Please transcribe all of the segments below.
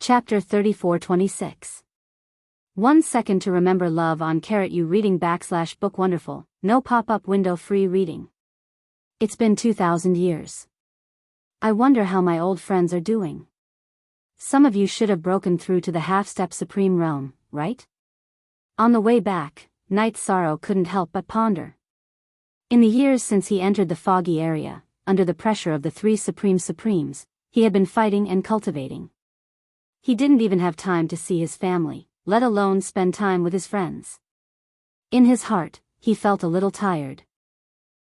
Chapter 34-26. 1 second to remember love on *you reading /book wonderful, no pop-up window free reading. It's been 2,000 years. I wonder how my old friends are doing. Some of you should have broken through to the half-step supreme realm, right? On the way back, Night Sorrow couldn't help but ponder. In the years since he entered the foggy area, under the pressure of the 3 supreme supremes, he had been fighting and cultivating. He didn't even have time to see his family, let alone spend time with his friends. In his heart, he felt a little tired.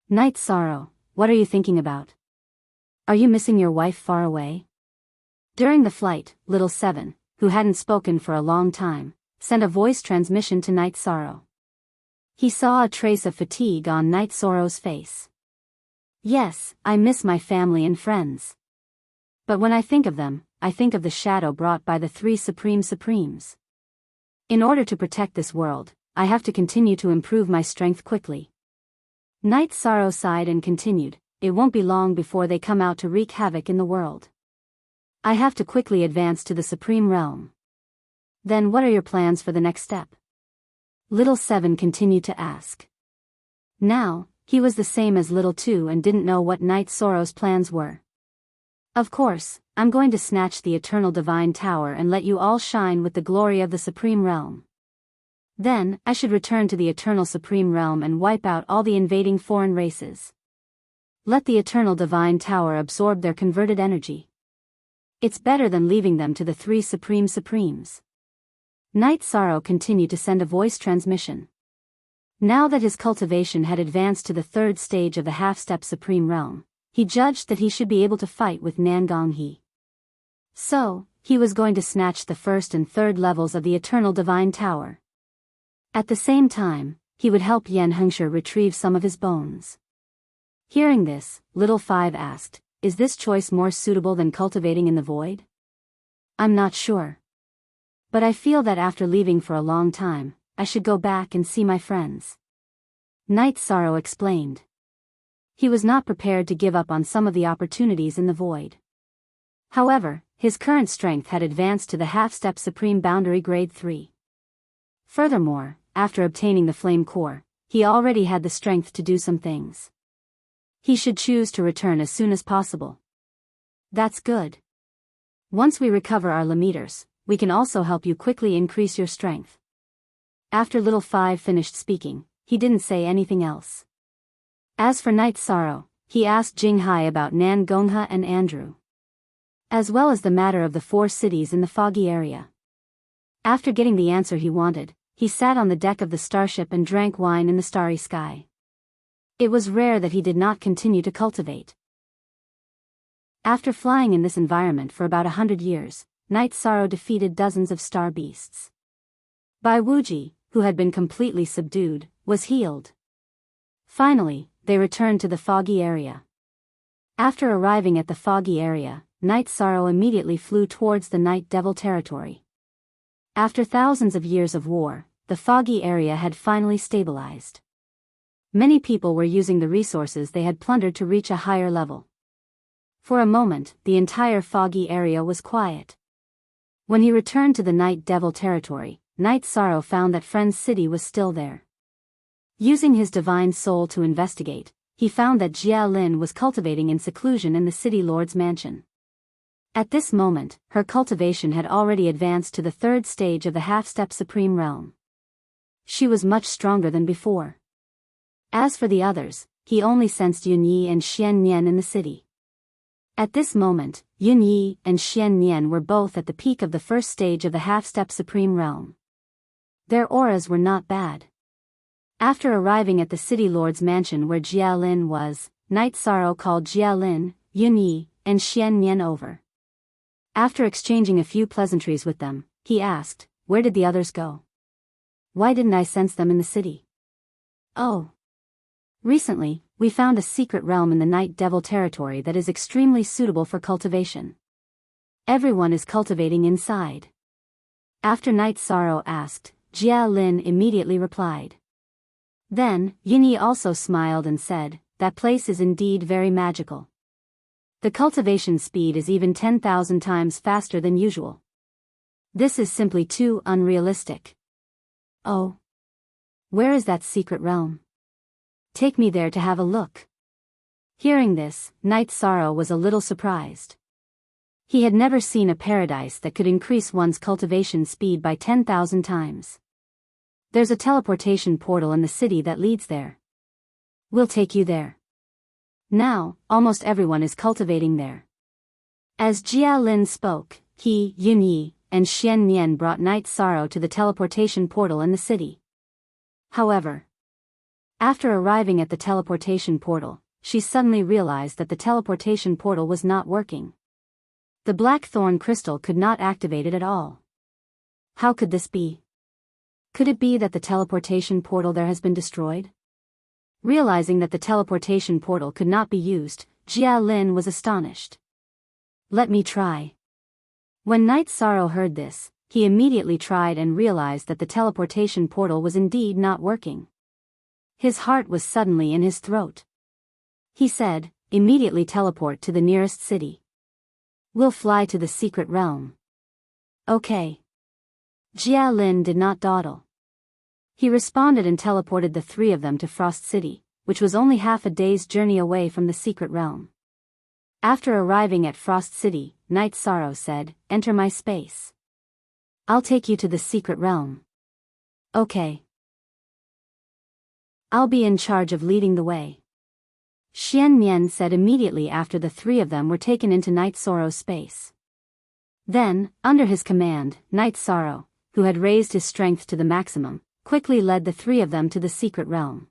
Night Sorrow, what are you thinking about? Are you missing your wife far away? During the flight, Little 7, who hadn't spoken for a long time, sent a voice transmission to Night Sorrow. He saw a trace of fatigue on Night Sorrow's face. Yes, I miss my family and friends. But when I think of them, I think of the shadow brought by the 3 supreme supremes. In order to protect this world, I have to continue to improve my strength quickly. Night Sorrow sighed and continued, it won't be long before they come out to wreak havoc in the world. I have to quickly advance to the supreme realm. Then what are your plans for the next step? Little 7 continued to ask. Now, he was the same as Little 2 and didn't know what Night Sorrow's plans were. Of course, I'm going to snatch the eternal divine tower and let you all shine with the glory of the supreme realm. Then, I should return to the eternal supreme realm and wipe out all the invading foreign races. Let the eternal divine tower absorb their converted energy. It's better than leaving them to the 3 supreme supremes. Night Sorrow continued to send a voice transmission. Now that his cultivation had advanced to the 3rd stage of the half-step supreme realm, he judged that he should be able to fight with Nangong He. So, he was going to snatch the 1st and 3rd levels of the eternal divine tower. At the same time, he would help Yen Hengshe retrieve some of his bones. Hearing this, Little 5 asked, is this choice more suitable than cultivating in the void? I'm not sure. But I feel that after leaving for a long time, I should go back and see my friends. Night Sorrow explained. He was not prepared to give up on some of the opportunities in the void. However, his current strength had advanced to the half-step supreme boundary grade 3. Furthermore, after obtaining the flame core, he already had the strength to do some things. He should choose to return as soon as possible. That's good. Once we recover our limeters, we can also help you quickly increase your strength. After Little 5 finished speaking, he didn't say anything else. As for Night Sorrow, he asked Jinghai about Nangonghe and Andrew, as well as the matter of the 4 cities in the foggy area. After getting the answer he wanted, he sat on the deck of the starship and drank wine in the starry sky. It was rare that he did not continue to cultivate. After flying in this environment for about 100 years, Night Sorrow defeated dozens of star beasts. Bai Wuji, who had been completely subdued, was healed. Finally, they returned to the foggy area. After arriving at the foggy area, Night Sorrow immediately flew towards the Night Devil territory. After thousands of years of war, the foggy area had finally stabilized. Many people were using the resources they had plundered to reach a higher level. For a moment, the entire foggy area was quiet. When he returned to the Night Devil territory, Night Sorrow found that Friend's city was still there. Using his divine soul to investigate, he found that Jia Lin was cultivating in seclusion in the city lord's mansion. At this moment, her cultivation had already advanced to the 3rd stage of the half-step supreme realm. She was much stronger than before. As for the others, he only sensed Yun Yi and Xian Nian in the city. At this moment, Yun Yi and Xian Nian were both at the peak of the 1st stage of the half-step supreme realm. Their auras were not bad. After arriving at the city lord's mansion where Jia Lin was, Night Sorrow called Jia Lin, Yun Yi, and Xian Nian over. After exchanging a few pleasantries with them, he asked, where did the others go? Why didn't I sense them in the city? Oh. Recently, we found a secret realm in the Night Devil territory that is extremely suitable for cultivation. Everyone is cultivating inside. After Night Sorrow asked, Jia Lin immediately replied. Then, Yun Yi also smiled and said, that place is indeed very magical. The cultivation speed is even 10,000 times faster than usual. This is simply too unrealistic. Oh. Where is that secret realm? Take me there to have a look. Hearing this, Knight Sorrow was a little surprised. He had never seen a paradise that could increase one's cultivation speed by 10,000 times. There's a teleportation portal in the city that leads there. We'll take you there. Now, almost everyone is cultivating there. As Jia Lin spoke, he, Yun Yi, and Xian Nian brought Knight Sorrow to the teleportation portal in the city. However, after arriving at the teleportation portal, she suddenly realized that the teleportation portal was not working. The blackthorn crystal could not activate it at all. How could this be? Could it be that the teleportation portal there has been destroyed? Realizing that the teleportation portal could not be used, Jia Lin was astonished. Let me try. When Knight Sorrow heard this, he immediately tried and realized that the teleportation portal was indeed not working. His heart was suddenly in his throat. He said, immediately teleport to the nearest city. We'll fly to the secret realm. Okay. Jia Lin did not dawdle. He responded and teleported the three of them to Frost City, which was only half a day's journey away from the secret realm. After arriving at Frost City, Knight Sorrow said, "Enter my space. I'll take you to the secret realm." Okay. I'll be in charge of leading the way. Xian Nian said immediately after the three of them were taken into Knight Sorrow's space. Then, under his command, Knight Sorrow, who had raised his strength to the maximum, quickly led the three of them to the secret realm.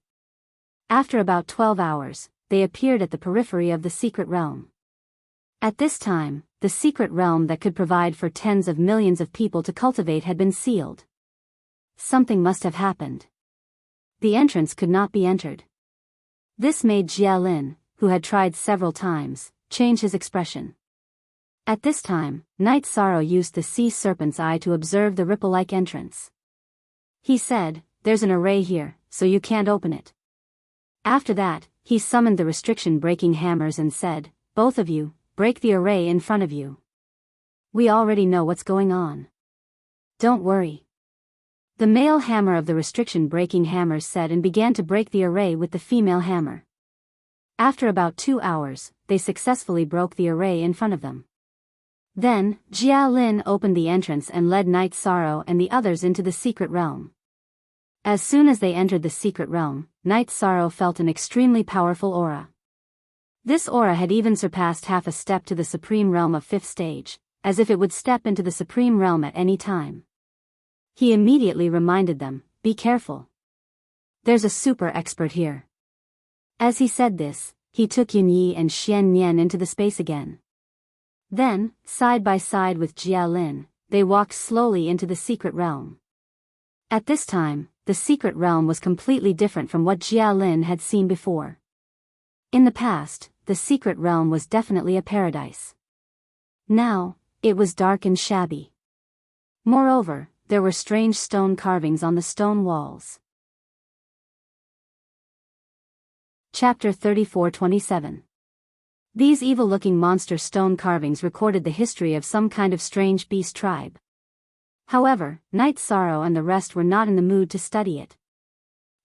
After about 12 hours, they appeared at the periphery of the secret realm. At this time, the secret realm that could provide for tens of millions of people to cultivate had been sealed. Something must have happened. The entrance could not be entered. This made Jia Lin, who had tried several times, change his expression. At this time, Knight Sorrow used the sea serpent's eye to observe the ripple-like entrance. He said, "There's an array here, so you can't open it." After that, he summoned the restriction-breaking hammers and said, "Both of you, break the array in front of you. We already know what's going on. Don't worry." The male hammer of the restriction-breaking hammers said and began to break the array with the female hammer. After about 2 hours, they successfully broke the array in front of them. Then, Jia Lin opened the entrance and led Knight Sorrow and the others into the secret realm. As soon as they entered the secret realm, Knight Sorrow felt an extremely powerful aura. This aura had even surpassed half a step to the supreme realm of 5th stage, as if it would step into the supreme realm at any time. He immediately reminded them, "Be careful. There's a super expert here." As he said this, he took Yun Yi and Xian Nian into the space again. Then, side by side with Jia Lin, they walked slowly into the secret realm. At this time, the secret realm was completely different from what Jia Lin had seen before. In the past, the secret realm was definitely a paradise. Now, it was dark and shabby. Moreover, there were strange stone carvings on the stone walls. Chapter 34-27. These evil-looking monster stone carvings recorded the history of some kind of strange beast tribe. However, Knight Sorrow and the rest were not in the mood to study it.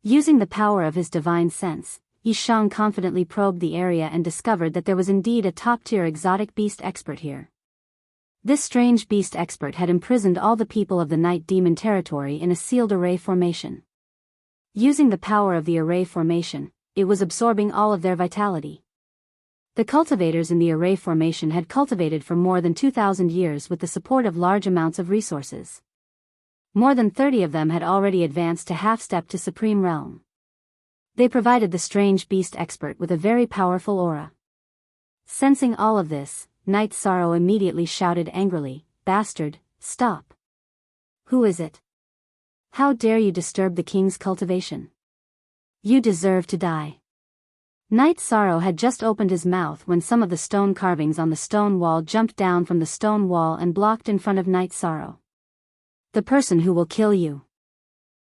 Using the power of his divine sense, Yishang confidently probed the area and discovered that there was indeed a top-tier exotic beast expert here. This strange beast expert had imprisoned all the people of the Night Demon territory in a sealed array formation. Using the power of the array formation, it was absorbing all of their vitality. The cultivators in the array formation had cultivated for more than 2,000 years with the support of large amounts of resources. More than 30 of them had already advanced to half-step to Supreme Realm. They provided the strange beast expert with a very powerful aura. Sensing all of this, Knight Sorrow immediately shouted angrily, "Bastard, stop! Who is it? How dare you disturb the king's cultivation? You deserve to die." Knight Sorrow had just opened his mouth when some of the stone carvings on the stone wall jumped down from the stone wall and blocked in front of Knight Sorrow. "The person who will kill you."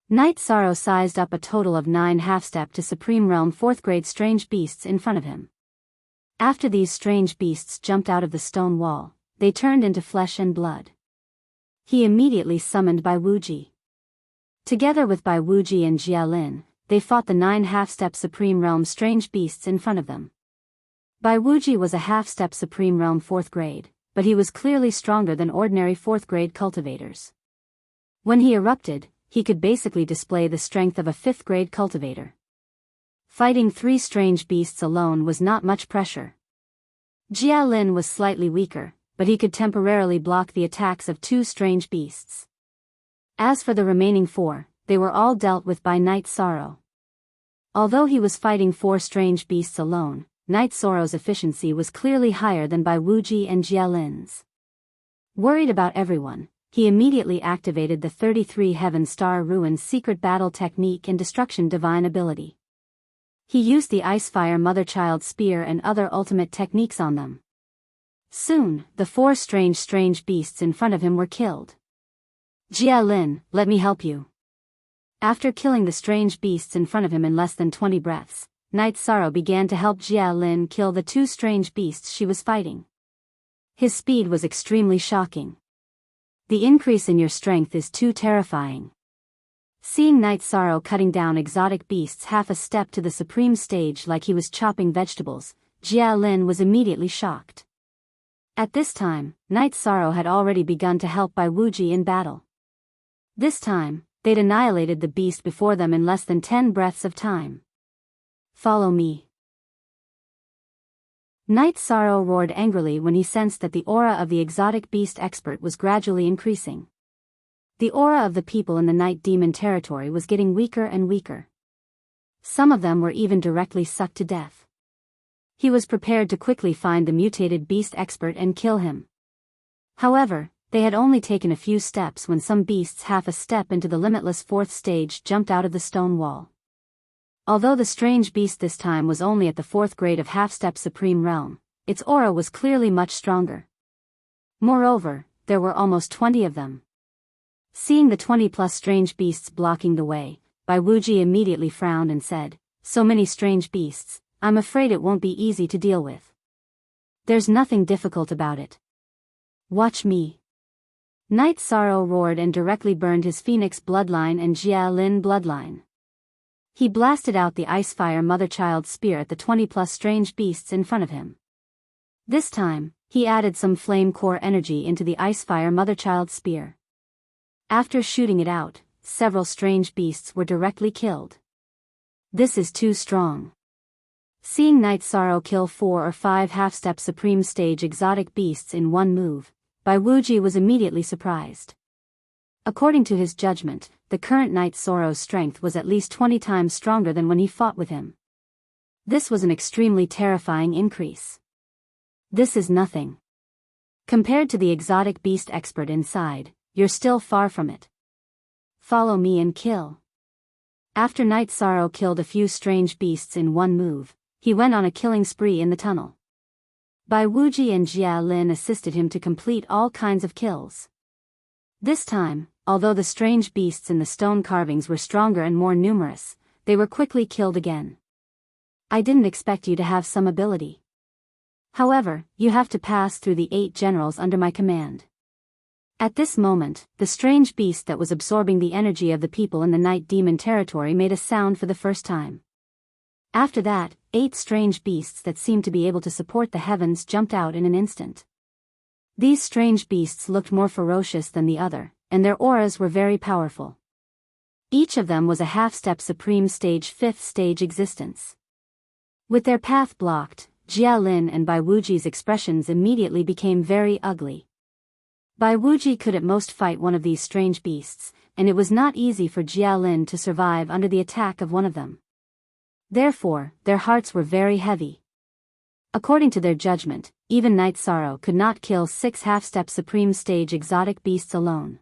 Knight Sorrow sized up a total of 9 half-step to Supreme Realm 4th grade strange beasts in front of him. After these strange beasts jumped out of the stone wall, they turned into flesh and blood. he immediately summoned Bai Wuji. Together with Bai Wuji and Jia Lin, they fought the 9 half-step Supreme Realm strange beasts in front of them. Bai Wuji was a half-step Supreme Realm 4th grade, but he was clearly stronger than ordinary 4th grade cultivators. When he erupted, he could basically display the strength of a 5th grade cultivator. Fighting 3 strange beasts alone was not much pressure. Jia Lin was slightly weaker, but he could temporarily block the attacks of 2 strange beasts. As for the remaining 4, they were all dealt with by Night Sorrow. Although he was fighting 4 strange beasts alone, Night Sorrow's efficiency was clearly higher than Bai Wuji and Jia Lin's. Worried about everyone, he immediately activated the 33 Heaven Star Ruin's secret battle technique and destruction divine ability. He used the Ice-Fire Mother-Child Spear and other ultimate techniques on them. Soon, the 4 strange beasts in front of him were killed. Jia Lin, let me help you. After killing the strange beasts in front of him in less than 20 breaths, Night Sorrow began to help Jia Lin kill the 2 strange beasts she was fighting. His speed was extremely shocking. The increase in your strength is too terrifying. Seeing Night Sorrow cutting down exotic beasts half a step to the supreme stage like he was chopping vegetables, Jia Lin was immediately shocked. At this time, Night Sorrow had already begun to help Bai Wuji in battle. This time, they'd annihilated the beast before them in less than 10 breaths of time. Follow me. Night Sorrow roared angrily when he sensed that the aura of the exotic beast expert was gradually increasing. The aura of the people in the Night Demon territory was getting weaker and weaker. Some of them were even directly sucked to death. He was prepared to quickly find the mutated beast expert and kill him. However, they had only taken a few steps when some beasts half a step into the limitless 4th stage jumped out of the stone wall. Although the strange beast this time was only at the 4th grade of half-step Supreme Realm, its aura was clearly much stronger. Moreover, there were almost 20 of them. Seeing the 20+ strange beasts blocking the way, Bai Wuji immediately frowned and said, "So many strange beasts, I'm afraid it won't be easy to deal with." "There's nothing difficult about it. Watch me." Night Sorrow roared and directly burned his Phoenix bloodline and Jia Lin bloodline. He blasted out the Ice-Fire Mother-Child Spear at the 20+ strange beasts in front of him. This time, he added some flame core energy into the Ice-Fire Mother-Child Spear. After shooting it out, several strange beasts were directly killed. This is too strong. Seeing Night Sorrow kill 4 or 5 half-step Supreme Stage exotic beasts in one move, Bai Wuji was immediately surprised. According to his judgment, the current Night Sorrow's strength was at least 20 times stronger than when he fought with him. This was an extremely terrifying increase. This is nothing. Compared to the exotic beast expert inside, you're still far from it. Follow me and kill. After Night Sorrow killed a few strange beasts in one move, he went on a killing spree in the tunnel. Bai Wuji and Jia Lin assisted him to complete all kinds of kills. This time, although the strange beasts in the stone carvings were stronger and more numerous, they were quickly killed again. I didn't expect you to have some ability. However, you have to pass through the 8 generals under my command. At this moment, the strange beast that was absorbing the energy of the people in the Night Demon territory made a sound for the first time. After that, 8 strange beasts that seemed to be able to support the heavens jumped out in an instant. These strange beasts looked more ferocious than the other, and their auras were very powerful. Each of them was a half-step Supreme Stage 5th stage existence. With their path blocked, Jia Lin and Bai Wuji's expressions immediately became very ugly. Bai Wuji could at most fight one of these strange beasts, and it was not easy for Jia Lin to survive under the attack of one of them. Therefore, their hearts were very heavy. According to their judgment, even Night Sorrow could not kill 6 half-step Supreme Stage exotic beasts alone.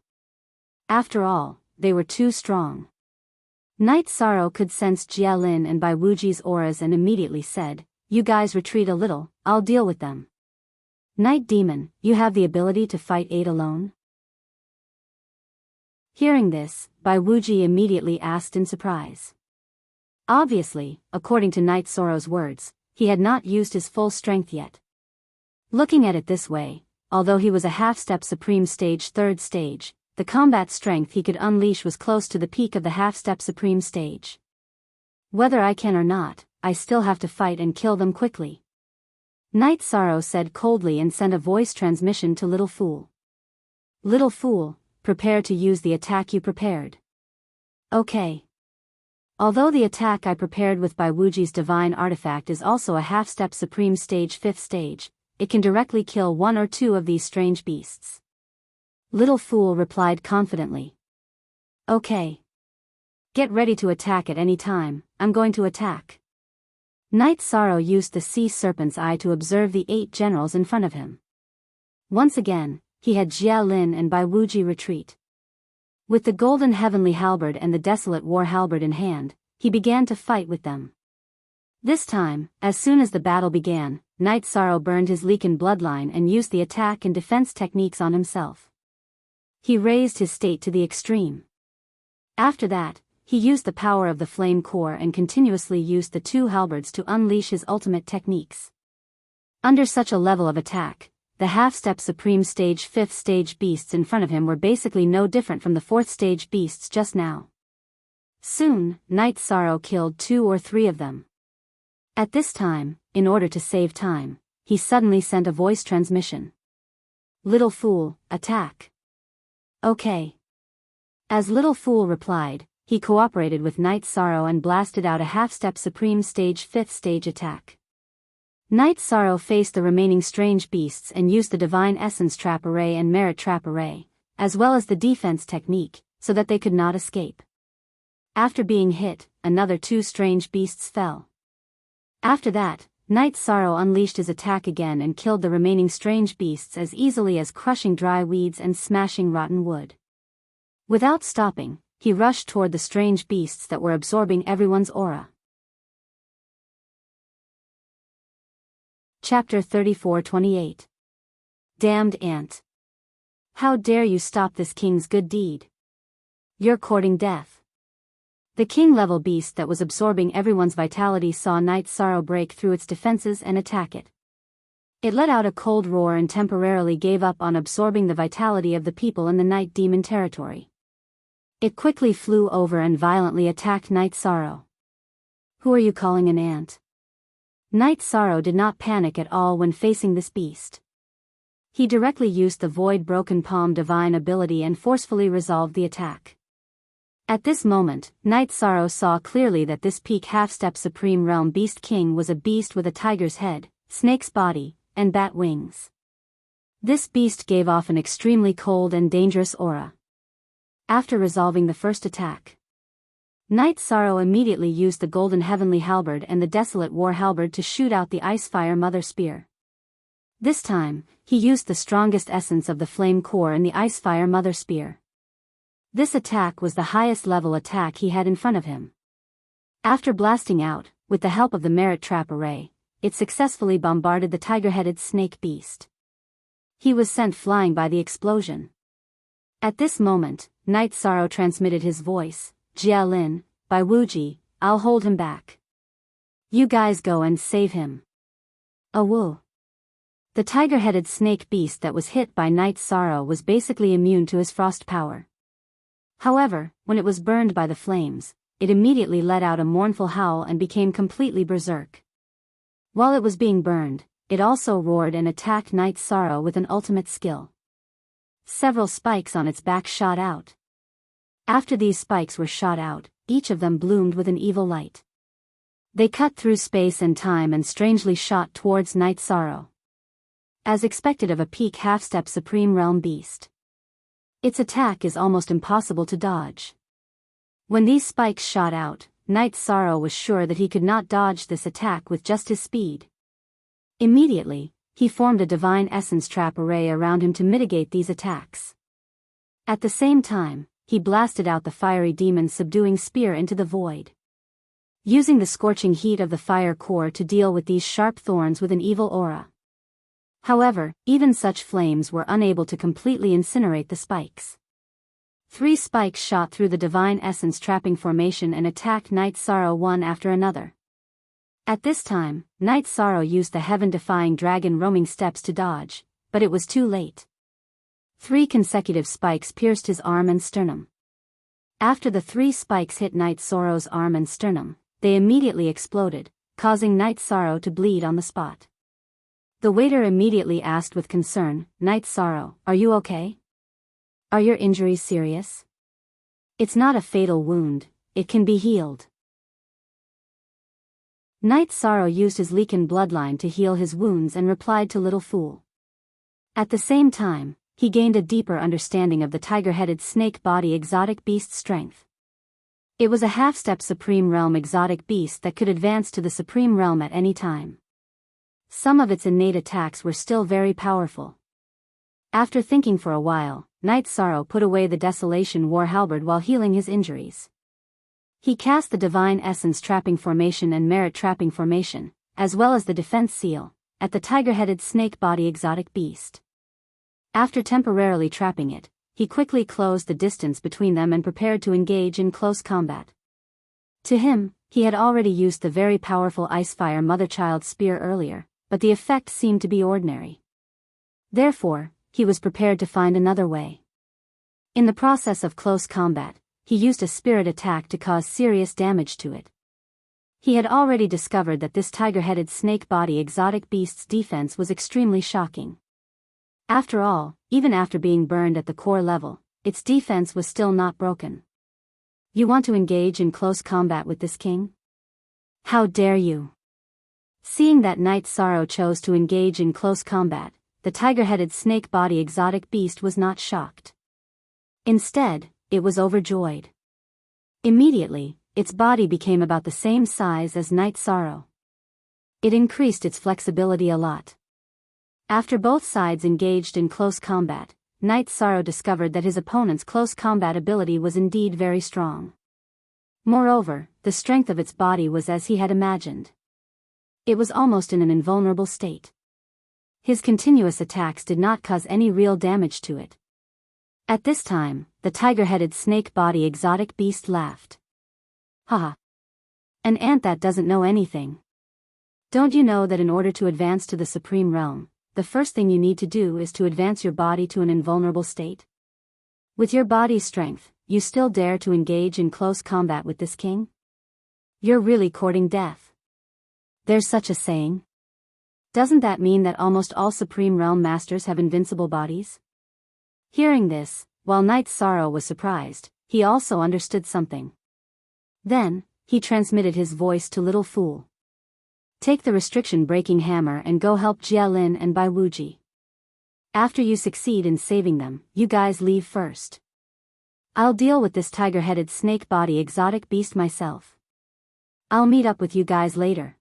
After all, they were too strong. Night Sorrow could sense Jia Lin and Bai Wuji's auras and immediately said, "You guys retreat a little, I'll deal with them." "Night Demon, you have the ability to fight 8 alone?" Hearing this, Bai Wuji immediately asked in surprise. Obviously, according to Night Sorrow's words, he had not used his full strength yet. Looking at it this way, although he was a half-step Supreme Stage 3rd stage, the combat strength he could unleash was close to the peak of the half-step Supreme Stage. Whether I can or not, I still have to fight and kill them quickly. Night Sorrow said coldly and sent a voice transmission to Little Fool. Little Fool, prepare to use the attack you prepared. Okay. Although the attack I prepared with Baiwuji's divine artifact is also a half-step Supreme Stage 5th stage, it can directly kill one or two of these strange beasts. Little Fool replied confidently. Okay. Get ready to attack at any time, I'm going to attack. Night Sorrow used the Sea Serpent's Eye to observe the 8 generals in front of him. Once again, he had Jia Lin and Baiwuji retreat. With the golden heavenly halberd and the desolate war halberd in hand, he began to fight with them. This time, as soon as the battle began, Night Sorrow burned his Leaken bloodline and used the attack and defense techniques on himself. He raised his state to the extreme. After that, he used the power of the flame core and continuously used the 2 halberds to unleash his ultimate techniques. Under such a level of attack, the half-step Supreme Stage 5th stage beasts in front of him were basically no different from the 4th stage beasts just now. Soon, Night Sorrow killed 2 or 3 of them. At this time, in order to save time, he suddenly sent a voice transmission. Little Fool, attack. Okay. As Little Fool replied, he cooperated with Night Sorrow and blasted out a half-step Supreme Stage 5th stage attack. Night Sorrow faced the remaining strange beasts and used the Divine Essence Trap Array and Merit Trap Array, as well as the defense technique, so that they could not escape. After being hit, another 2 strange beasts fell. After that, Night Sorrow unleashed his attack again and killed the remaining strange beasts as easily as crushing dry weeds and smashing rotten wood. Without stopping, he rushed toward the strange beasts that were absorbing everyone's aura. Chapter 34-28. Damned Ant. How dare you stop this king's good deed? You're courting death. The king-level beast that was absorbing everyone's vitality saw Night Sorrow break through its defenses and attack it. It let out a cold roar and temporarily gave up on absorbing the vitality of the people in the Night Demon territory. It quickly flew over and violently attacked Night Sorrow. Who are you calling an ant? Night Sorrow did not panic at all when facing this beast. He directly used the Void Broken Palm divine ability and forcefully resolved the attack. At this moment, Night Sorrow saw clearly that this peak half-step Supreme Realm Beast King was a beast with a tiger's head, snake's body, and bat wings. This beast gave off an extremely cold and dangerous aura. After resolving the first attack, Night Sorrow immediately used the Golden Heavenly Halberd and the Desolate War Halberd to shoot out the Icefire Mother Spear. This time, he used the strongest essence of the Flame Core in the Icefire Mother Spear. This attack was the highest level attack he had in front of him. After blasting out, with the help of the Merit Trap Array, it successfully bombarded the tiger-headed snake beast. He was sent flying by the explosion. At this moment, Night Sorrow transmitted his voice. Jia Lin, Baiwuji, I'll hold him back. You guys go and save him. Awoo. The tiger-headed snake beast that was hit by Night Sorrow was basically immune to his frost power. However, when it was burned by the flames, it immediately let out a mournful howl and became completely berserk. While it was being burned, it also roared and attacked Night Sorrow with an ultimate skill. Several spikes on its back shot out. After these spikes were shot out, each of them bloomed with an evil light. They cut through space and time and strangely shot towards Night Sorrow. As expected of a peak half-step Supreme Realm beast, its attack is almost impossible to dodge. When these spikes shot out, Night Sorrow was sure that he could not dodge this attack with just his speed. Immediately, he formed a Divine Essence Trap Array around him to mitigate these attacks. At the same time, he blasted out the fiery demon's subduing spear into the void, using the scorching heat of the fire core to deal with these sharp thorns with an evil aura. However, even such flames were unable to completely incinerate the spikes. 3 spikes shot through the Divine Essence trapping formation and attacked Night Sorrow one after another. At this time, Night Sorrow used the heaven-defying dragon roaming steps to dodge, but it was too late. 3 consecutive spikes pierced his arm and sternum. After the 3 spikes hit Night Sorrow's arm and sternum, they immediately exploded, causing Night Sorrow to bleed on the spot. The waiter immediately asked with concern, "Night Sorrow, are you okay? Are your injuries serious? It's not a fatal wound, it can be healed." Night Sorrow used his Leaken bloodline to heal his wounds and replied to Little Fool. At the same time, he gained a deeper understanding of the tiger-headed snake body exotic beast's strength. It was a half-step Supreme Realm exotic beast that could advance to the Supreme Realm at any time. Some of its innate attacks were still very powerful. After thinking for a while, Night Sorrow put away the Desolation War Halberd while healing his injuries. He cast the Divine Essence Trapping Formation and Merit Trapping Formation, as well as the Defense Seal, at the tiger-headed snake body exotic beast. After temporarily trapping it, he quickly closed the distance between them and prepared to engage in close combat. To him, he had already used the very powerful Icefire Mother-Child Spear earlier, but the effect seemed to be ordinary. Therefore, he was prepared to find another way. In the process of close combat, he used a spirit attack to cause serious damage to it. He had already discovered that this tiger-headed snake body exotic beast's defense was extremely shocking. After all, even after being burned at the core level, its defense was still not broken. "You want to engage in close combat with this king? How dare you?" Seeing that Night Sorrow chose to engage in close combat, the tiger-headed snake body exotic beast was not shocked. Instead, it was overjoyed. Immediately, its body became about the same size as Night Sorrow. It increased its flexibility a lot. After both sides engaged in close combat, Night Sorrow discovered that his opponent's close combat ability was indeed very strong. Moreover, the strength of its body was as he had imagined. It was almost in an invulnerable state. His continuous attacks did not cause any real damage to it. At this time, the tiger-headed snake body exotic beast laughed. "Haha. An ant that doesn't know anything. Don't you know that in order to advance to the Supreme Realm, the first thing you need to do is to advance your body to an invulnerable state? With your body's strength, you still dare to engage in close combat with this king? You're really courting death. There's such a saying. Doesn't that mean that almost all Supreme Realm Masters have invincible bodies?" Hearing this, while Night Sorrow was surprised, he also understood something. Then, he transmitted his voice to Little Fool. "Take the restriction-breaking hammer and go help Jialin and Bai Wuji. After you succeed in saving them, you guys leave first. I'll deal with this tiger-headed snake body exotic beast myself. I'll meet up with you guys later."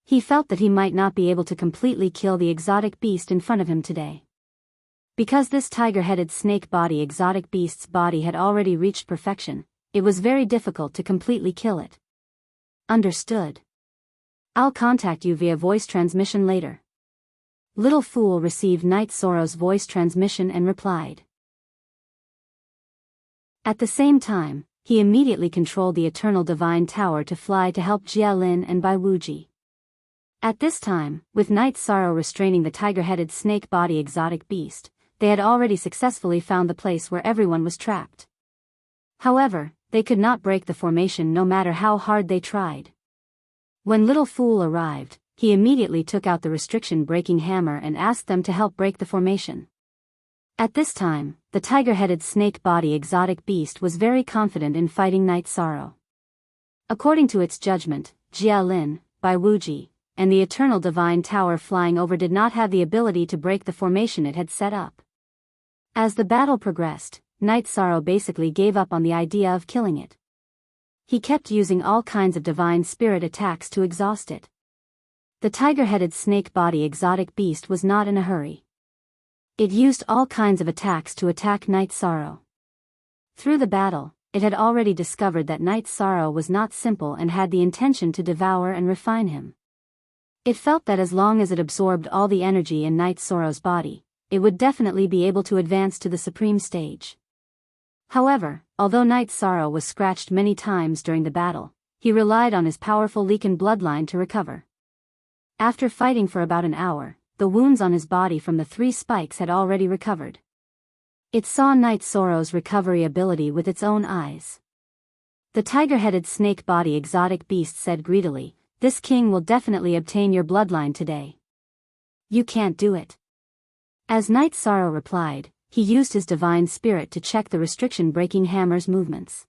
He felt that he might not be able to completely kill the exotic beast in front of him today. Because this tiger-headed snake body exotic beast's body had already reached perfection, it was very difficult to completely kill it. "Understood. I'll contact you via voice transmission later." Little Fool received Night Sorrow's voice transmission and replied. At the same time, he immediately controlled the Eternal Divine Tower to fly to help Jialin and Bai Wuji. At this time, with Night Sorrow restraining the tiger-headed snake body exotic beast, they had already successfully found the place where everyone was trapped. However, they could not break the formation no matter how hard they tried. When Little Fool arrived, he immediately took out the restriction-breaking hammer and asked them to help break the formation. At this time, the tiger-headed snake body exotic beast was very confident in fighting Night Sorrow. According to its judgment, Jialin, Bai Wuji, and the Eternal Divine Tower flying over did not have the ability to break the formation it had set up. As the battle progressed, Night Sorrow basically gave up on the idea of killing it. He kept using all kinds of divine spirit attacks to exhaust it. The tiger-headed snake body exotic beast was not in a hurry. It used all kinds of attacks to attack Night Sorrow. Through the battle, it had already discovered that Night Sorrow was not simple and had the intention to devour and refine him. It felt that as long as it absorbed all the energy in Night Sorrow's body, it would definitely be able to advance to the supreme stage. However, although Night Sorrow was scratched many times during the battle, he relied on his powerful Leaken bloodline to recover. After fighting for about an hour, the wounds on his body from the 3 spikes had already recovered. It saw Night Sorrow's recovery ability with its own eyes. The tiger-headed snake-body exotic beast said greedily, "This king will definitely obtain your bloodline today. You can't do it." As Night Sorrow replied, he used his divine spirit to check the restriction-breaking hammer's movements.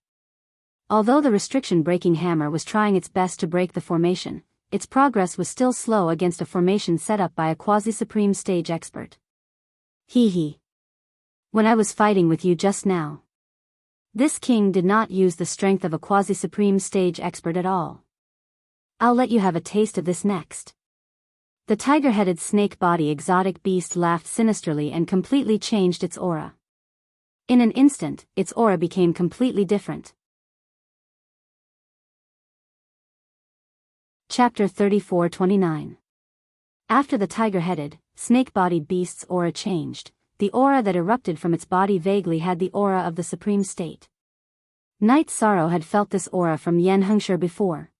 Although the restriction-breaking hammer was trying its best to break the formation, its progress was still slow against a formation set up by a quasi-supreme stage expert. Hee hee. When I was fighting with you just now. This king did not use the strength of a quasi-supreme stage expert at all. I'll let you have a taste of this next. The tiger-headed snake-body exotic beast laughed sinisterly and completely changed its aura. In an instant, its aura became completely different. Chapter 34-29. After the tiger-headed, snake-bodied beast's aura changed, the aura that erupted from its body vaguely had the aura of the Supreme State. Night Sorrow had felt this aura from Yen Hengshi before.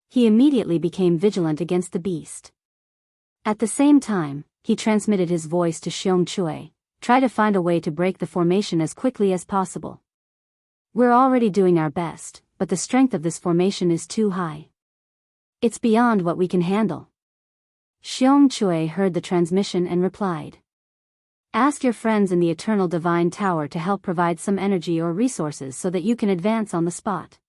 He immediately became vigilant against the beast. At the same time, he transmitted his voice to Xiong Chui, "Try to find a way to break the formation as quickly as possible. We're already doing our best, but the strength of this formation is too high. It's beyond what we can handle." Xiong Chui heard the transmission and replied, "Ask your friends in the Eternal Divine Tower to help provide some energy or resources so that you can advance on the spot."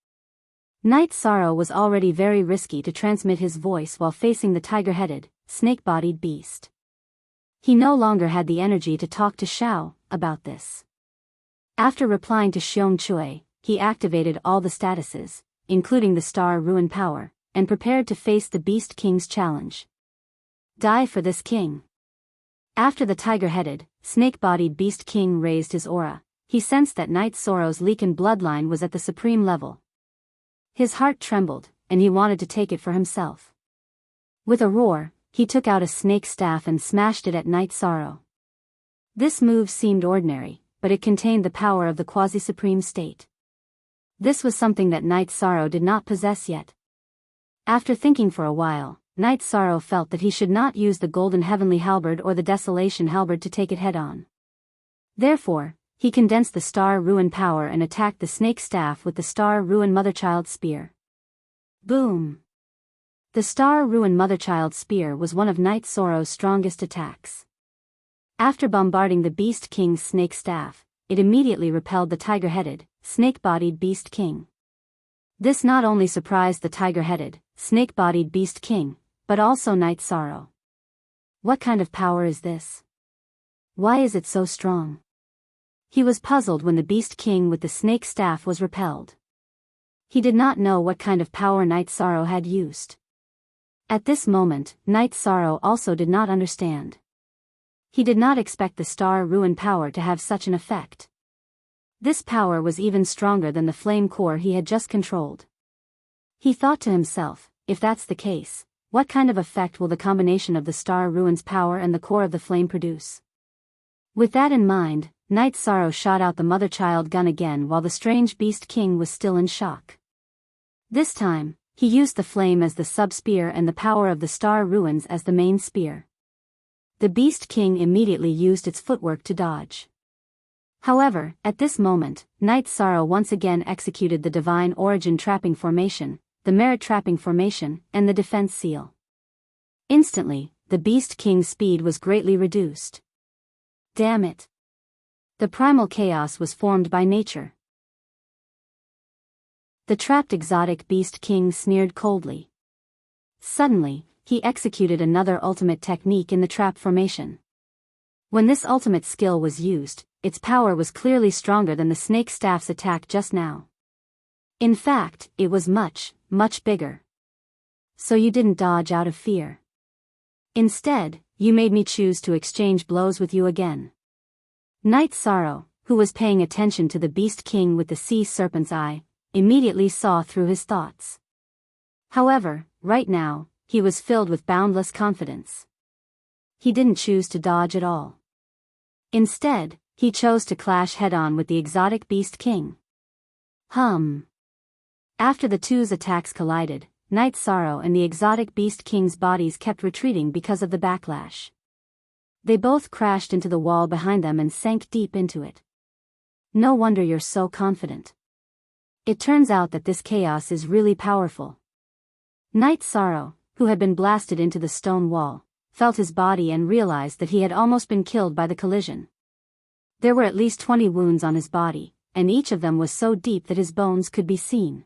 Night Sorrow was already very risky to transmit his voice while facing the tiger-headed, snake-bodied beast. He no longer had the energy to talk to Xiao about this. After replying to Xiong Chui, he activated all the statuses, including the Star Ruin power, and prepared to face the Beast King's challenge. Die for this king. After the tiger-headed, snake-bodied Beast King raised his aura, he sensed that Night Sorrow's Leaken bloodline was at the supreme level. His heart trembled, and he wanted to take it for himself. With a roar, he took out a snake staff and smashed it at Night Sorrow. This move seemed ordinary, but it contained the power of the quasi-supreme state. This was something that Night Sorrow did not possess yet. After thinking for a while, Night Sorrow felt that he should not use the Golden Heavenly Halberd or the Desolation Halberd to take it head-on. Therefore, he condensed the Star Ruin power and attacked the snake staff with the Star Ruin Motherchild Spear. Boom! The Star Ruin Motherchild Spear was one of Night Sorrow's strongest attacks. After bombarding the Beast King's snake staff, it immediately repelled the tiger-headed, snake-bodied Beast King. This not only surprised the tiger-headed, snake-bodied Beast King, but also Night Sorrow. What kind of power is this? Why is it so strong? He was puzzled when the Beast King with the snake staff was repelled. He did not know what kind of power Night Sorrow had used. At this moment, Night Sorrow also did not understand. He did not expect the Star Ruin power to have such an effect. This power was even stronger than the flame core he had just controlled. He thought to himself, if that's the case, what kind of effect will the combination of the Star Ruin's power and the core of the flame produce? With that in mind, Night Sorrow shot out the Motherchild gun again while the strange Beast King was still in shock. This time, he used the flame as the sub-spear and the power of the Star Ruins as the main spear. The Beast King immediately used its footwork to dodge. However, at this moment, Night Sorrow once again executed the Divine Origin Trapping Formation, the Merit Trapping Formation, and the Defense Seal. Instantly, the Beast King's speed was greatly reduced. Damn it! The primal chaos was formed by nature. The trapped exotic Beast King sneered coldly. Suddenly, he executed another ultimate technique in the trap formation. When this ultimate skill was used, its power was clearly stronger than the snake staff's attack just now. In fact, it was much, much bigger. So you didn't dodge out of fear. Instead, you made me choose to exchange blows with you again. Night Sorrow, who was paying attention to the Beast King with the sea serpent's eye, immediately saw through his thoughts. However, right now, he was filled with boundless confidence. He didn't choose to dodge at all. Instead, he chose to clash head-on with the exotic Beast King. After the two's attacks collided, Night Sorrow and the exotic Beast King's bodies kept retreating because of the backlash. They both crashed into the wall behind them and sank deep into it. No wonder you're so confident. It turns out that this chaos is really powerful. Knight Sorrow, who had been blasted into the stone wall, felt his body and realized that he had almost been killed by the collision. There were at least 20 wounds on his body, and each of them was so deep that his bones could be seen.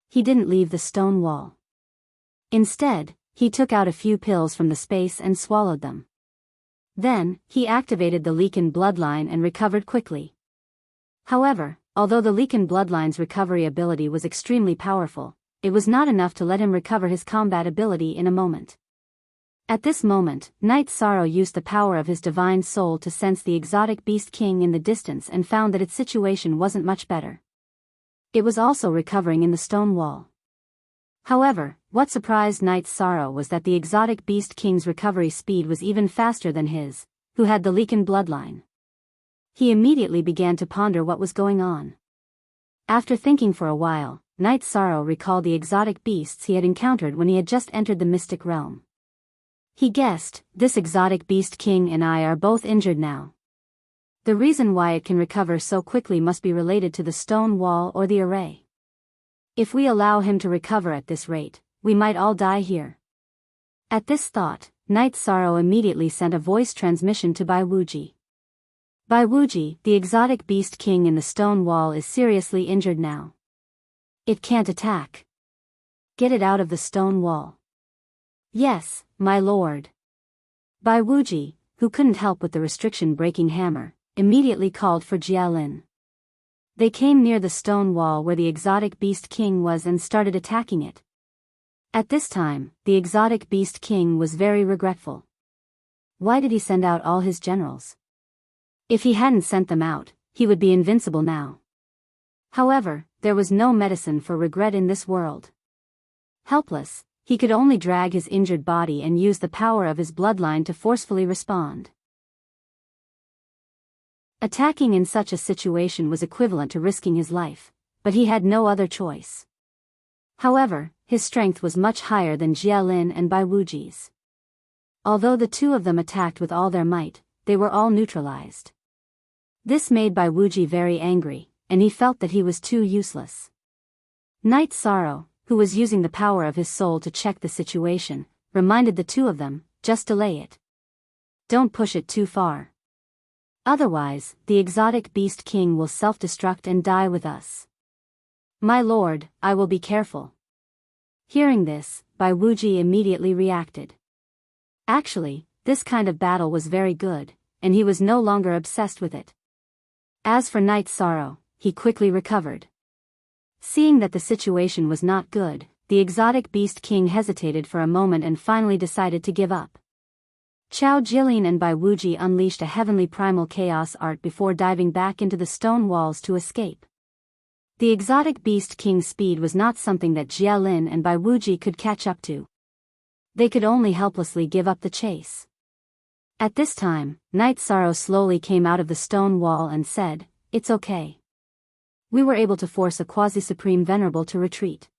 He didn't leave the stone wall. Instead, he took out a few pills from the space and swallowed them. Then, he activated the Leakin bloodline and recovered quickly. However, although the Leakin bloodline's recovery ability was extremely powerful, it was not enough to let him recover his combat ability in a moment. At this moment, Knight Sorrow used the power of his divine soul to sense the exotic beast king in the distance and found that its situation wasn't much better. It was also recovering in the stone wall. However, what surprised Knight Sorrow was that the exotic beast king's recovery speed was even faster than his, who had the Leakin bloodline. He immediately began to ponder what was going on. After thinking for a while, Knight Sorrow recalled the exotic beasts he had encountered when he had just entered the mystic realm. He guessed, this exotic beast king and I are both injured now. The reason why it can recover so quickly must be related to the stone wall or the array. If we allow him to recover at this rate, we might all die here. At this thought, Knight Sorrow immediately sent a voice transmission to Bai Wuji. Bai Wuji, the exotic beast king in the stone wall is seriously injured now. It can't attack. Get it out of the stone wall. Yes, my lord. Bai Wuji, who couldn't help with the restriction-breaking hammer, immediately called for Jialin. They came near the stone wall where the exotic beast king was and started attacking it. At this time, the exotic beast king was very regretful. Why did he send out all his generals? If he hadn't sent them out, he would be invincible now. However, there was no medicine for regret in this world. Helpless, he could only drag his injured body and use the power of his bloodline to forcefully respond. Attacking in such a situation was equivalent to risking his life, but he had no other choice. However, his strength was much higher than Jialin and Bai Wuji's. Although the two of them attacked with all their might, they were all neutralized. This made Bai Wuji very angry, and he felt that he was too useless. Knight Sorrow, who was using the power of his soul to check the situation, reminded the two of them, just delay it. Don't push it too far. Otherwise, the exotic beast king will self-destruct and die with us. My lord, I will be careful. Hearing this, Bai Wuji immediately reacted. Actually, this kind of battle was very good, and he was no longer obsessed with it. As for Knight Sorrow, he quickly recovered. Seeing that the situation was not good, the exotic beast king hesitated for a moment and finally decided to give up. Chao Jilin and Bai Wuji unleashed a heavenly primal chaos art before diving back into the stone walls to escape. The exotic beast king's speed was not something that Jialin and Bai Wuji could catch up to. They could only helplessly give up the chase. At this time, Knight Sorrow slowly came out of the stone wall and said, "It's okay. We were able to force a quasi-supreme venerable to retreat.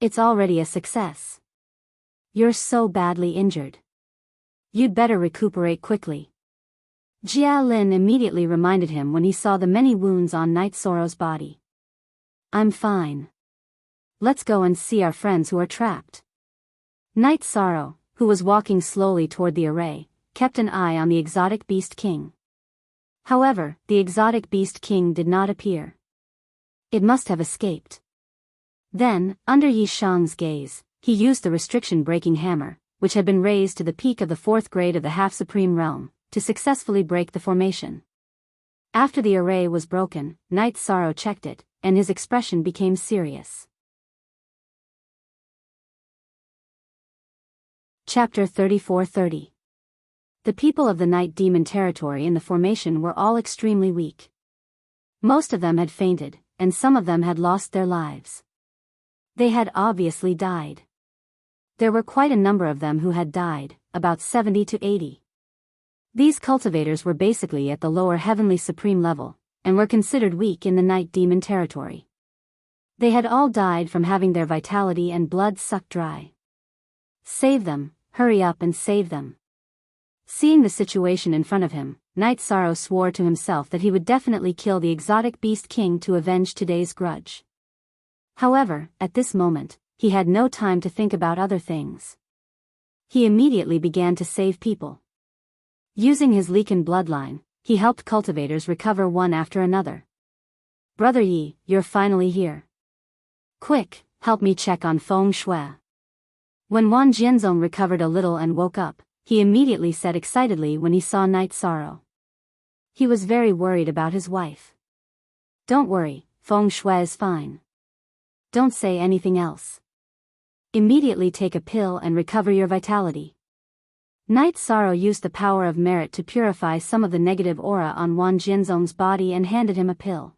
It's already a success. You're so badly injured. You'd better recuperate quickly." Jialin immediately reminded him when he saw the many wounds on Knight Sorrow's body. "I'm fine. Let's go and see our friends who are trapped." Knight Sorrow, who was walking slowly toward the array, kept an eye on the exotic beast king. However, the exotic beast king did not appear. It must have escaped. Then, under Yi Shang's gaze, he used the restriction-breaking hammer, which had been raised to the peak of the 4th grade of the half-supreme realm, to successfully break the formation. After the array was broken, Knight Sorrow checked it, and his expression became serious. Chapter 34-30. The people of the Night Demon territory in the formation were all extremely weak. Most of them had fainted, and some of them had lost their lives. They had obviously died. There were quite a number of them who had died, about 70 to 80. These cultivators were basically at the lower heavenly supreme level, and were considered weak in the Night Demon territory. They had all died from having their vitality and blood sucked dry. Save them, hurry up and save them. Seeing the situation in front of him, Night Sorrow swore to himself that he would definitely kill the exotic beast king to avenge today's grudge. However, at this moment, he had no time to think about other things. He immediately began to save people. Using his Leakin bloodline, he helped cultivators recover one after another. Brother Yi, you're finally here. Quick, help me check on Feng Shui. When Wan Jianzong recovered a little and woke up, he immediately said excitedly when he saw Night Sorrow. He was very worried about his wife. Don't worry, Feng Shui is fine. Don't say anything else. Immediately take a pill and recover your vitality. Night Sorrow used the power of merit to purify some of the negative aura on Wan Jianzong's body and handed him a pill.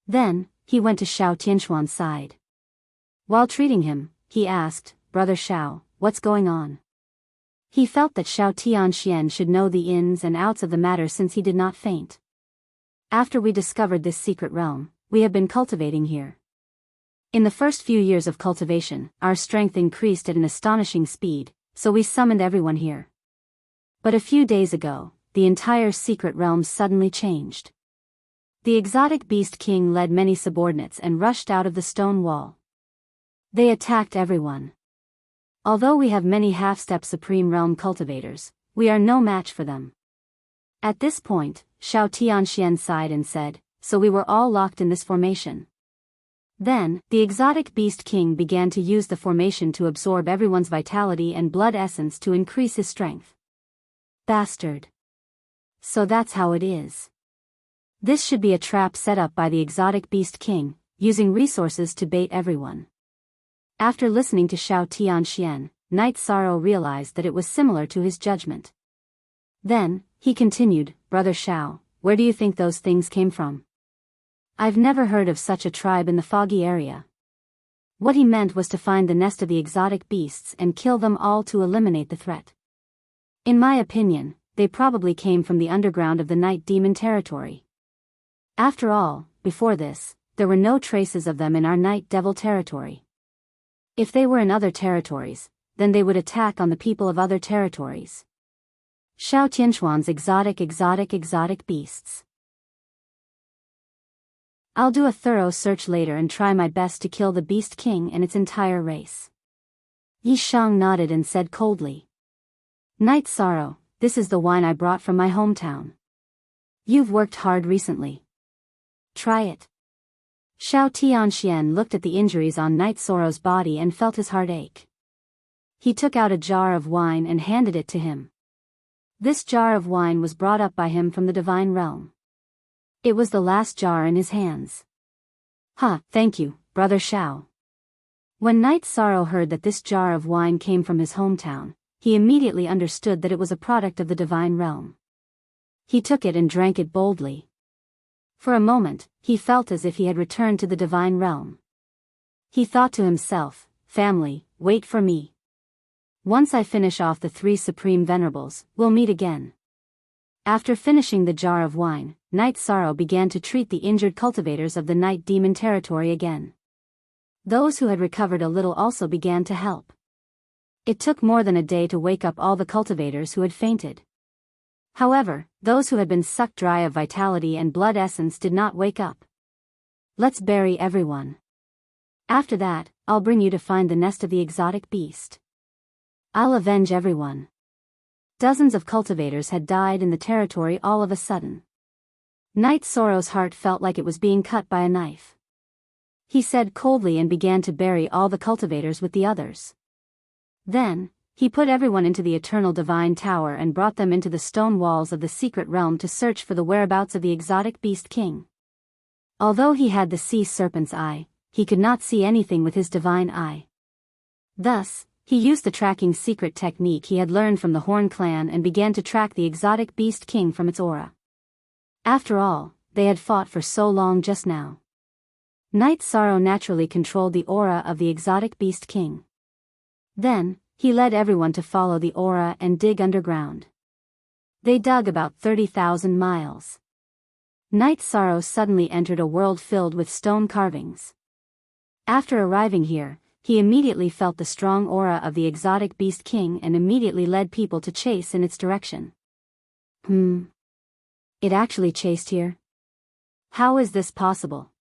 Then, he went to Xiao Tianxuan's side. While treating him, he asked, Brother Xiao, what's going on? He felt that Xiao Tianxian should know the ins and outs of the matter since he did not faint. After we discovered this secret realm, we have been cultivating here. In the first few years of cultivation, our strength increased at an astonishing speed, so we summoned everyone here. But a few days ago, the entire secret realm suddenly changed. The exotic beast king led many subordinates and rushed out of the stone wall. They attacked everyone. Although we have many half-step supreme realm cultivators, we are no match for them. At this point, Xiao Tianxian sighed and said, so we were all locked in this formation. Then, the exotic beast king began to use the formation to absorb everyone's vitality and blood essence to increase his strength. Bastard. So that's how it is. This should be a trap set up by the exotic beast king, using resources to bait everyone. After listening to Xiao Tianxian, Night Sorrow realized that it was similar to his judgment. Then, he continued, Brother Xiao, where do you think those things came from? I've never heard of such a tribe in the foggy area. What he meant was to find the nest of the exotic beasts and kill them all to eliminate the threat. In my opinion, they probably came from the underground of the Night Demon territory. After all, before this, there were no traces of them in our Night Devil territory. If they were in other territories, then they would attack on the people of other territories. Xiao Tianxuan's exotic beasts. I'll do a thorough search later and try my best to kill the Beast King and its entire race. Yi Shang nodded and said coldly. Night Sorrow, this is the wine I brought from my hometown. You've worked hard recently. Try it. Xiao Tianxian looked at the injuries on Night Sorrow's body and felt his heart ache. He took out a jar of wine and handed it to him. This jar of wine was brought up by him from the divine realm. It was the last jar in his hands. Thank you, Brother Xiao. When Night Sorrow heard that this jar of wine came from his hometown, he immediately understood that it was a product of the divine realm. He took it and drank it boldly. For a moment, he felt as if he had returned to the divine realm. He thought to himself, family, wait for me. Once I finish off the 3 supreme venerables, we'll meet again. After finishing the jar of wine, Night Sorrow began to treat the injured cultivators of the Night Demon territory again. Those who had recovered a little also began to help. It took more than a day to wake up all the cultivators who had fainted. However, those who had been sucked dry of vitality and blood essence did not wake up. Let's bury everyone. After that, I'll bring you to find the nest of the exotic beast. I'll avenge everyone. Dozens of cultivators had died in the territory all of a sudden. Night Sorrow's heart felt like it was being cut by a knife. He said coldly and began to bury all the cultivators with the others. Then, he put everyone into the eternal divine tower and brought them into the stone walls of the secret realm to search for the whereabouts of the exotic beast king. Although he had the sea serpent's eye, he could not see anything with his divine eye. Thus, he used the tracking secret technique he had learned from the Horn clan and began to track the exotic beast king from its aura. After all, they had fought for so long just now. Night Sorrow naturally controlled the aura of the exotic beast king. Then, he led everyone to follow the aura and dig underground. They dug about 30,000 miles. Night Sorrow suddenly entered a world filled with stone carvings. After arriving here, he immediately felt the strong aura of the exotic beast king and immediately led people to chase in its direction. It actually chased here? How is this possible?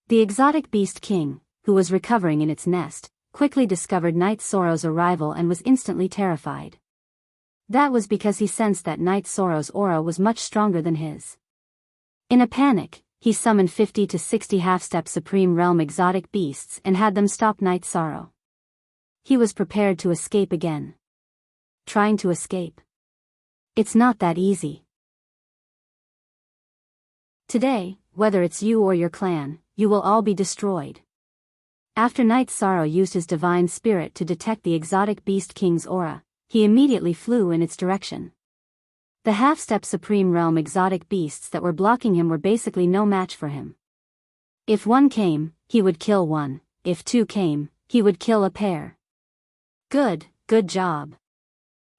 The exotic beast king, who was recovering in its nest, quickly discovered Night Sorrow's arrival and was instantly terrified. That was because he sensed that Night Sorrow's aura was much stronger than his. In a panic, he summoned 50 to 60 half-step Supreme Realm exotic beasts and had them stop Night Sorrow. He was prepared to escape again. Trying to escape. It's not that easy. Today, whether it's you or your clan, you will all be destroyed. After Night Sorrow used his divine spirit to detect the exotic beast king's aura, he immediately flew in its direction. The half-step Supreme Realm exotic beasts that were blocking him were basically no match for him. If one came, he would kill one. If two came, he would kill a pair. Good job.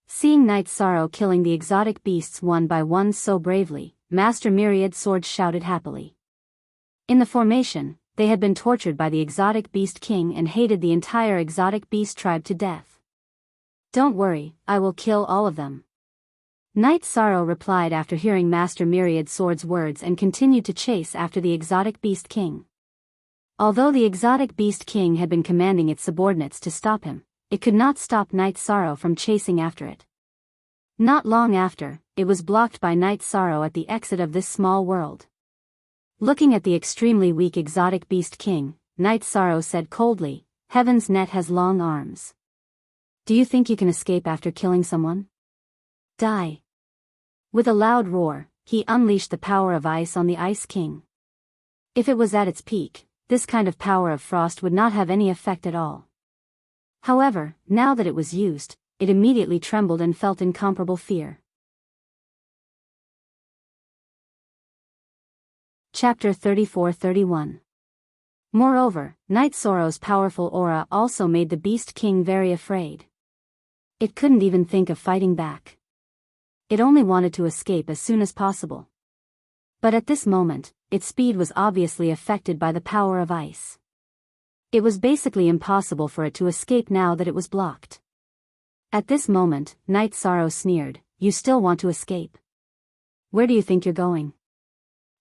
Seeing Night Sorrow killing the exotic beasts one by one so bravely, Master Myriad Swords shouted happily. In the formation, they had been tortured by the exotic beast king and hated the entire exotic beast tribe to death. Don't worry, I will kill all of them. Night Sorrow replied after hearing Master Myriad Swords' words and continued to chase after the exotic beast king. Although the exotic beast king had been commanding its subordinates to stop him, it could not stop Night Sorrow from chasing after it. Not long after, it was blocked by Night Sorrow at the exit of this small world. Looking at the extremely weak exotic beast king, Night Sorrow said coldly, "Heaven's net has long arms. Do you think you can escape after killing someone? Die." With a loud roar, he unleashed the power of ice on the Ice King. If it was at its peak, this kind of power of frost would not have any effect at all. However, now that it was used, it immediately trembled and felt incomparable fear. Chapter 34-31. Moreover, Night Sorrow's powerful aura also made the Beast King very afraid. It couldn't even think of fighting back. It only wanted to escape as soon as possible. But at this moment, its speed was obviously affected by the power of ice. It was basically impossible for it to escape now that it was blocked. At this moment, Night Sorrow sneered, "You still want to escape? Where do you think you're going?"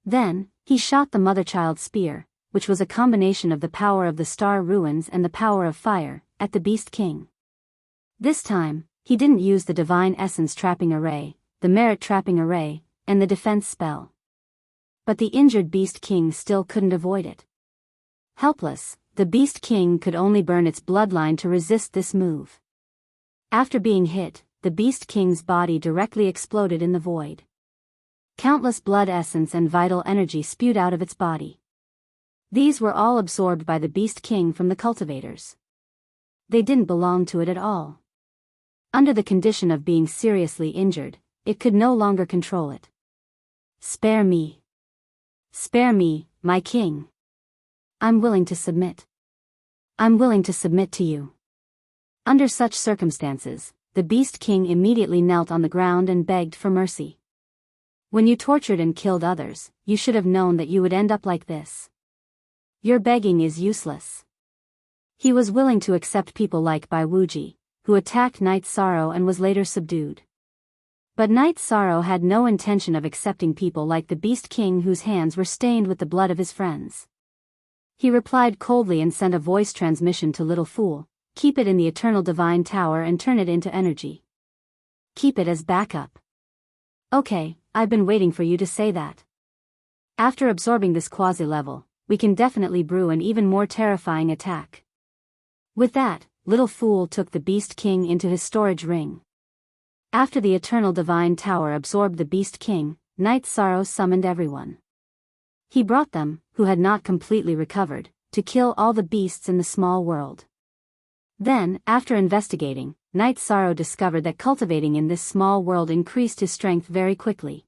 Then, he shot the mother-child spear, which was a combination of the power of the star ruins and the power of fire, at the Beast King. This time, he didn't use the divine essence trapping array, the merit trapping array, and the defense spell. But the injured Beast King still couldn't avoid it. Helpless, the Beast King could only burn its bloodline to resist this move. After being hit, the Beast King's body directly exploded in the void. Countless blood essence and vital energy spewed out of its body. These were all absorbed by the Beast King from the cultivators. They didn't belong to it at all. Under the condition of being seriously injured, it could no longer control it. "Spare me. Spare me, my king. I'm willing to submit. I'm willing to submit to you." Under such circumstances, the Beast King immediately knelt on the ground and begged for mercy. When you tortured and killed others, you should have known that you would end up like this. Your begging is useless. He was willing to accept people like Bai Wuji, who attacked Night Sorrow and was later subdued. But Night Sorrow had no intention of accepting people like the Beast King whose hands were stained with the blood of his friends. He replied coldly and sent a voice transmission to Little Fool, "Keep it in the Eternal Divine Tower and turn it into energy. Keep it as backup." "Okay, I've been waiting for you to say that. After absorbing this quasi-level, we can definitely brew an even more terrifying attack." With that, Little Fool took the Beast King into his storage ring. After the Eternal Divine Tower absorbed the Beast King, Night Sorrow summoned everyone. He brought them, who had not completely recovered, to kill all the beasts in the small world. Then, after investigating, Night Sorrow discovered that cultivating in this small world increased his strength very quickly.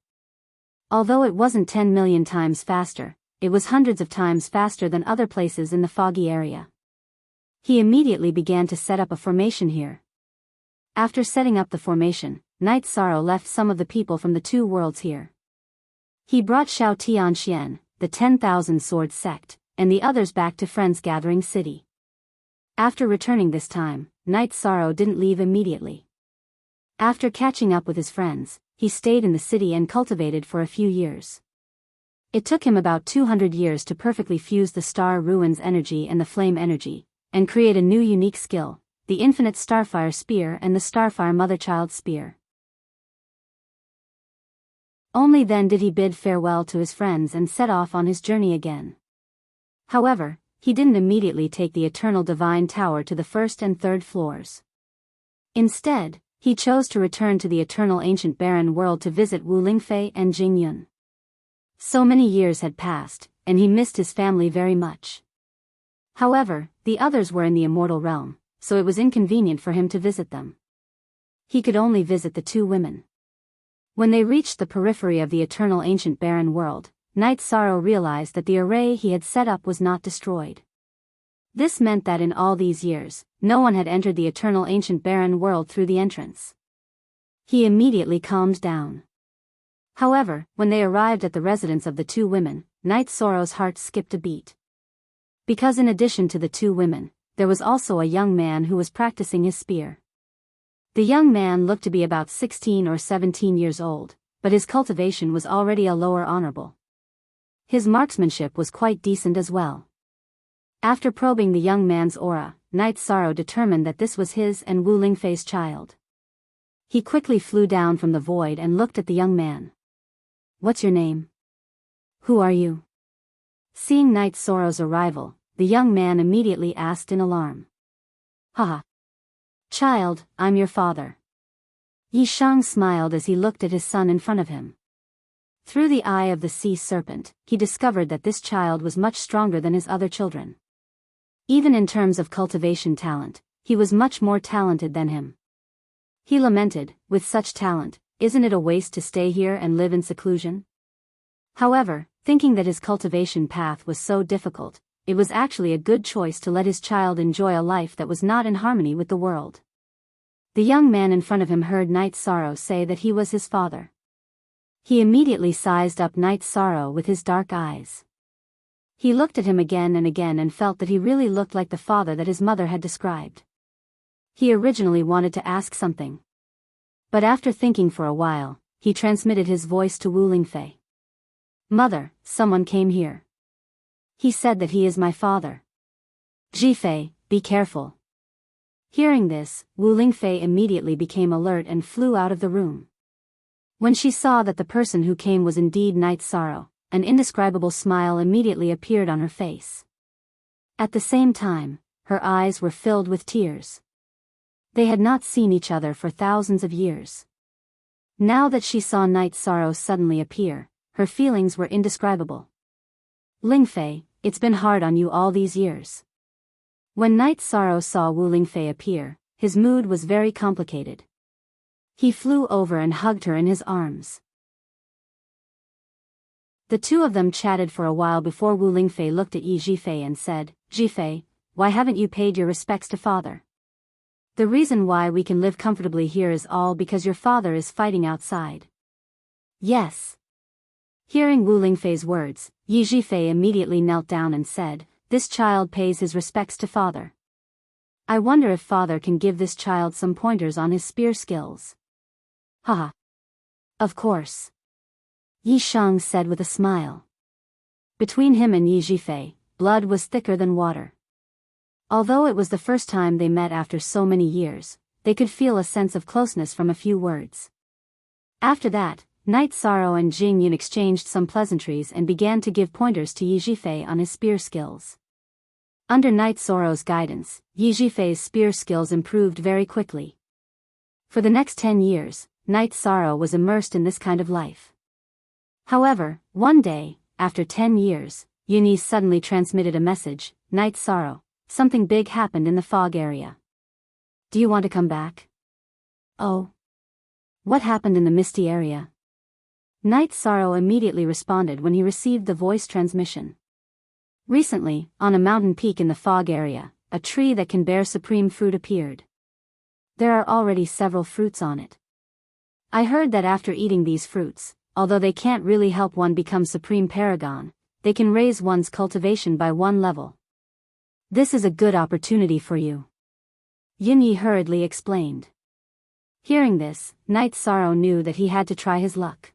Although it wasn't 10 million times faster, it was hundreds of times faster than other places in the foggy area. He immediately began to set up a formation here. After setting up the formation, Night Sorrow left some of the people from the two worlds here. He brought Xiao Tianxian, the 10,000 Sword Sect, and the others back to Friends Gathering City. After returning this time, Night Sorrow didn't leave immediately. After catching up with his friends, he stayed in the city and cultivated for a few years. It took him about 200 years to perfectly fuse the star ruins energy and the flame energy, and create a new unique skill, the Infinite Starfire Spear and the Starfire Motherchild Spear. Only then did he bid farewell to his friends and set off on his journey again. However, he didn't immediately take the Eternal Divine Tower to the first and third floors. Instead, he chose to return to the Eternal Ancient Barren World to visit Wu Lingfei and Jing Yun. So many years had passed, and he missed his family very much. However, the others were in the immortal realm, so it was inconvenient for him to visit them. He could only visit the two women. When they reached the periphery of the Eternal Ancient Barren World, Night Sorrow realized that the array he had set up was not destroyed. This meant that in all these years, no one had entered the Eternal Ancient Barren World through the entrance. He immediately calmed down. However, when they arrived at the residence of the two women, Night Sorrow's heart skipped a beat. Because in addition to the two women, there was also a young man who was practicing his spear. The young man looked to be about 16 or 17 years old, but his cultivation was already a lower honorable. His marksmanship was quite decent as well. After probing the young man's aura, Night Sorrow determined that this was his and Wu Lingfei's child. He quickly flew down from the void and looked at the young man. "What's your name? Who are you?" Seeing Night Sorrow's arrival, the young man immediately asked in alarm. "Haha. Child, I'm your father." Yi Shang smiled as he looked at his son in front of him. Through the eye of the sea serpent, he discovered that this child was much stronger than his other children. Even in terms of cultivation talent, he was much more talented than him. He lamented, "With such talent, isn't it a waste to stay here and live in seclusion?" However, thinking that his cultivation path was so difficult, it was actually a good choice to let his child enjoy a life that was not in harmony with the world. The young man in front of him heard Night Sorrow say that he was his father. He immediately sized up Night Sorrow with his dark eyes. He looked at him again and felt that he really looked like the father that his mother had described. He originally wanted to ask something. But after thinking for a while, he transmitted his voice to Wu Lingfei. "Mother, someone came here. He said that he is my father. Jifei, be careful." Hearing this, Wu Lingfei immediately became alert and flew out of the room. When she saw that the person who came was indeed Night Sorrow, an indescribable smile immediately appeared on her face. At the same time, her eyes were filled with tears. They had not seen each other for thousands of years. Now that she saw Night Sorrow suddenly appear, her feelings were indescribable. "Lingfei, it's been hard on you all these years." When Night Sorrow saw Wu Lingfei appear, his mood was very complicated. He flew over and hugged her in his arms. The two of them chatted for a while before Wu Lingfei looked at Yi Jifei and said, "Jifei, why haven't you paid your respects to father? The reason why we can live comfortably here is all because your father is fighting outside." "Yes." Hearing Wu Lingfei's words, Yi Jifei immediately knelt down and said, "This child pays his respects to father. I wonder if father can give this child some pointers on his spear skills." "Haha. Of course," Yi Shang said with a smile. Between him and Yi Jifei, blood was thicker than water. Although it was the first time they met after so many years, they could feel a sense of closeness from a few words. After that, Night Sorrow and Jing Yun exchanged some pleasantries and began to give pointers to Yi Jifei on his spear skills. Under Night Sorrow's guidance, Yi Jifei's spear skills improved very quickly. For the next 10 years, Night Sorrow was immersed in this kind of life. However, one day, after 10 years, Yuni suddenly transmitted a message, "Night Sorrow, something big happened in the fog area. Do you want to come back?" "Oh. What happened in the misty area?" Night Sorrow immediately responded when he received the voice transmission. "Recently, on a mountain peak in the fog area, a tree that can bear supreme fruit appeared. There are already several fruits on it. I heard that after eating these fruits, although they can't really help one become supreme paragon, they can raise one's cultivation by 1 level. This is a good opportunity for you. Yunyi hurriedly explained. Hearing this, Night Sorrow knew that he had to try his luck.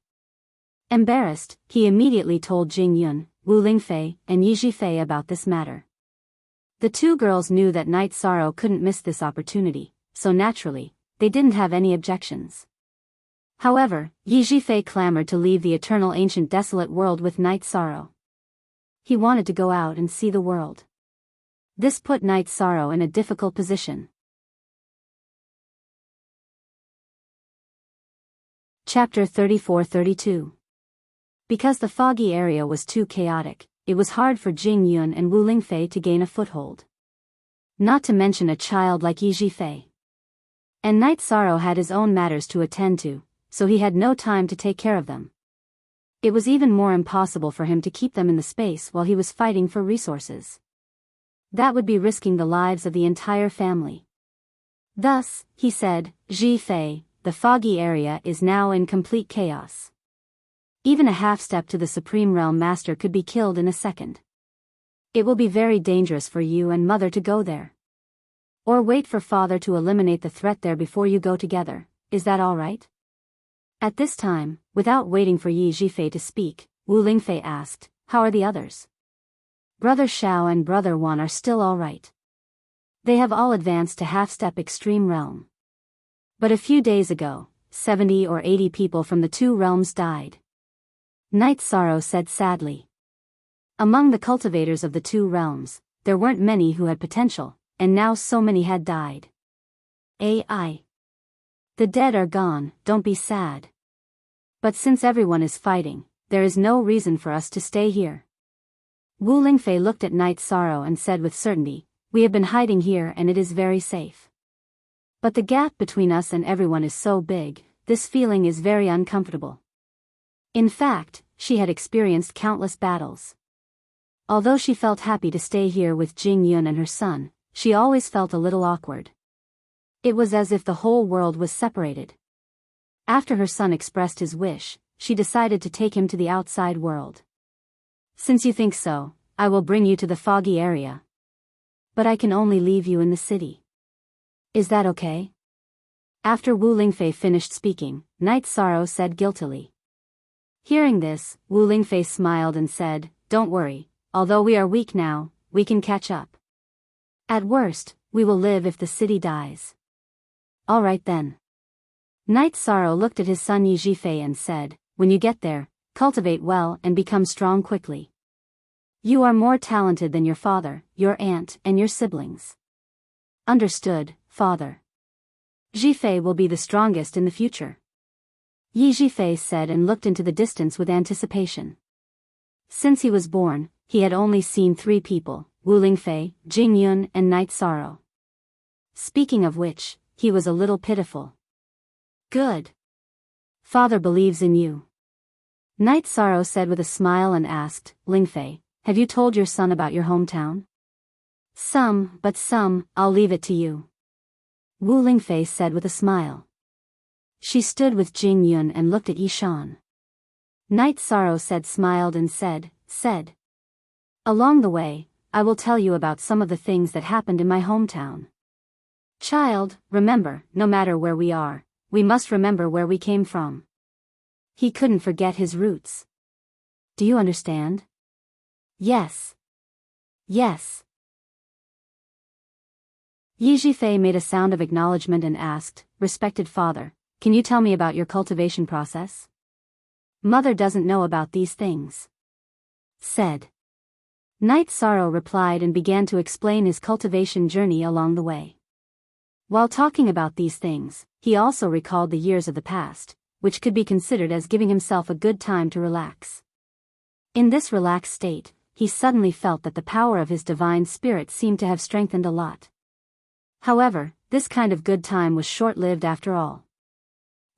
Embarrassed, he immediately told Jing Yun, Wu Lingfei, and Yi Zhifei about this matter. The two girls knew that Night Sorrow couldn't miss this opportunity, so naturally, they didn't have any objections. However, Yi Zhifei clamored to leave the eternal ancient desolate world with Night Sorrow. He wanted to go out and see the world. This put Night Sorrow in a difficult position. Chapter 34-32. Because the foggy area was too chaotic, it was hard for Jing Yun and Wu Lingfei to gain a foothold. Not to mention a child like Yi Zhifei. And Night Sorrow had his own matters to attend to, so he had no time to take care of them. It was even more impossible for him to keep them in the space while he was fighting for resources. That would be risking the lives of the entire family. Thus, he said, Zhifei, the foggy area is now in complete chaos. Even a half-step to the Supreme Realm Master could be killed in a second. It will be very dangerous for you and Mother to go there. Or wait for Father to eliminate the threat there before you go together, is that all right? At this time, without waiting for Yi Zhifei to speak, Wu Lingfei asked, how are the others? Brother Xiao and Brother Wan are still all right. They have all advanced to half-step Extreme Realm. But a few days ago, 70 or 80 people from the two realms died. Night Sorrow said sadly. Among the cultivators of the two realms, there weren't many who had potential, and now so many had died. AI. The dead are gone, don't be sad. But since everyone is fighting, there is no reason for us to stay here. Wu Lingfei looked at Night Sorrow and said with certainty, we have been hiding here and it is very safe. But the gap between us and everyone is so big, this feeling is very uncomfortable. In fact, she had experienced countless battles. Although she felt happy to stay here with Jing Yun and her son, she always felt a little awkward. It was as if the whole world was separated. After her son expressed his wish, she decided to take him to the outside world. Since you think so, I will bring you to the foggy area. But I can only leave you in the city. Is that okay? After Wu Lingfei finished speaking, Night Sorrow said guiltily. Hearing this, Wu Lingfei smiled and said, don't worry, although we are weak now, we can catch up. At worst, we will live if the city dies. All right then. Night Sorrow looked at his son Yi Zhifei and said, when you get there, cultivate well and become strong quickly. You are more talented than your father, your aunt, and your siblings. Understood, father. Zhifei will be the strongest in the future. Yi Zhifei said and looked into the distance with anticipation. Since he was born, he had only seen 3 people, Wu Lingfei, Jing Yun and Night Sorrow. Speaking of which, he was a little pitiful. Good. Father believes in you. Night Sorrow said with a smile and asked, Lingfei, have you told your son about your hometown? Some, I'll leave it to you. Wu Lingfei said with a smile. She stood with Jing Yun and looked at Yishan. Night Sorrow smiled and said, along the way, I will tell you about some of the things that happened in my hometown. Child, remember, no matter where we are, we must remember where we came from. He couldn't forget his roots. Do you understand? Yes. Yes. Yi Zhifei made a sound of acknowledgement and asked, respected father, can you tell me about your cultivation process? Mother doesn't know about these things. Said. Night Sorrow replied and began to explain his cultivation journey along the way. While talking about these things, he also recalled the years of the past, which could be considered as giving himself a good time to relax. In this relaxed state, he suddenly felt that the power of his divine spirit seemed to have strengthened a lot. However, this kind of good time was short-lived after all.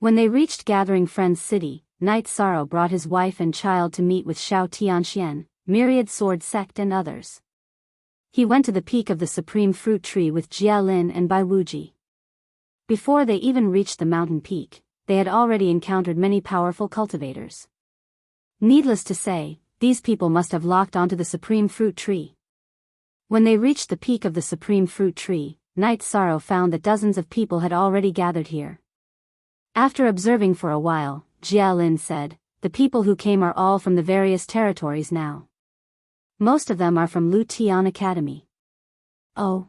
When they reached Gathering Friends City, Night Sorrow brought his wife and child to meet with Xiao Tianxian, Myriad Sword Sect and others. He went to the peak of the Supreme Fruit Tree with Jia Lin and Bai Wuji. Before they even reached the mountain peak, they had already encountered many powerful cultivators. Needless to say, these people must have locked onto the Supreme Fruit Tree. When they reached the peak of the supreme fruit tree, Night Sorrow found that dozens of people had already gathered here. After observing for a while, Jia Lin said, "The people who came are all from the various territories now. Most of them are from Lu Tian Academy." "Oh.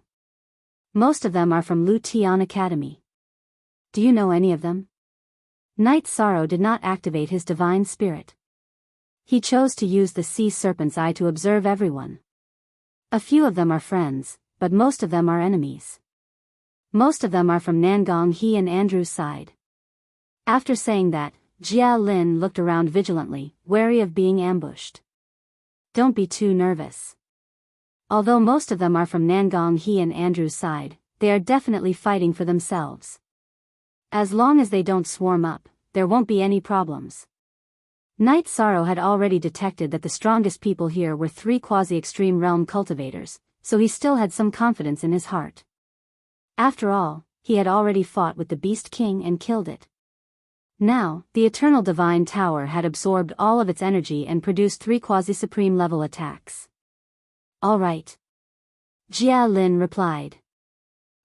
Most of them are from Lu Tian Academy. Do you know any of them?" Night Sorrow did not activate his divine spirit. He chose to use the sea serpent's eye to observe everyone. A few of them are friends, but most of them are enemies. Most of them are from Nangong He and Andrew's side. After saying that, Jia Lin looked around vigilantly, wary of being ambushed. "Don't be too nervous. Although most of them are from Nangong He and Andrew's side, they are definitely fighting for themselves. As long as they don't swarm up, there won't be any problems." Night Sorrow had already detected that the strongest people here were 3 quasi-extreme realm cultivators, so he still had some confidence in his heart. After all, he had already fought with the Beast King and killed it. Now, the Eternal Divine Tower had absorbed all of its energy and produced 3 quasi-supreme level attacks. "All right," Jia Lin replied.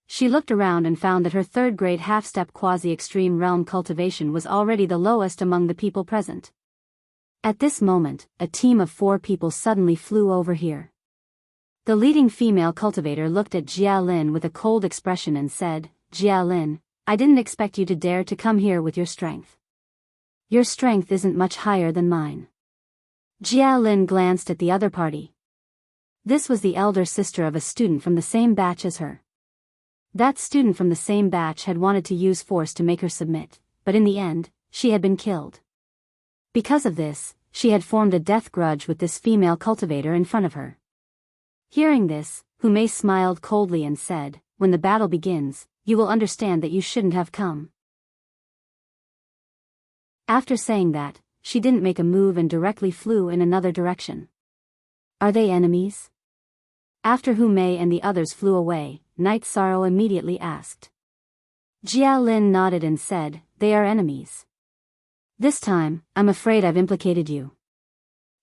She looked around and found that her 3rd grade half-step quasi-extreme realm cultivation was already the lowest among the people present. At this moment, a team of 4 people suddenly flew over here. The leading female cultivator looked at Jia Lin with a cold expression and said, "Jia Lin, I didn't expect you to dare to come here with your strength. Your strength isn't much higher than mine." Jia Lin glanced at the other party. This was the elder sister of a student from the same batch as her. That student from the same batch had wanted to use force to make her submit, but in the end, she had been killed. Because of this, she had formed a death grudge with this female cultivator in front of her. Hearing this, Humei smiled coldly and said, "When the battle begins, you will understand that you shouldn't have come." After saying that, she didn't make a move and directly flew in another direction. "Are they enemies?" After Humei and the others flew away, Night Sorrow immediately asked. Jia Lin nodded and said, "They are enemies. This time, I'm afraid I've implicated you.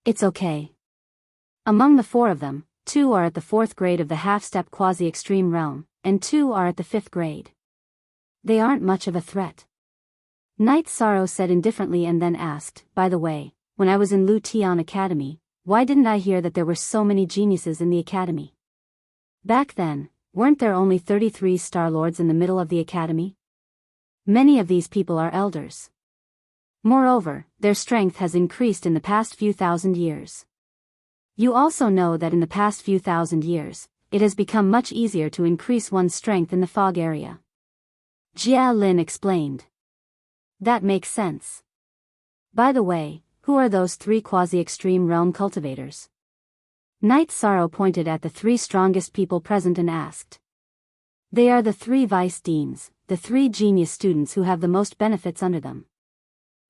It's okay. Among the 4 of them, 2 are at the 4th grade of the half-step quasi-extreme realm, and 2 are at the 5th grade. They aren't much of a threat." Night Sorrow said indifferently and then asked, "By the way, when I was in Lu Tian Academy, why didn't I hear that there were so many geniuses in the academy? Back then, weren't there only 33 Star Lords in the middle of the academy? Many of these people are elders. Moreover, their strength has increased in the past few thousand years. You also know that in the past few thousand years, it has become much easier to increase one's strength in the fog area." Jia Lin explained. "That makes sense. By the way, who are those 3 quasi-extreme realm cultivators?" Night Sorrow pointed at the 3 strongest people present and asked. "They are the 3 vice deans, the 3 genius students who have the most benefits under them,"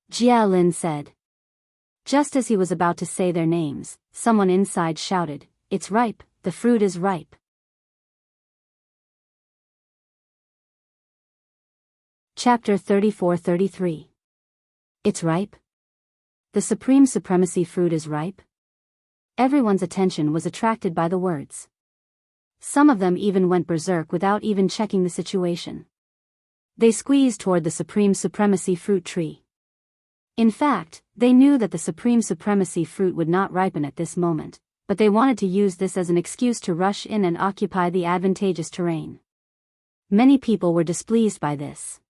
Jia Lin said. Just as he was about to say their names, someone inside shouted, "It's ripe, the fruit is ripe." Chapter 34-33. It's ripe? The Supreme Supremacy fruit is ripe? Everyone's attention was attracted by the words. Some of them even went berserk without even checking the situation. They squeezed toward the Supreme Supremacy fruit tree. In fact, they knew that the Supreme Supremacy fruit would not ripen at this moment, but they wanted to use this as an excuse to rush in and occupy the advantageous terrain. Many people were displeased by this.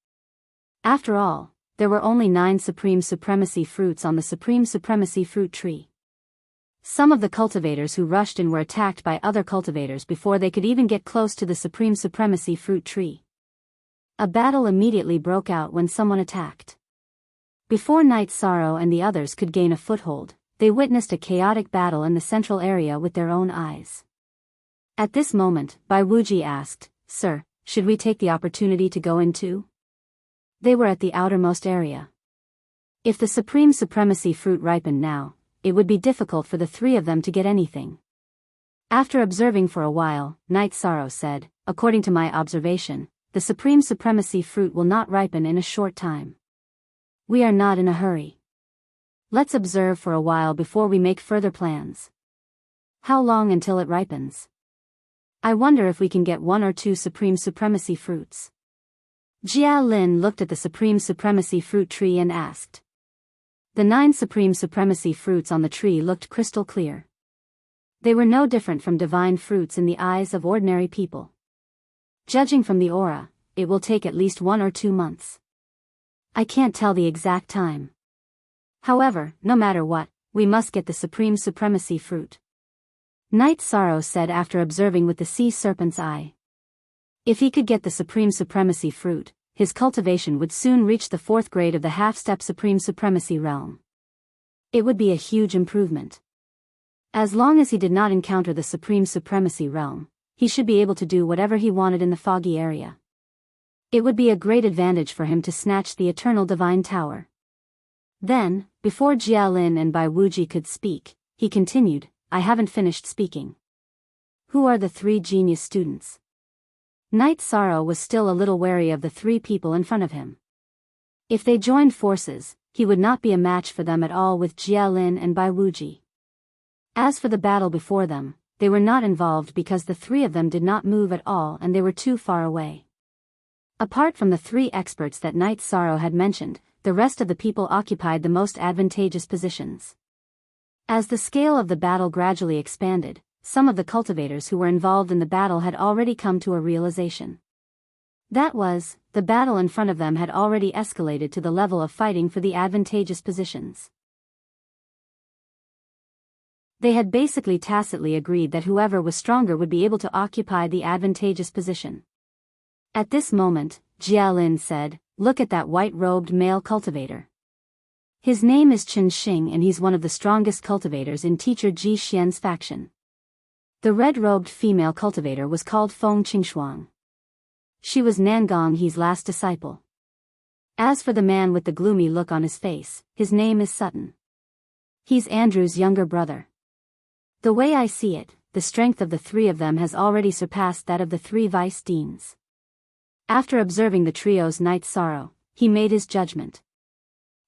After all, there were only 9 Supreme Supremacy fruits on the Supreme Supremacy fruit tree. Some of the cultivators who rushed in were attacked by other cultivators before they could even get close to the Supreme Supremacy fruit tree. A battle immediately broke out when someone attacked. Before Night Sorrow and the others could gain a foothold, they witnessed a chaotic battle in the central area with their own eyes. At this moment, Bai Wuji asked, "Sir, should we take the opportunity to go in too?" They were at the outermost area. If the Supreme Supremacy fruit ripened now, it would be difficult for the 3 of them to get anything. After observing for a while, Night Sorrow said, "According to my observation, the Supreme Supremacy fruit will not ripen in a short time. We are not in a hurry. Let's observe for a while before we make further plans." "How long until it ripens?" I wonder if we can get 1 or 2 Supreme Supremacy fruits. Jia Lin looked at the Supreme Supremacy fruit tree and asked. The 9 Supreme Supremacy fruits on the tree looked crystal clear. They were no different from divine fruits in the eyes of ordinary people. Judging from the aura, it will take at least 1 or 2 months. I can't tell the exact time. However, no matter what, we must get the Supreme Supremacy fruit. Night Sorrow said after observing with the sea serpent's eye. If he could get the Supreme Supremacy fruit, his cultivation would soon reach the 4th grade of the half-step Supreme Supremacy realm. It would be a huge improvement. As long as he did not encounter the Supreme Supremacy realm, he should be able to do whatever he wanted in the foggy area. It would be a great advantage for him to snatch the Eternal Divine Tower. Then, before Jialin and Bai Wuji could speak, he continued, I haven't finished speaking. Who are the 3 genius students? Night Sorrow was still a little wary of the 3 people in front of him. If they joined forces, he would not be a match for them at all with Jialin and Bai Wuji. As for the battle before them, they were not involved because the 3 of them did not move at all and they were too far away. Apart from the 3 experts that Night Sorrow had mentioned, the rest of the people occupied the most advantageous positions. As the scale of the battle gradually expanded, some of the cultivators who were involved in the battle had already come to a realization. That was, the battle in front of them had already escalated to the level of fighting for the advantageous positions. They had basically tacitly agreed that whoever was stronger would be able to occupy the advantageous position. At this moment, Jialin said, look at that white-robed male cultivator. His name is Chen Xing and he's one of the strongest cultivators in teacher Ji Xian's faction. The red-robed female cultivator was called Feng Qingshuang. She was Nangong He's last disciple. As for the man with the gloomy look on his face, his name is Sutton. He's Andrew's younger brother. The way I see it, the strength of the 3 of them has already surpassed that of the 3 vice deans. After observing the trio's Night Sorrow, he made his judgment.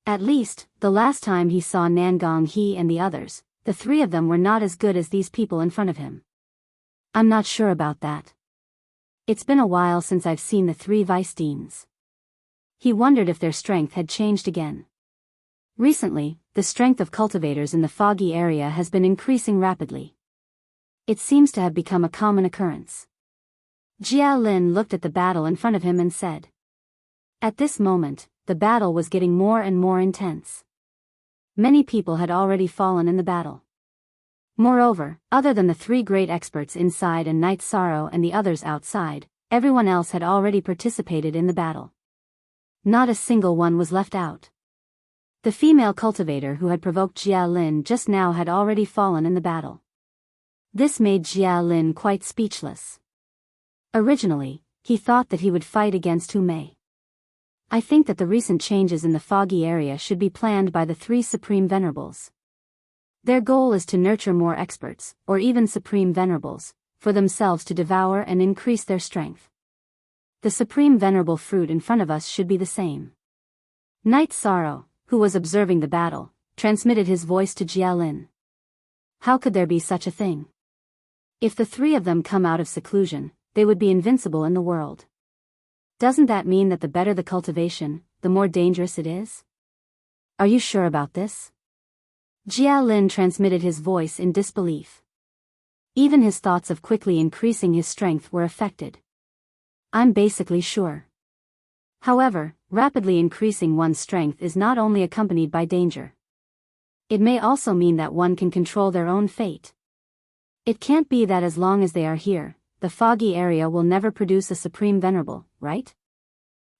At least, the last time he saw Nangong He and the others, the 3 of them were not as good as these people in front of him. I'm not sure about that. It's been a while since I've seen the 3 vice deans. He wondered if their strength had changed again. Recently, the strength of cultivators in the foggy area has been increasing rapidly. It seems to have become a common occurrence. Jia Lin looked at the battle in front of him and said. At this moment, the battle was getting more and more intense. Many people had already fallen in the battle. Moreover, other than the 3 great experts inside and Night Sorrow and the others outside, everyone else had already participated in the battle. Not a single one was left out. The female cultivator who had provoked Jia Lin just now had already fallen in the battle. This made Jia Lin quite speechless. Originally, he thought that he would fight against Hu Mei. I think that the recent changes in the foggy area should be planned by the 3 Supreme Venerables. Their goal is to nurture more experts, or even Supreme Venerables, for themselves to devour and increase their strength. The Supreme Venerable fruit in front of us should be the same. Night Sorrow, who was observing the battle, transmitted his voice to Jialin. How could there be such a thing? If the 3 of them come out of seclusion, they would be invincible in the world. Doesn't that mean that the better the cultivation, the more dangerous it is? Are you sure about this? Jia Lin transmitted his voice in disbelief. Even his thoughts of quickly increasing his strength were affected. I'm basically sure. However, rapidly increasing one's strength is not only accompanied by danger. It may also mean that one can control their own fate. It can't be that as long as they are here, the foggy area will never produce a Supreme Venerable, right?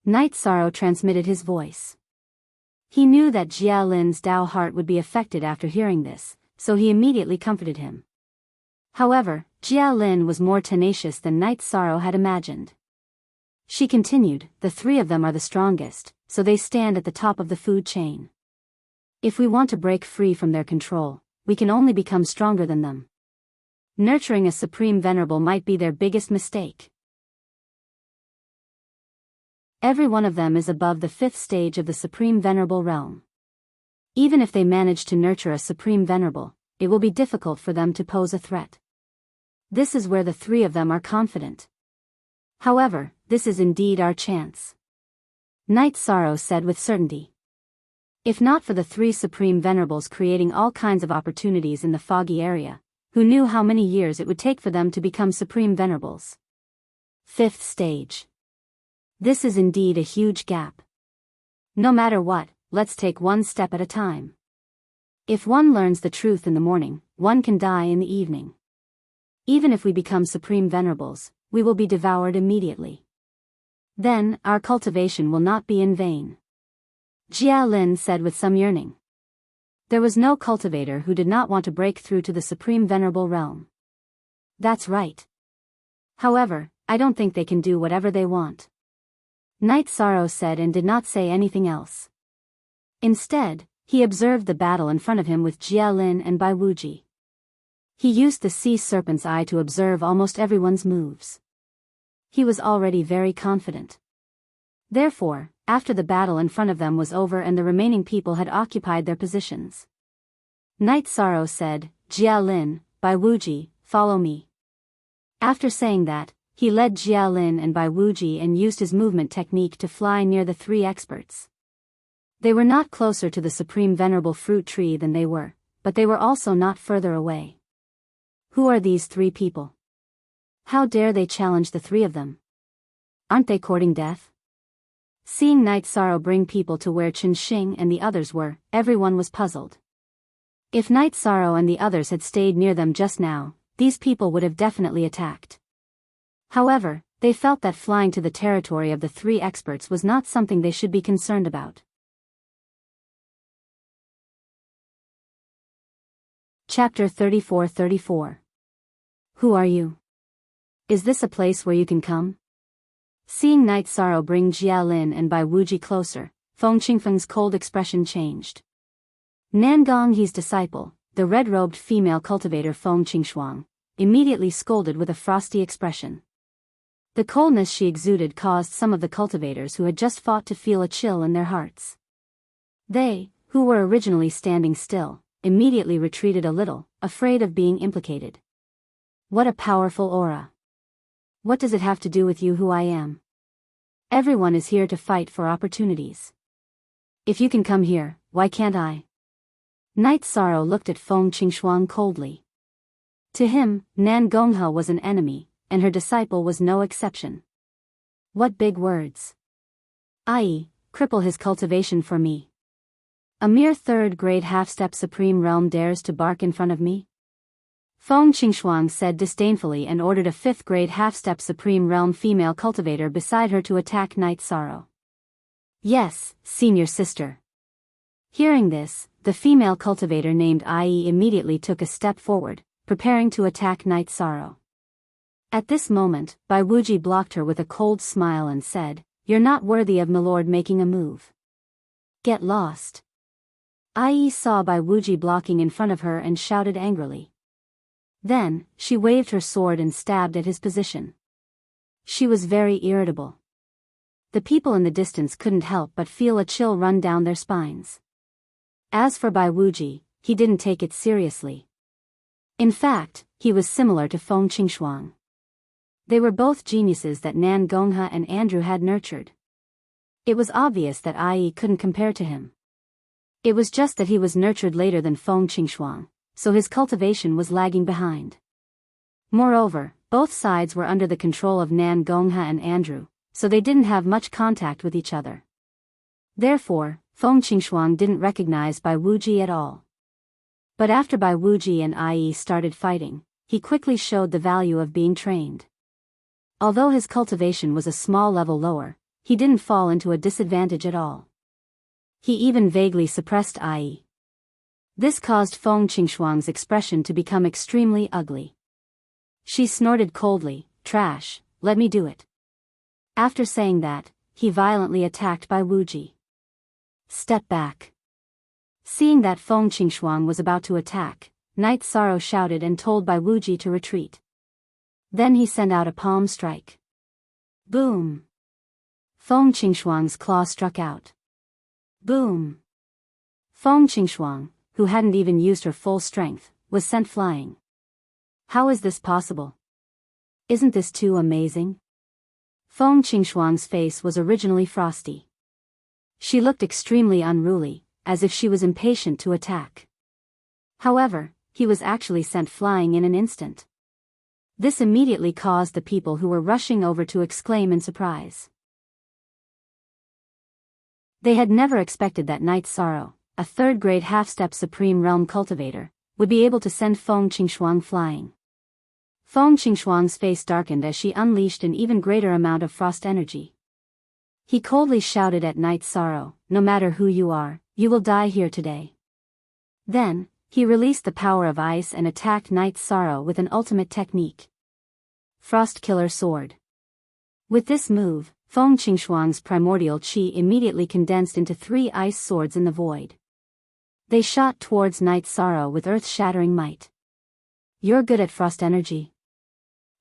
Night Sorrow transmitted his voice. He knew that Jia Lin's Tao heart would be affected after hearing this, so he immediately comforted him. However, Jia Lin was more tenacious than Night Sorrow had imagined. She continued, the 3 of them are the strongest, so they stand at the top of the food chain. If we want to break free from their control, we can only become stronger than them. Nurturing a Supreme Venerable might be their biggest mistake. Every one of them is above the 5th stage of the Supreme Venerable realm. Even if they manage to nurture a Supreme Venerable, it will be difficult for them to pose a threat. This is where the three of them are confident. However, this is indeed our chance. Night Sorrow said with certainty. If not for the three Supreme Venerables creating all kinds of opportunities in the foggy area, who knew how many years it would take for them to become Supreme Venerables? Fifth stage. This is indeed a huge gap. No matter what, let's take one step at a time. If one learns the truth in the morning, one can die in the evening. Even if we become Supreme Venerables, we will be devoured immediately. Then, our cultivation will not be in vain. Jia Lin said with some yearning. There was no cultivator who did not want to break through to the Supreme Venerable realm. That's right. However, I don't think they can do whatever they want. Night Sorrow said and did not say anything else. Instead, he observed the battle in front of him with Jia Lin and Bai Wuji. He used the sea serpent's eye to observe almost everyone's moves. He was already very confident. Therefore, after the battle in front of them was over and the remaining people had occupied their positions, Night Sorrow said, Jia Lin, Bai Wuji, follow me. After saying that, he led Jia Lin and Bai Wuji and used his movement technique to fly near the three experts. They were not closer to the Supreme Venerable Fruit Tree than they were, but they were also not further away. Who are these three people? How dare they challenge the three of them? Aren't they courting death? Seeing Night Sorrow bring people to where Chen Xing and the others were, everyone was puzzled. If Night Sorrow and the others had stayed near them just now, these people would have definitely attacked. However, they felt that flying to the territory of the three experts was not something they should be concerned about. Chapter 34-34. Who are you? Is this a place where you can come? Seeing Night Sorrow bring Jia Lin and Bai Wuji closer, Feng Qingfeng's cold expression changed. Nan Gonghe's disciple, the red-robed female cultivator Feng Qingshuang, immediately scolded with a frosty expression. The coldness she exuded caused some of the cultivators who had just fought to feel a chill in their hearts. They, who were originally standing still, immediately retreated a little, afraid of being implicated. What a powerful aura. What does it have to do with you who I am? Everyone is here to fight for opportunities. If you can come here, why can't I? Night Sorrow looked at Feng Qingshuang coldly. To him, Nan Gonghe was an enemy, and her disciple was no exception. What big words. I.e., cripple his cultivation for me. A mere third-grade half-step Supreme Realm dares to bark in front of me? Feng Qingshuang said disdainfully and ordered a fifth-grade half-step Supreme Realm female cultivator beside her to attack Night Sorrow. Yes, senior sister. Hearing this, the female cultivator named Ai immediately took a step forward, preparing to attack Night Sorrow. At this moment, Bai Wuji blocked her with a cold smile and said, You're not worthy of Milord making a move. Get lost. Ai saw Bai Wuji blocking in front of her and shouted angrily. Then, she waved her sword and stabbed at his position. She was very irritable. The people in the distance couldn't help but feel a chill run down their spines. As for Bai Wuji, he didn't take it seriously. In fact, he was similar to Feng Qingshuang. They were both geniuses that Nan Gonghe and Andrew had nurtured. It was obvious that Ai couldn't compare to him. It was just that he was nurtured later than Feng Qingshuang, so his cultivation was lagging behind. Moreover, both sides were under the control of Nan Gonghe and Andrew, so they didn't have much contact with each other. Therefore, Feng Qingshuang didn't recognize Bai Wuji at all. But after Bai Wuji and Ai started fighting, he quickly showed the value of being trained. Although his cultivation was a small level lower, he didn't fall into a disadvantage at all. He even vaguely suppressed Ai. This caused Feng Qingshuang's expression to become extremely ugly. She snorted coldly, Trash, let me do it. After saying that, he violently attacked Bai Wuji. Step back. Seeing that Feng Qingshuang was about to attack, Night Sorrow shouted and told Bai Wuji to retreat. Then he sent out a palm strike. Boom! Feng Qingshuang's claw struck out. Boom! Feng Qingshuang, who hadn't even used her full strength, was sent flying. How is this possible? Isn't this too amazing? Feng Qingshuang's face was originally frosty. She looked extremely unruly, as if she was impatient to attack. However, he was actually sent flying in an instant. This immediately caused the people who were rushing over to exclaim in surprise. They had never expected that Night Sorrow, a third-grade half-step Supreme Realm cultivator, would be able to send Feng Qingshuang flying. Feng Qingshuang's face darkened as she unleashed an even greater amount of frost energy. He coldly shouted at Night Sorrow, "No matter who you are, you will die here today." Then, he released the power of ice and attacked Night Sorrow with an ultimate technique. Frost Killer Sword. With this move, Feng Qingshuang's primordial qi immediately condensed into 3 ice swords in the void. They shot towards Night Sorrow with earth-shattering might. "You're good at frost energy."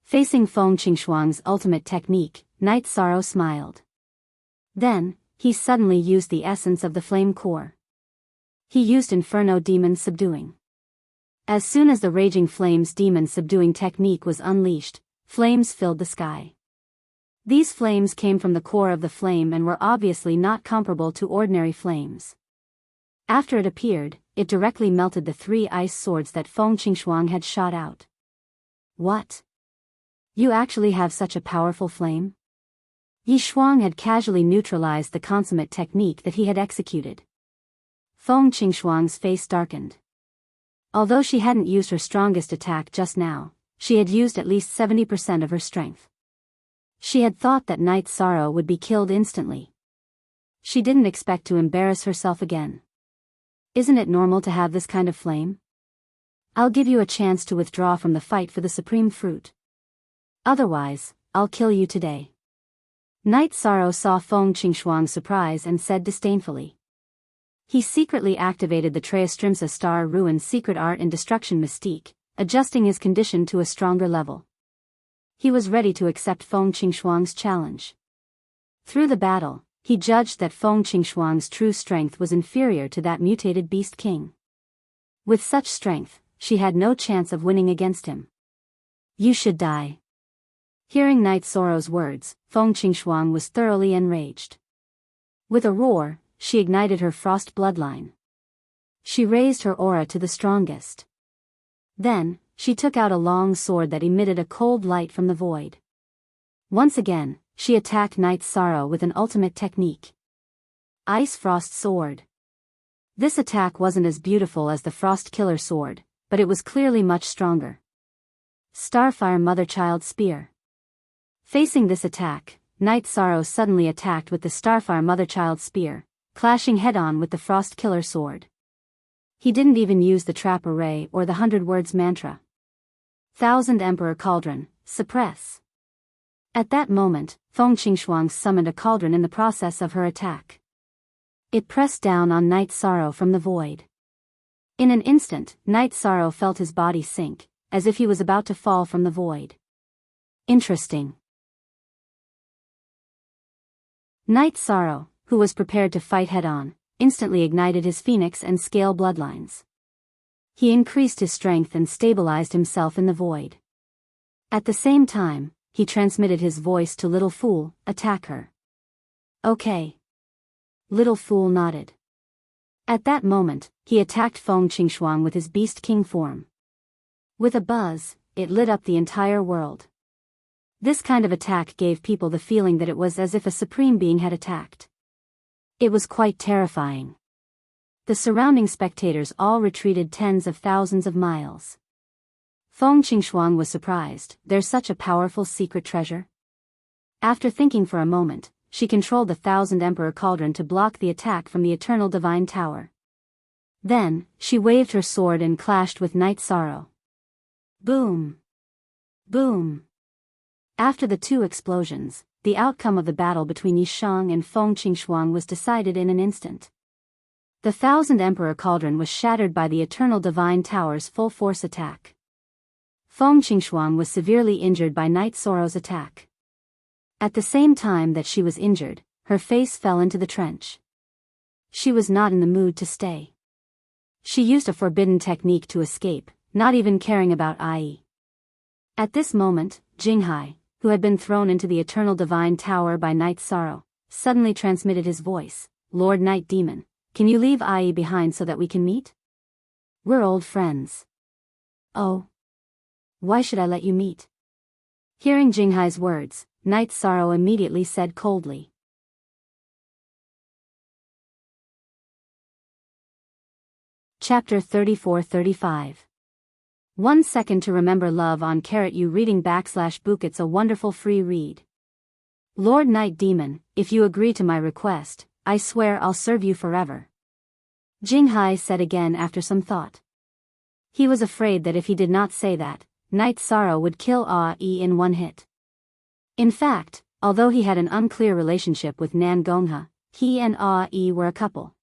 Facing Feng Qingshuang's ultimate technique, Night Sorrow smiled. Then, he suddenly used the essence of the flame core. He used Inferno Demon Subduing. As soon as the Raging Flames Demon Subduing technique was unleashed, flames filled the sky. These flames came from the core of the flame and were obviously not comparable to ordinary flames. After it appeared, it directly melted the 3 ice swords that Feng Qingshuang had shot out. "What? You actually have such a powerful flame?" Yi Shuang had casually neutralized the consummate technique that he had executed. Feng Qingshuang's face darkened. Although she hadn't used her strongest attack just now, she had used at least 70% of her strength. She had thought that Night Sorrow would be killed instantly. She didn't expect to embarrass herself again. "Isn't it normal to have this kind of flame? I'll give you a chance to withdraw from the fight for the supreme fruit. Otherwise, I'll kill you today." Night Sorrow saw Feng Qingshuang's surprise and said disdainfully. He secretly activated the Treastrimsa Star Ruin's secret art and destruction mystique, adjusting his condition to a stronger level. He was ready to accept Feng Qingshuang's challenge. Through the battle, he judged that Feng Qingshuang's true strength was inferior to that mutated Beast King. With such strength, she had no chance of winning against him. "You should die." Hearing Night Sorrow's words, Feng Qingshuang was thoroughly enraged. With a roar, she ignited her frost bloodline. She raised her aura to the strongest. Then, she took out a long sword that emitted a cold light from the void. Once again, she attacked Night Sorrow with an ultimate technique. Ice Frost Sword. This attack wasn't as beautiful as the Frost Killer Sword, but it was clearly much stronger. Starfire Mother-Child Spear. Facing this attack, Night Sorrow suddenly attacked with the Starfire Mother-Child Spear, clashing head-on with the Frost Killer Sword. He didn't even use the Trap Array or the 100 Words Mantra. Thousand Emperor Cauldron, suppress. At that moment, Feng Qingshuang summoned a cauldron in the process of her attack. It pressed down on Night Sorrow from the void. In an instant, Night Sorrow felt his body sink, as if he was about to fall from the void. Interesting. Night Sorrow, who was prepared to fight head-on, instantly ignited his phoenix and scale bloodlines. He increased his strength and stabilized himself in the void. At the same time, he transmitted his voice to Little Fool, "Attack her." "Okay." Little Fool nodded. At that moment, he attacked Feng Qingshuang with his Beast King form. With a buzz, it lit up the entire world. This kind of attack gave people the feeling that it was as if a supreme being had attacked. It was quite terrifying. The surrounding spectators all retreated tens of thousands of miles. Feng Qingshuang was surprised. There's such a powerful secret treasure? After thinking for a moment, she controlled the Thousand Emperor Cauldron to block the attack from the Eternal Divine Tower. Then, she waved her sword and clashed with Night Sorrow. Boom! Boom! After the 2 explosions, the outcome of the battle between Yi Shang and Feng Qingshuang was decided in an instant. The Thousand Emperor Cauldron was shattered by the Eternal Divine Tower's full-force attack. Feng Qingshuang was severely injured by Night Sorrow's attack. At the same time that she was injured, her face fell into the trench. She was not in the mood to stay. She used a forbidden technique to escape, not even caring about IE. At this moment, Jinghai, who had been thrown into the eternal divine tower by Night Sorrow, suddenly transmitted his voice. Lord Night Demon, can you leave Ai behind so that we can meet? We're old friends. Oh. Why should I let you meet? Hearing Jinghai's words, Night Sorrow immediately said coldly. Chapter 34-35. 1 second to remember love on you reading /book. It's a wonderful free read. Lord Night Demon, if you agree to my request, I swear I'll serve you forever. Jinghai said again after some thought. He was afraid that if he did not say that, Night Sorrow would kill Ai in one hit. In fact, although he had an unclear relationship with Nan Gongha, he and Ai were a couple.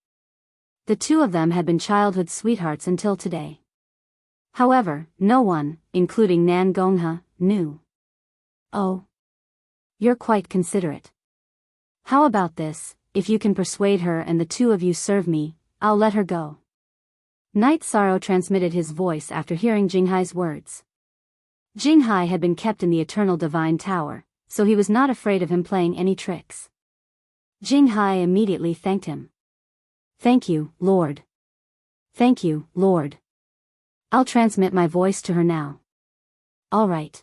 The two of them had been childhood sweethearts until today. However, no one, including Nan Gongha, knew. Oh. You're quite considerate. How about this, if you can persuade her and the two of you serve me, I'll let her go. Night Sorrow transmitted his voice after hearing Jinghai's words. Jinghai had been kept in the eternal divine tower, so he was not afraid of him playing any tricks. Jinghai immediately thanked him. Thank you, Lord. Thank you, Lord. I'll transmit my voice to her now. All right.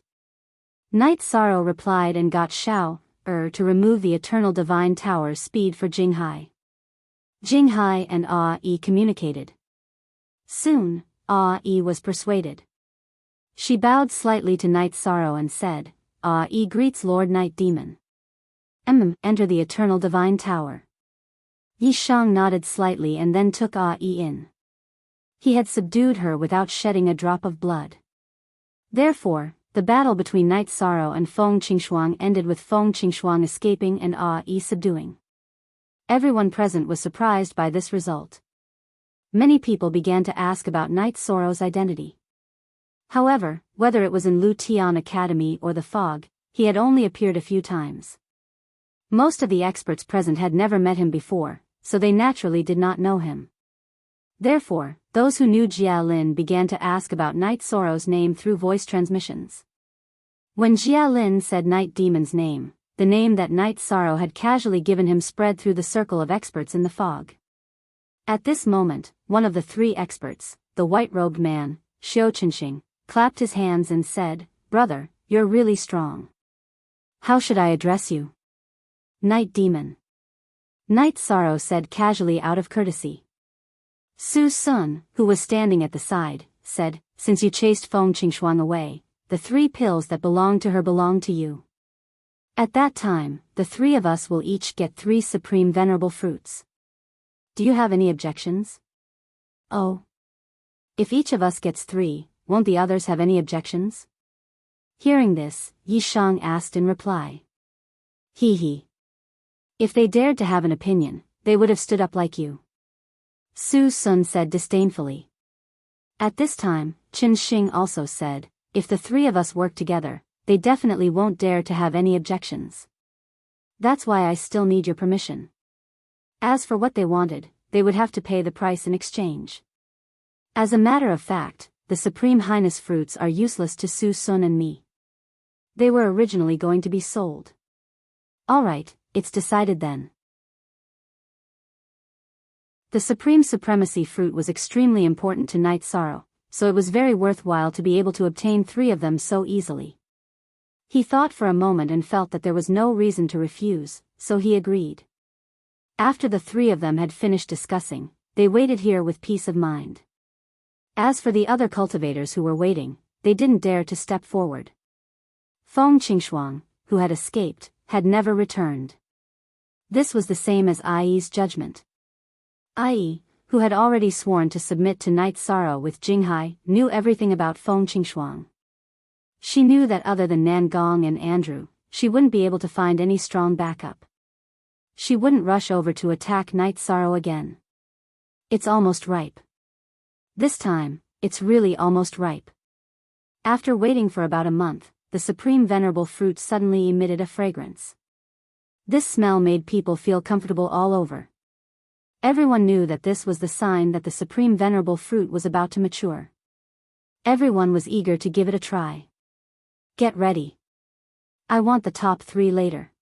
Night Sorrow replied and got to remove the eternal divine tower's speed for Jinghai. Jinghai and Ai communicated. Soon, Ai was persuaded. She bowed slightly to Night Sorrow and said, Ai greets Lord Night Demon. Enter the eternal divine tower. Yishang nodded slightly and then took Ai in. He had subdued her without shedding a drop of blood. Therefore, the battle between Night Sorrow and Feng Qingshuang ended with Feng Qingshuang escaping and Ai subduing. Everyone present was surprised by this result. Many people began to ask about Night Sorrow's identity. However, whether it was in Lu Tian Academy or the Fog, he had only appeared a few times. Most of the experts present had never met him before, so they naturally did not know him. Therefore, those who knew Jia Lin began to ask about Night Sorrow's name through voice transmissions. When Jia Lin said Night Demon's name, the name that Night Sorrow had casually given him spread through the circle of experts in the Fog. At this moment, one of the three experts, the white-robed man, Xiao Qinxing, clapped his hands and said, Brother, you're really strong. How should I address you? Night Demon. Night Sorrow said casually out of courtesy. Su Sun, who was standing at the side, said, Since you chased Feng Qingshuang away, the 3 pills that belonged to her belong to you. At that time, the 3 of us will each get 3 supreme venerable fruits. Do you have any objections? Oh. If each of us gets 3, won't the others have any objections? Hearing this, Yishang asked in reply. He. If they dared to have an opinion, they would have stood up like you. Su Sun said disdainfully. At this time, Qin Xing also said, If the 3 of us work together, they definitely won't dare to have any objections. That's why I still need your permission. As for what they wanted, they would have to pay the price in exchange. As a matter of fact, the Supreme Highness fruits are useless to Su Sun and me. They were originally going to be sold. Alright, it's decided then. The Supreme Supremacy fruit was extremely important to Night Sorrow, so it was very worthwhile to be able to obtain 3 of them so easily. He thought for a moment and felt that there was no reason to refuse, so he agreed. After the 3 of them had finished discussing, they waited here with peace of mind. As for the other cultivators who were waiting, they didn't dare to step forward. Feng Qingshuang, who had escaped, had never returned. This was the same as Ai's judgment. Ai, who had already sworn to submit to Night Sorrow with Jinghai, knew everything about Feng Qingshuang. She knew that other than Nan Gong and Andrew, she wouldn't be able to find any strong backup. She wouldn't rush over to attack Night Sorrow again. It's almost ripe. This time, it's really almost ripe. After waiting for about a month, the Supreme Venerable fruit suddenly emitted a fragrance. This smell made people feel comfortable all over. Everyone knew that this was the sign that the Supreme Venerable fruit was about to mature. Everyone was eager to give it a try. Get ready. I want the top 3 later.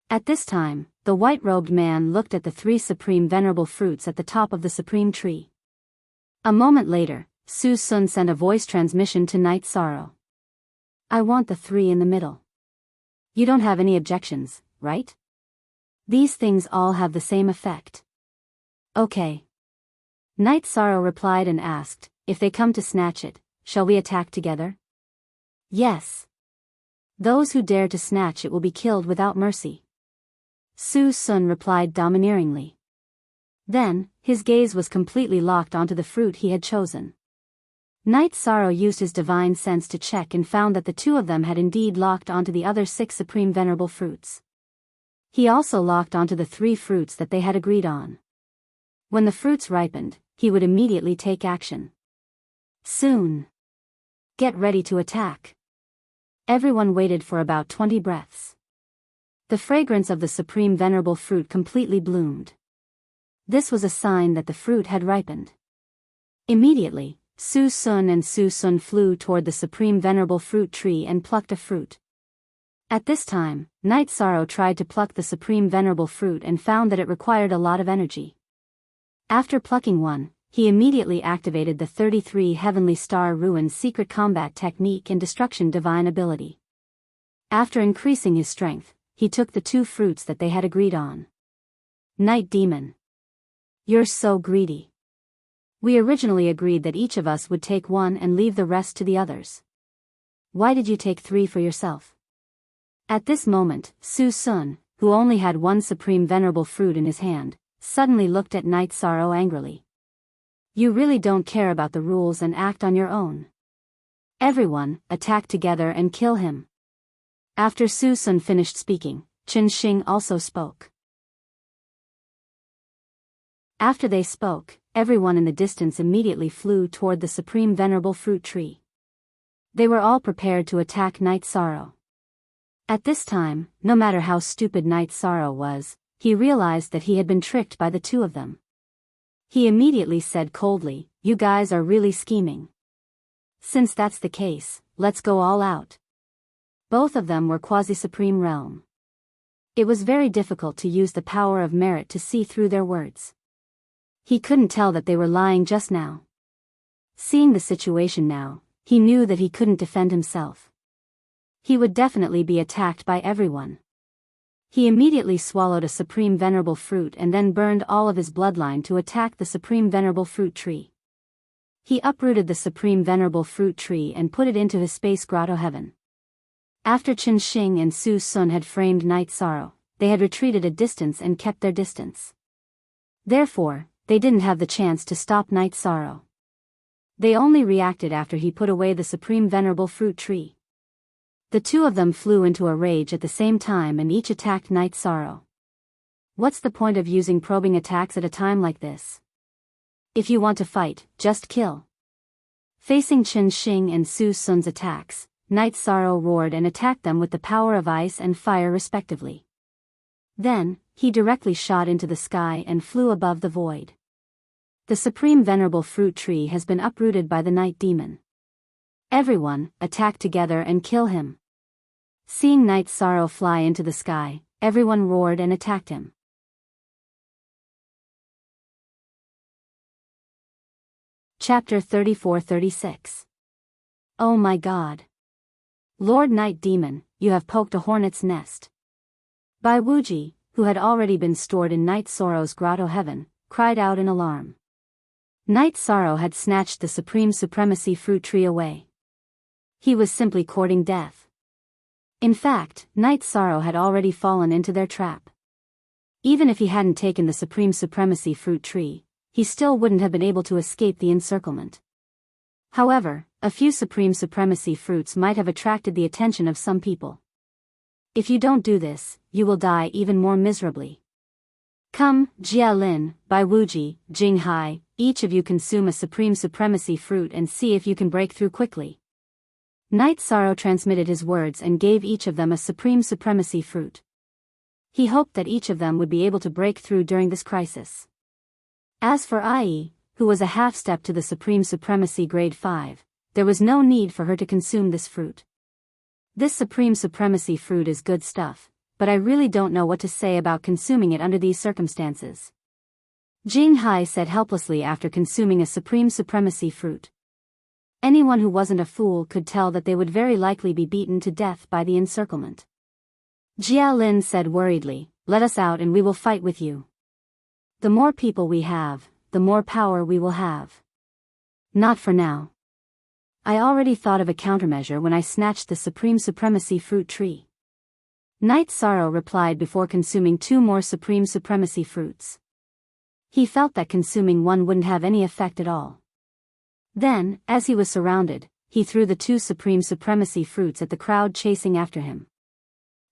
At this time, the white-robed man looked at the 3 supreme venerable fruits at the top of the supreme tree. A moment later, Su Sun sent a voice transmission to Night Sorrow. I want the 3 in the middle. You don't have any objections, right? These things all have the same effect. Okay. Night Sorrow replied and asked, if they come to snatch it, shall we attack together? Yes. Those who dare to snatch it will be killed without mercy. Su Sun replied domineeringly. Then, his gaze was completely locked onto the fruit he had chosen. Night Sorrow used his divine sense to check and found that the 2 of them had indeed locked onto the other 6 supreme venerable fruits. He also locked onto the 3 fruits that they had agreed on. When the fruits ripened, he would immediately take action. Soon. Get ready to attack. Everyone waited for about 20 breaths. The fragrance of the supreme venerable fruit completely bloomed. This was a sign that the fruit had ripened. Immediately, Su Sun and Su Sun flew toward the supreme venerable fruit tree and plucked a fruit. At this time, Night Sorrow tried to pluck the supreme venerable fruit and found that it required a lot of energy. After plucking one, he immediately activated the 33 Heavenly Star Ruin's secret combat technique and destruction divine ability. After increasing his strength, he took the 2 fruits that they had agreed on. Night Demon. You're so greedy. We originally agreed that each of us would take 1 and leave the rest to the others. Why did you take 3 for yourself? At this moment, Su Sun, who only had 1 supreme venerable fruit in his hand, suddenly looked at Night Sorrow angrily. You really don't care about the rules and act on your own. Everyone, attack together and kill him. After Su Sun finished speaking, Chen Xing also spoke. After they spoke, everyone in the distance immediately flew toward the supreme venerable fruit tree. They were all prepared to attack Night Sorrow. At this time, no matter how stupid Night Sorrow was, he realized that he had been tricked by the 2 of them. He immediately said coldly, you guys are really scheming. Since that's the case, let's go all out. Both of them were quasi-supreme realm. It was very difficult to use the power of merit to see through their words. He couldn't tell that they were lying just now. Seeing the situation now, he knew that he couldn't defend himself. He would definitely be attacked by everyone. He immediately swallowed a supreme venerable fruit and then burned all of his bloodline to attack the supreme venerable fruit tree. He uprooted the supreme venerable fruit tree and put it into his space grotto heaven. After Chen Xing and Su Sun had framed Night Sorrow, they had retreated a distance and kept their distance. Therefore, they didn't have the chance to stop Night Sorrow. They only reacted after he put away the supreme venerable fruit tree. The 2 of them flew into a rage at the same time and each attacked Night Sorrow. What's the point of using probing attacks at a time like this? If you want to fight, just kill. Facing Chen Xing and Su Sun's attacks, Night Sorrow roared and attacked them with the power of ice and fire respectively. Then, he directly shot into the sky and flew above the void. The supreme venerable fruit tree has been uprooted by the Night Demon. Everyone, attack together and kill him. Seeing Night Sorrow fly into the sky, everyone roared and attacked him. Chapter 34-36. Oh my God. Lord Night Demon, you have poked a hornet's nest. Bai Wuji, who had already been stored in Night Sorrow's grotto heaven, cried out in alarm. Night Sorrow had snatched the supreme supremacy fruit tree away. He was simply courting death. In fact, Night Sorrow had already fallen into their trap. Even if he hadn't taken the supreme supremacy fruit tree, he still wouldn't have been able to escape the encirclement. However, a few supreme supremacy fruits might have attracted the attention of some people. If you don't do this, you will die even more miserably. Come, Jia Lin, Bai Wuji, Jing Hai, each of you consume a supreme supremacy fruit and see if you can break through quickly. Night Sorrow transmitted his words and gave each of them a supreme supremacy fruit. He hoped that each of them would be able to break through during this crisis. As for Ai, who was a half-step to the supreme supremacy grade 5, there was no need for her to consume this fruit. This supreme supremacy fruit is good stuff, but I really don't know what to say about consuming it under these circumstances. Jinghai said helplessly after consuming a supreme supremacy fruit. Anyone who wasn't a fool could tell that they would very likely be beaten to death by the encirclement. Jia Lin said worriedly, "Let us out and we will fight with you. The more people we have, the more power we will have." "Not for now. I already thought of a countermeasure when I snatched the supreme supremacy fruit tree." Night Sorrow replied before consuming 2 more supreme supremacy fruits. He felt that consuming one wouldn't have any effect at all. Then, as he was surrounded, he threw the 2 supreme supremacy fruits at the crowd chasing after him.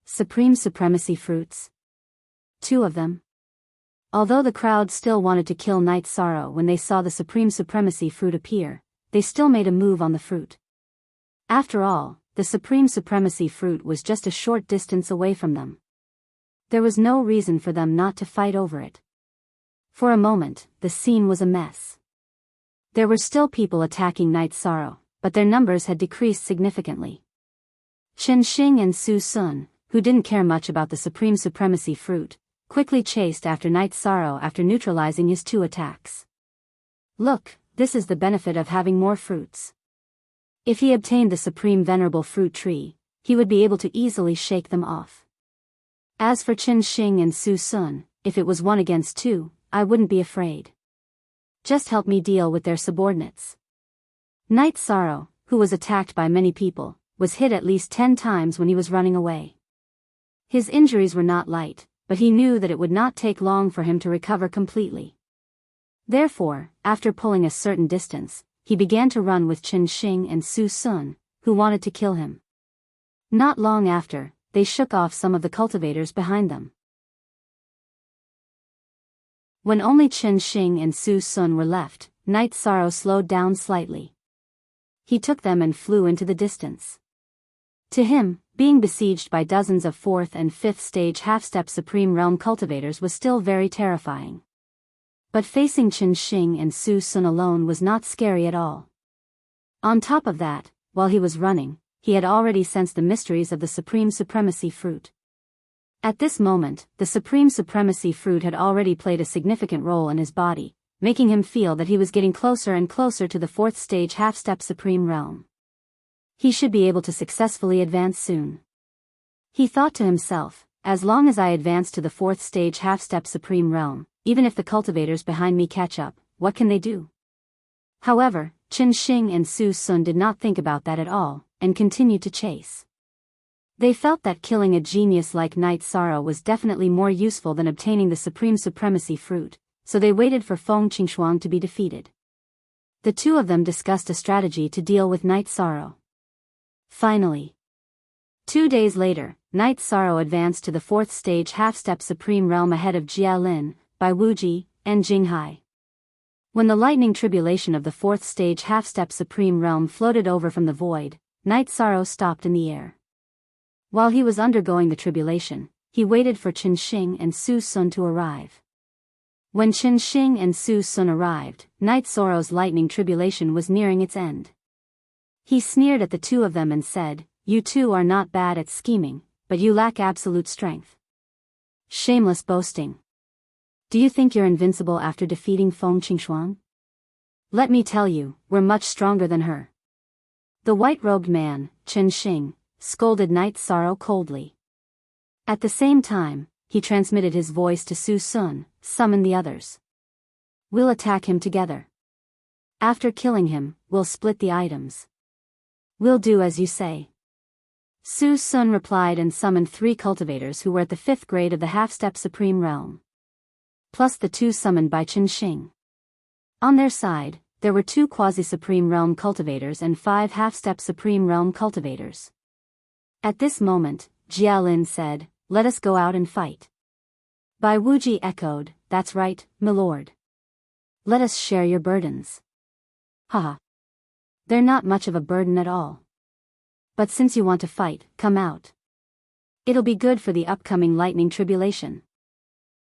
Supreme supremacy fruits? 2 of them? Although the crowd still wanted to kill Night Sorrow when they saw the supreme supremacy fruit appear, they still made a move on the fruit. After all, the supreme supremacy fruit was just a short distance away from them. There was no reason for them not to fight over it. For a moment, the scene was a mess. There were still people attacking Night Sorrow, but their numbers had decreased significantly. Chen Xing and Su Sun, who didn't care much about the supreme supremacy fruit, quickly chased after Night Sorrow after neutralizing his 2 attacks. Look, this is the benefit of having more fruits. If he obtained the supreme venerable fruit tree, he would be able to easily shake them off. As for Chen Xing and Su Sun, if it was 1 against 2, I wouldn't be afraid. Just help me deal with their subordinates. Night Sorrow, who was attacked by many people, was hit at least 10 times when he was running away. His injuries were not light, but he knew that it would not take long for him to recover completely. Therefore, after pulling a certain distance, he began to run with Chen Xing and Su Sun, who wanted to kill him. Not long after, they shook off some of the cultivators behind them. When only Chen Xing and Su Sun were left, Night Sorrow slowed down slightly. He took them and flew into the distance. To him, being besieged by dozens of 4th and 5th stage half-step Supreme Realm cultivators was still very terrifying. But facing Chen Xing and Su Sun alone was not scary at all. On top of that, while he was running, he had already sensed the mysteries of the supreme supremacy fruit. At this moment, the supreme supremacy fruit had already played a significant role in his body, making him feel that he was getting closer and closer to the 4th stage half-step Supreme Realm. He should be able to successfully advance soon. He thought to himself, as long as I advance to the 4th stage half-step Supreme Realm, even if the cultivators behind me catch up, what can they do? However, Chen Xing and Su Sun did not think about that at all, and continued to chase. They felt that killing a genius like Night Sorrow was definitely more useful than obtaining the supreme supremacy fruit, so they waited for Feng Qingshuang to be defeated. The 2 of them discussed a strategy to deal with Night Sorrow. Finally, 2 days later, Night Sorrow advanced to the 4th stage half-step Supreme Realm ahead of Jia Lin, Bai Wuji, and Jinghai. When the lightning tribulation of the 4th stage half-step Supreme Realm floated over from the void, Night Sorrow stopped in the air. While he was undergoing the tribulation, he waited for Chen Xing and Su Sun to arrive. When Chen Xing and Su Sun arrived, Night Sorrow's lightning tribulation was nearing its end. He sneered at the 2 of them and said, "You 2 are not bad at scheming, but you lack absolute strength. Shameless boasting. Do you think you're invincible after defeating Feng Qingshuang? Let me tell you, we're much stronger than her." The white-robed man, Chen Xing, scolded Night Sorrow coldly. At the same time, he transmitted his voice to Su Sun, "Summon the others. We'll attack him together. After killing him, we'll split the items." "We'll do as you say." Su Sun replied and summoned 3 cultivators who were at the 5th grade of the half-step Supreme Realm, plus the 2 summoned by Chen Xing. On their side, there were 2 quasi-Supreme Realm cultivators and 5 half-step Supreme Realm cultivators. At this moment, Jia Lin said, "Let us go out and fight." Bai Wuji echoed, "That's right, milord. Let us share your burdens." Haha. They're not much of a burden at all. But since you want to fight, come out. It'll be good for the upcoming lightning tribulation.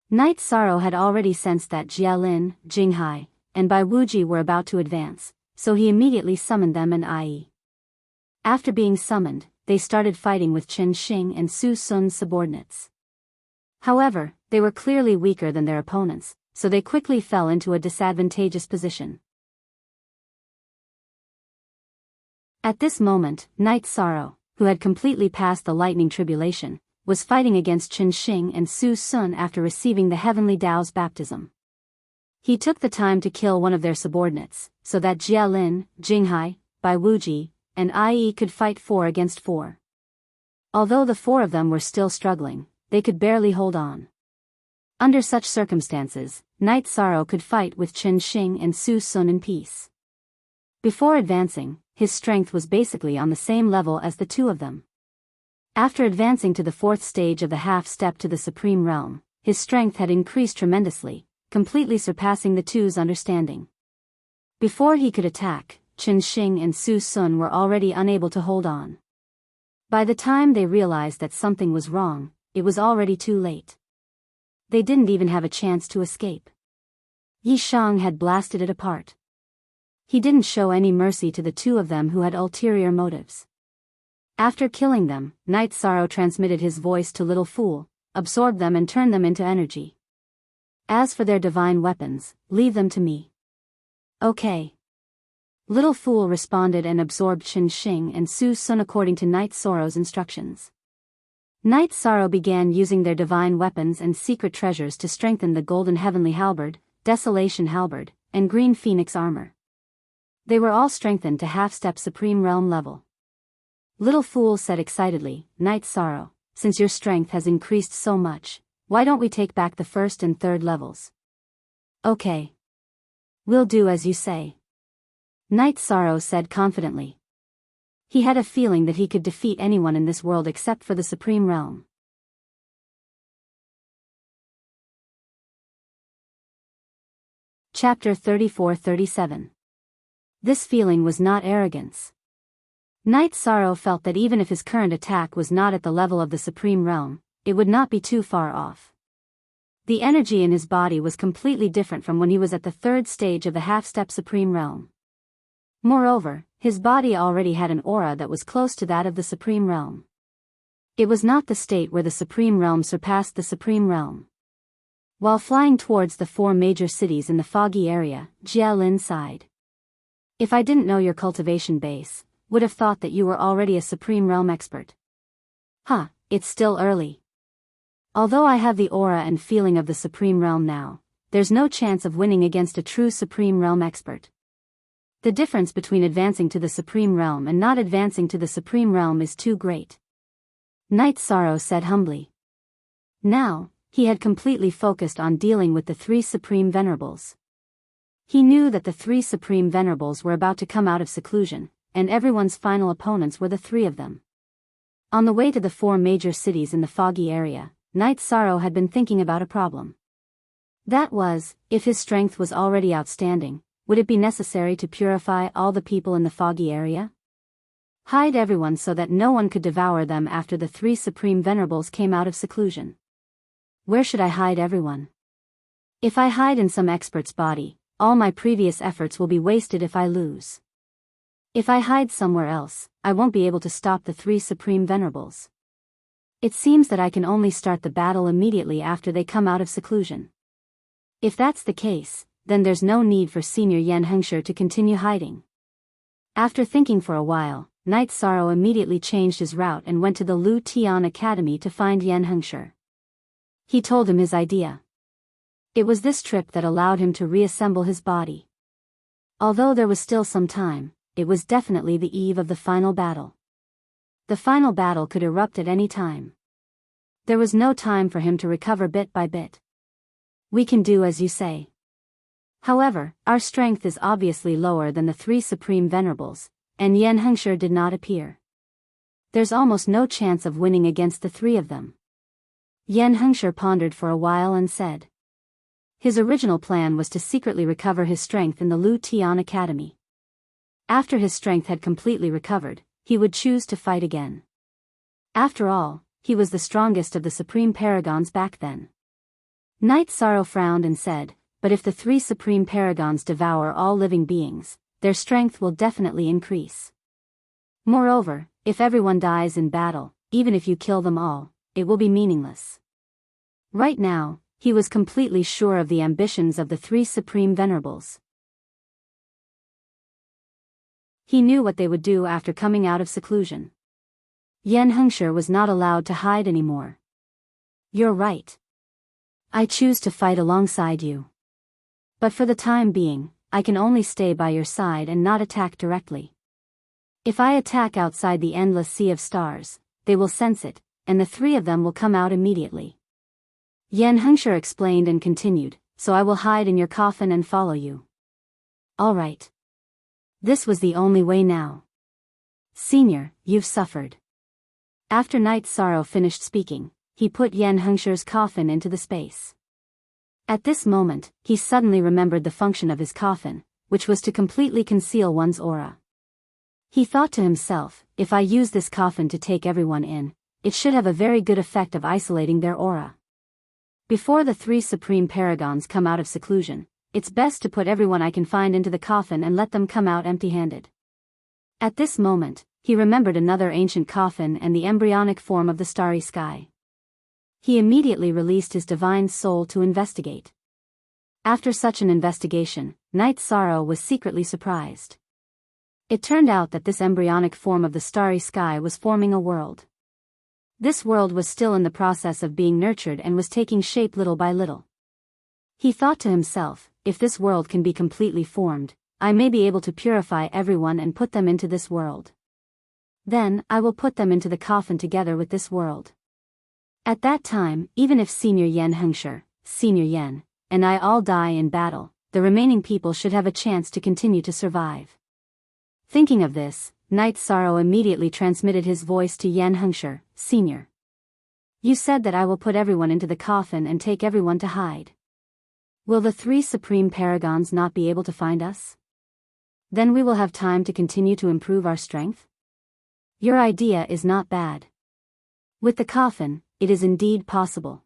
Night Sorrow had already sensed that Jia Lin, Jinghai, and Bai Wuji were about to advance, so he immediately summoned them and Ai. After being summoned, they started fighting with Qin Shing and Su Sun's subordinates. However, they were clearly weaker than their opponents, so they quickly fell into a disadvantageous position. At this moment, Knight Sorrow, who had completely passed the lightning tribulation, was fighting against Qin Shing and Su Sun after receiving the Heavenly Tao's baptism. He took the time to kill one of their subordinates, so that Jia Lin, Jinghai, Bai Wuji, and IE could fight 4 against 4. Although the 4 of them were still struggling, they could barely hold on. Under such circumstances, Knight Sorrow could fight with Qin Shing and Su Sun in peace. Before advancing, his strength was basically on the same level as the 2 of them. After advancing to the 4th stage of the half-step to the Supreme Realm, his strength had increased tremendously, completely surpassing the 2's understanding. Before he could attack, Qin Shing and Su Sun were already unable to hold on. By the time they realized that something was wrong, it was already too late. They didn't even have a chance to escape. Yi Shang had blasted it apart. He didn't show any mercy to the 2 of them who had ulterior motives. After killing them, Knight Sorrow transmitted his voice to Little Fool, absorbed them and turned them into energy. As for their divine weapons, leave them to me. Okay. Little Fool responded and absorbed Qin Shing and Su Sun according to Knight Sorrow's instructions. Knight Sorrow began using their divine weapons and secret treasures to strengthen the Golden Heavenly Halberd, Desolation Halberd, and Green Phoenix armor. They were all strengthened to half-step Supreme Realm level. Little Fool said excitedly, Knight Sorrow, since your strength has increased so much, why don't we take back the 1st and 3rd levels? Okay. We'll do as you say. Knight Sorrow said confidently. He had a feeling that he could defeat anyone in this world except for the Supreme Realm. Chapter 34-37. This feeling was not arrogance. Knight Sorrow felt that even if his current attack was not at the level of the Supreme Realm, it would not be too far off. The energy in his body was completely different from when he was at the 3rd stage of the half-step Supreme Realm. Moreover, his body already had an aura that was close to that of the Supreme Realm. It was not the state where the Supreme Realm surpassed the Supreme Realm. While flying towards the 4 major cities in the foggy area, Jia Lin sighed. If I didn't know your cultivation base, would have thought that you were already a Supreme Realm expert. It's still early. Although I have the aura and feeling of the Supreme Realm now, there's no chance of winning against a true Supreme Realm expert. The difference between advancing to the Supreme Realm and not advancing to the Supreme Realm is too great. Knight Sorrow said humbly. Now, he had completely focused on dealing with the 3 Supreme Venerables. He knew that the 3 Supreme Venerables were about to come out of seclusion, and everyone's final opponents were the 3 of them. On the way to the 4 major cities in the foggy area, Knight Sorrow had been thinking about a problem. That was, if his strength was already outstanding, would it be necessary to purify all the people in the foggy area? Hide everyone so that no one could devour them after the 3 Supreme Venerables came out of seclusion. Where should I hide everyone? If I hide in some expert's body, all my previous efforts will be wasted if I lose. If I hide somewhere else, I won't be able to stop the 3 Supreme Venerables. It seems that I can only start the battle immediately after they come out of seclusion. If that's the case, then there's no need for Senior Yan Hengsher to continue hiding. After thinking for a while, Knight Sorrow immediately changed his route and went to the Lu Tian Academy to find Yan Hengsher. He told him his idea. It was this trip that allowed him to reassemble his body. Although there was still some time, it was definitely the eve of the final battle. The final battle could erupt at any time. There was no time for him to recover bit by bit. We can do as you say. However, our strength is obviously lower than the 3 Supreme Venerables, and Yan Hengsher did not appear. There's almost no chance of winning against the 3 of them. Yan Hengsher pondered for a while and said. His original plan was to secretly recover his strength in the Lu Tian Academy. After his strength had completely recovered, he would choose to fight again. After all, he was the strongest of the Supreme Paragons back then. Knight Sorrow frowned and said, but if the 3 Supreme Paragons devour all living beings, their strength will definitely increase. Moreover, if everyone dies in battle, even if you kill them all, it will be meaningless. Right now, he was completely sure of the ambitions of the three Supreme Venerables. He knew what they would do after coming out of seclusion. Yan Hengshi was not allowed to hide anymore. You're right. I choose to fight alongside you. But for the time being, I can only stay by your side and not attack directly. If I attack outside the endless sea of stars, they will sense it, and the three of them will come out immediately. Yan Hengshi explained and continued, so I will hide in your coffin and follow you. All right. This was the only way now. Senior, you've suffered. After Night Sorrow finished speaking, he put Yan Hengshi's coffin into the space. At this moment, he suddenly remembered the function of his coffin, which was to completely conceal one's aura. He thought to himself, if I use this coffin to take everyone in, it should have a very good effect of isolating their aura. Before the three Supreme Paragons come out of seclusion, it's best to put everyone I can find into the coffin and let them come out empty-handed. At this moment, he remembered another ancient coffin and the embryonic form of the starry sky. He immediately released his divine soul to investigate. After such an investigation, Night Sorrow was secretly surprised. It turned out that this embryonic form of the starry sky was forming a world. This world was still in the process of being nurtured and was taking shape little by little. He thought to himself, if this world can be completely formed, I may be able to purify everyone and put them into this world. Then, I will put them into the coffin together with this world. At that time, even if Senior Yan Hengshi, Senior Yan, and I all die in battle, the remaining people should have a chance to continue to survive. Thinking of this, Night Sorrow immediately transmitted his voice to Yan Hengshi, Senior. You said that I will put everyone into the coffin and take everyone to hide. Will the three Supreme Paragons not be able to find us? Then we will have time to continue to improve our strength? Your idea is not bad. With the coffin, it is indeed possible.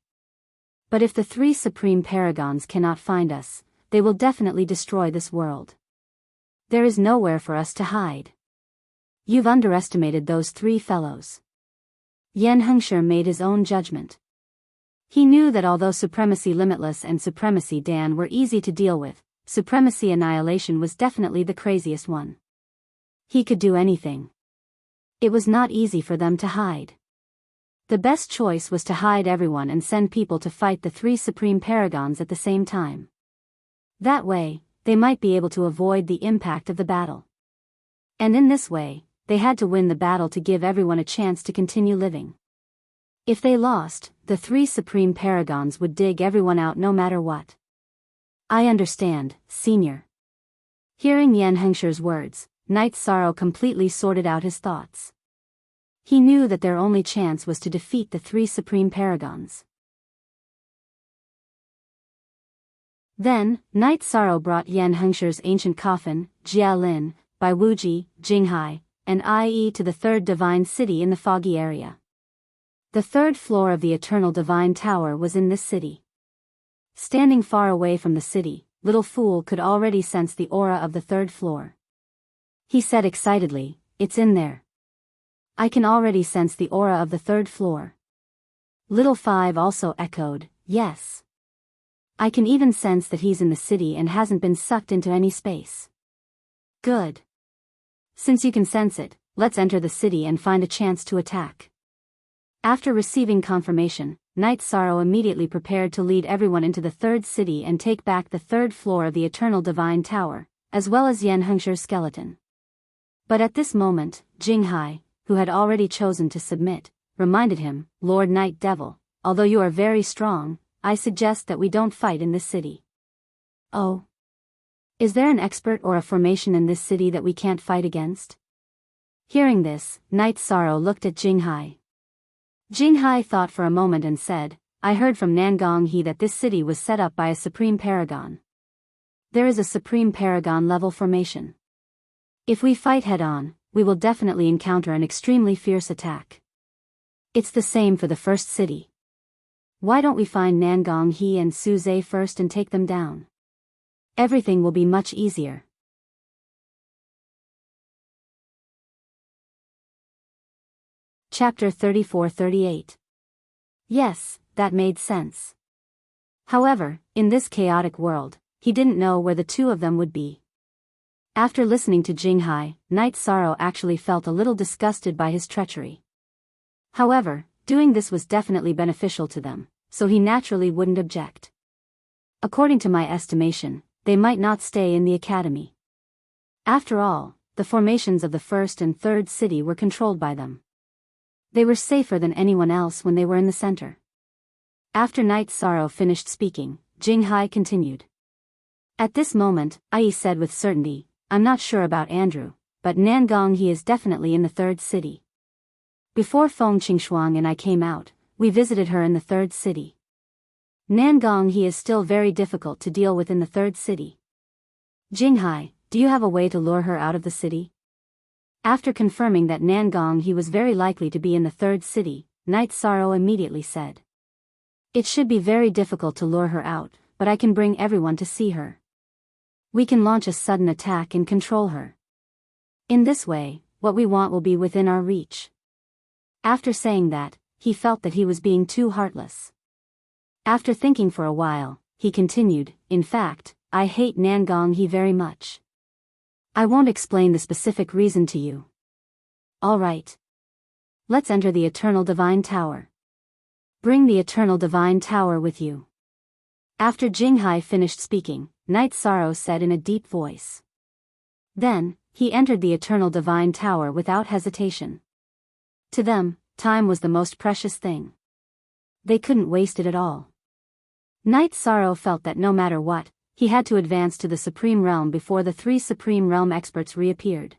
But if the three Supreme Paragons cannot find us, they will definitely destroy this world. There is nowhere for us to hide. You've underestimated those three fellows. Yan Hengshi made his own judgment. He knew that although Supremacy Limitless and Supremacy Dan were easy to deal with, Supremacy Annihilation was definitely the craziest one. He could do anything. It was not easy for them to hide. The best choice was to hide everyone and send people to fight the three Supreme Paragons at the same time. That way, they might be able to avoid the impact of the battle. And in this way, they had to win the battle to give everyone a chance to continue living. If they lost, the three Supreme Paragons would dig everyone out no matter what. I understand, Senior. Hearing Yan Hengshi's words, Night Sorrow completely sorted out his thoughts. He knew that their only chance was to defeat the three Supreme Paragons. Then, Night Sorrow brought Yan Hengshi's ancient coffin, Jialin, by Wuji, Jinghai, and IE to the third divine city in the foggy area. The third floor of the Eternal Divine Tower was in this city. Standing far away from the city, Little Fool could already sense the aura of the third floor. He said excitedly, "It's in there. I can already sense the aura of the third floor." Little Five also echoed, "Yes. I can even sense that he's in the city and hasn't been sucked into any space." Good. Since you can sense it, let's enter the city and find a chance to attack. After receiving confirmation, Night Sorrow immediately prepared to lead everyone into the third city and take back the third floor of the Eternal Divine Tower, as well as Yan Hengshi's skeleton. But at this moment, Jinghai, who had already chosen to submit, reminded him, "Lord Night Devil, although you are very strong, I suggest that we don't fight in this city." "Oh. Is there an expert or a formation in this city that we can't fight against?" Hearing this, Night Sorrow looked at Jinghai. Jinghai thought for a moment and said, "I heard from Nangong He that this city was set up by a Supreme Paragon. There is a Supreme Paragon level formation. If we fight head-on, we will definitely encounter an extremely fierce attack. It's the same for the first city. Why don't we find Nangong He and Suze first and take them down? Everything will be much easier." Chapter 34-38. Yes, that made sense. However, in this chaotic world, he didn't know where the two of them would be. After listening to Jinghai, Night Sorrow actually felt a little disgusted by his treachery. However, doing this was definitely beneficial to them, so he naturally wouldn't object. According to my estimation, they might not stay in the academy. After all, the formations of the first and third city were controlled by them. They were safer than anyone else when they were in the center. After Night Sorrow finished speaking, Jinghai continued. At this moment, Ai said with certainty, I'm not sure about Andrew, but Nangong he is definitely in the third city. Before Feng Qingshuang and I came out, we visited her in the third city. Nangong he is still very difficult to deal with in the third city. Jinghai, do you have a way to lure her out of the city? After confirming that Nangong he was very likely to be in the third city, Night Sorrow immediately said. It should be very difficult to lure her out, but I can bring everyone to see her. We can launch a sudden attack and control her. In this way, what we want will be within our reach. After saying that, he felt that he was being too heartless. After thinking for a while, he continued, in fact, I hate Nangong he very much. I won't explain the specific reason to you. All right. Let's enter the Eternal Divine Tower. Bring the Eternal Divine Tower with you. After Jinghai finished speaking, Night Sorrow said in a deep voice. Then, he entered the Eternal Divine Tower without hesitation. To them, time was the most precious thing. They couldn't waste it at all. Night Sorrow felt that no matter what, he had to advance to the Supreme Realm before the three Supreme Realm experts reappeared.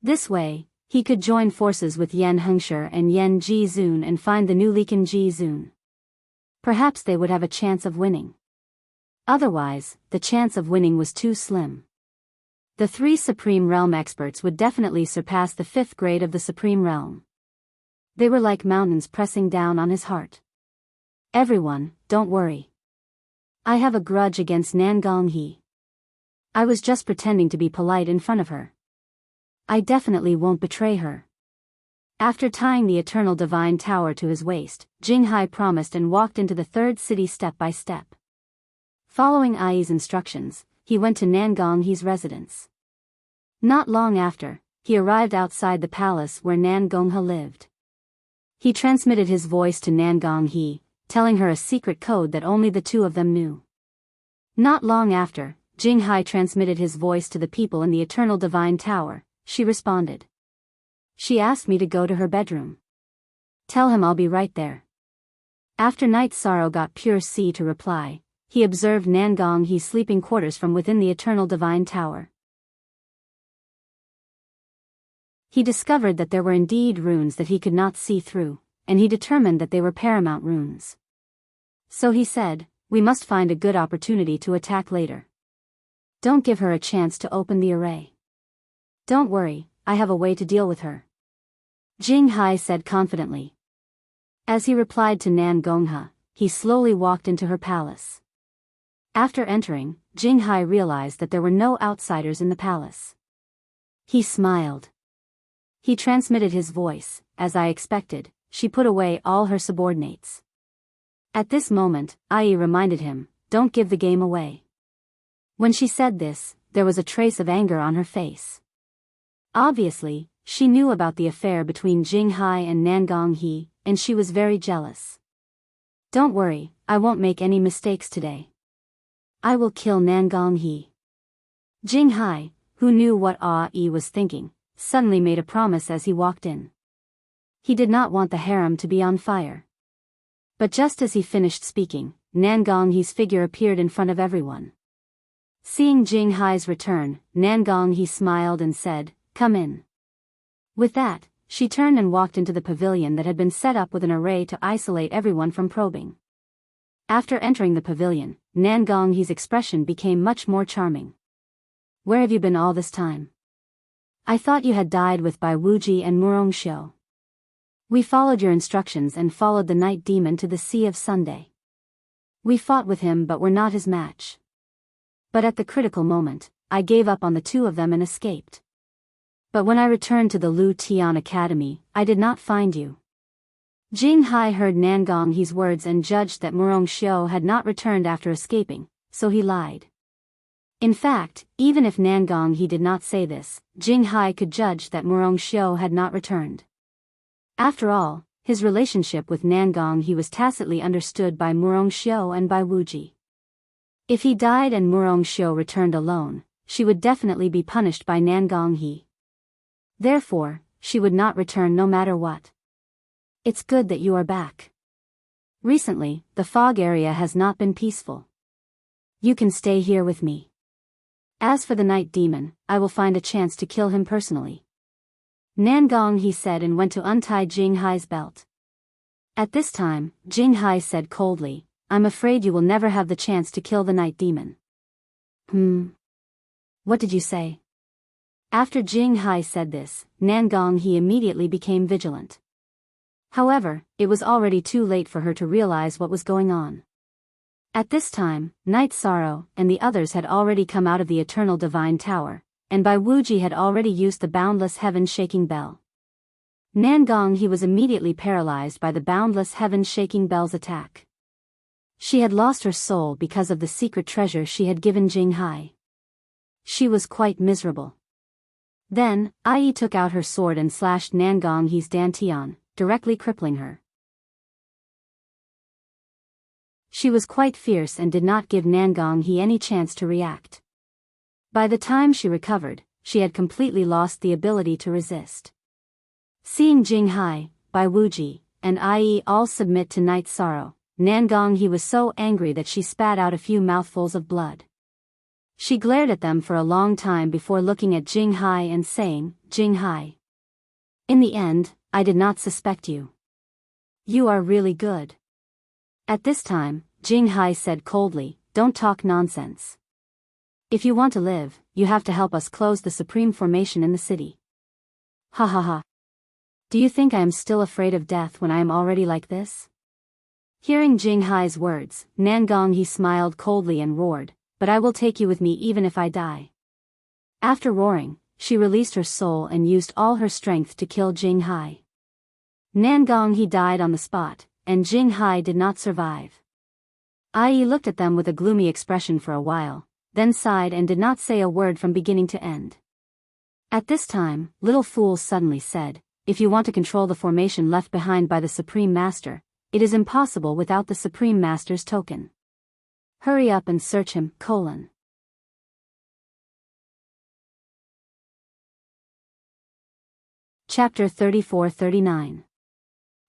This way, he could join forces with Yen Hengshe and Yen Jizun and find the new Liken Jizun. Perhaps they would have a chance of winning. Otherwise, the chance of winning was too slim. The three Supreme Realm experts would definitely surpass the 5th grade of the Supreme Realm. They were like mountains pressing down on his heart. Everyone, don't worry. I have a grudge against Nangong he. I was just pretending to be polite in front of her. I definitely won't betray her. After tying the Eternal Divine Tower to his waist, Jinghai promised and walked into the third city step by step. Following Ai's instructions, he went to Nangong he's residence. Not long after, he arrived outside the palace where Nangong he lived. He transmitted his voice to Nangong he, telling her a secret code that only the two of them knew. Not long after, Jinghai transmitted his voice to the people in the Eternal Divine Tower. She responded. She asked me to go to her bedroom. Tell him I'll be right there. After Night Sorrow got Pure Sea to reply, he observed Nangong he's sleeping quarters from within the Eternal Divine Tower. He discovered that there were indeed runes that he could not see through, and he determined that they were paramount runes. So he said, we must find a good opportunity to attack later. Don't give her a chance to open the array. Don't worry, I have a way to deal with her. Jinghai said confidently. As he replied to Nangong he slowly walked into her palace. After entering, Jinghai realized that there were no outsiders in the palace. He smiled. He transmitted his voice, as I expected. She put away all her subordinates. At this moment, Ai reminded him, don't give the game away. When she said this, there was a trace of anger on her face. Obviously, she knew about the affair between Jinghai and Nangong he, and she was very jealous. Don't worry, I won't make any mistakes today. I will kill Nangong he. Jinghai, who knew what Ai was thinking, suddenly made a promise as he walked in. He did not want the harem to be on fire. But just as he finished speaking, Nangong he's figure appeared in front of everyone. Seeing Jinghai's return, Nangong he smiled and said, come in. With that, she turned and walked into the pavilion that had been set up with an array to isolate everyone from probing. After entering the pavilion, Nangong he's expression became much more charming. Where have you been all this time? I thought you had died with Bai Wuji and Murong Xiu. We followed your instructions and followed the night demon to the Sea of Sunday. We fought with him but were not his match. But at the critical moment, I gave up on the two of them and escaped. But when I returned to the Lu Tian Academy, I did not find you. Jing Hai heard Nan Gonghe's words and judged that Murong Xiu had not returned after escaping, so he lied. In fact, even if Nan Gonghe did not say this, Jing Hai could judge that Murong Xiu had not returned. After all, his relationship with Nan Gonghe was tacitly understood by Murong Xiu and by Wu Ji. If he died and Murong Xiu returned alone, she would definitely be punished by Nan Gonghe. Therefore, she would not return no matter what. It's good that you are back. Recently, the fog area has not been peaceful. You can stay here with me. As for the night demon, I will find a chance to kill him personally. Nan Gonghe said and went to untie Jing Hai's belt. At this time, Jing Hai said coldly, I'm afraid you will never have the chance to kill the night demon. What did you say? After Jing Hai said this, Nan Gonghe immediately became vigilant. However, it was already too late for her to realize what was going on. At this time, Night Sorrow and the others had already come out of the Eternal Divine Tower, and Bai Wuji had already used the Boundless Heaven Shaking Bell. Nan Gonghe was immediately paralyzed by the Boundless Heaven Shaking Bell's attack. She had lost her soul because of the secret treasure she had given Jing Hai. She was quite miserable. Then, Ai took out her sword and slashed Nan Gonghe's dantian, directly crippling her. She was quite fierce and did not give Nan Gonghe any chance to react. By the time she recovered, she had completely lost the ability to resist. Seeing Jing Hai, Bai Wuji, and Ai all submit to Night Sorrow, Nan Gonghe was so angry that she spat out a few mouthfuls of blood. She glared at them for a long time before looking at Jing Hai and saying, Jing Hai. In the end, I did not suspect you. You are really good. At this time, Jing Hai said coldly, don't talk nonsense. If you want to live, you have to help us close the Supreme Formation in the city. Ha ha ha. Do you think I am still afraid of death when I am already like this? Hearing Jing Hai's words, Nan Gonghe smiled coldly and roared, but I will take you with me even if I die. After roaring, she released her soul and used all her strength to kill Jing Hai. Nan Gonghe died on the spot, and Jing Hai did not survive. Ai looked at them with a gloomy expression for a while, then sighed and did not say a word from beginning to end. At this time, Little Fool suddenly said, if you want to control the formation left behind by the Supreme Master, it is impossible without the Supreme Master's token. Hurry up and search him, Chapter 34-39.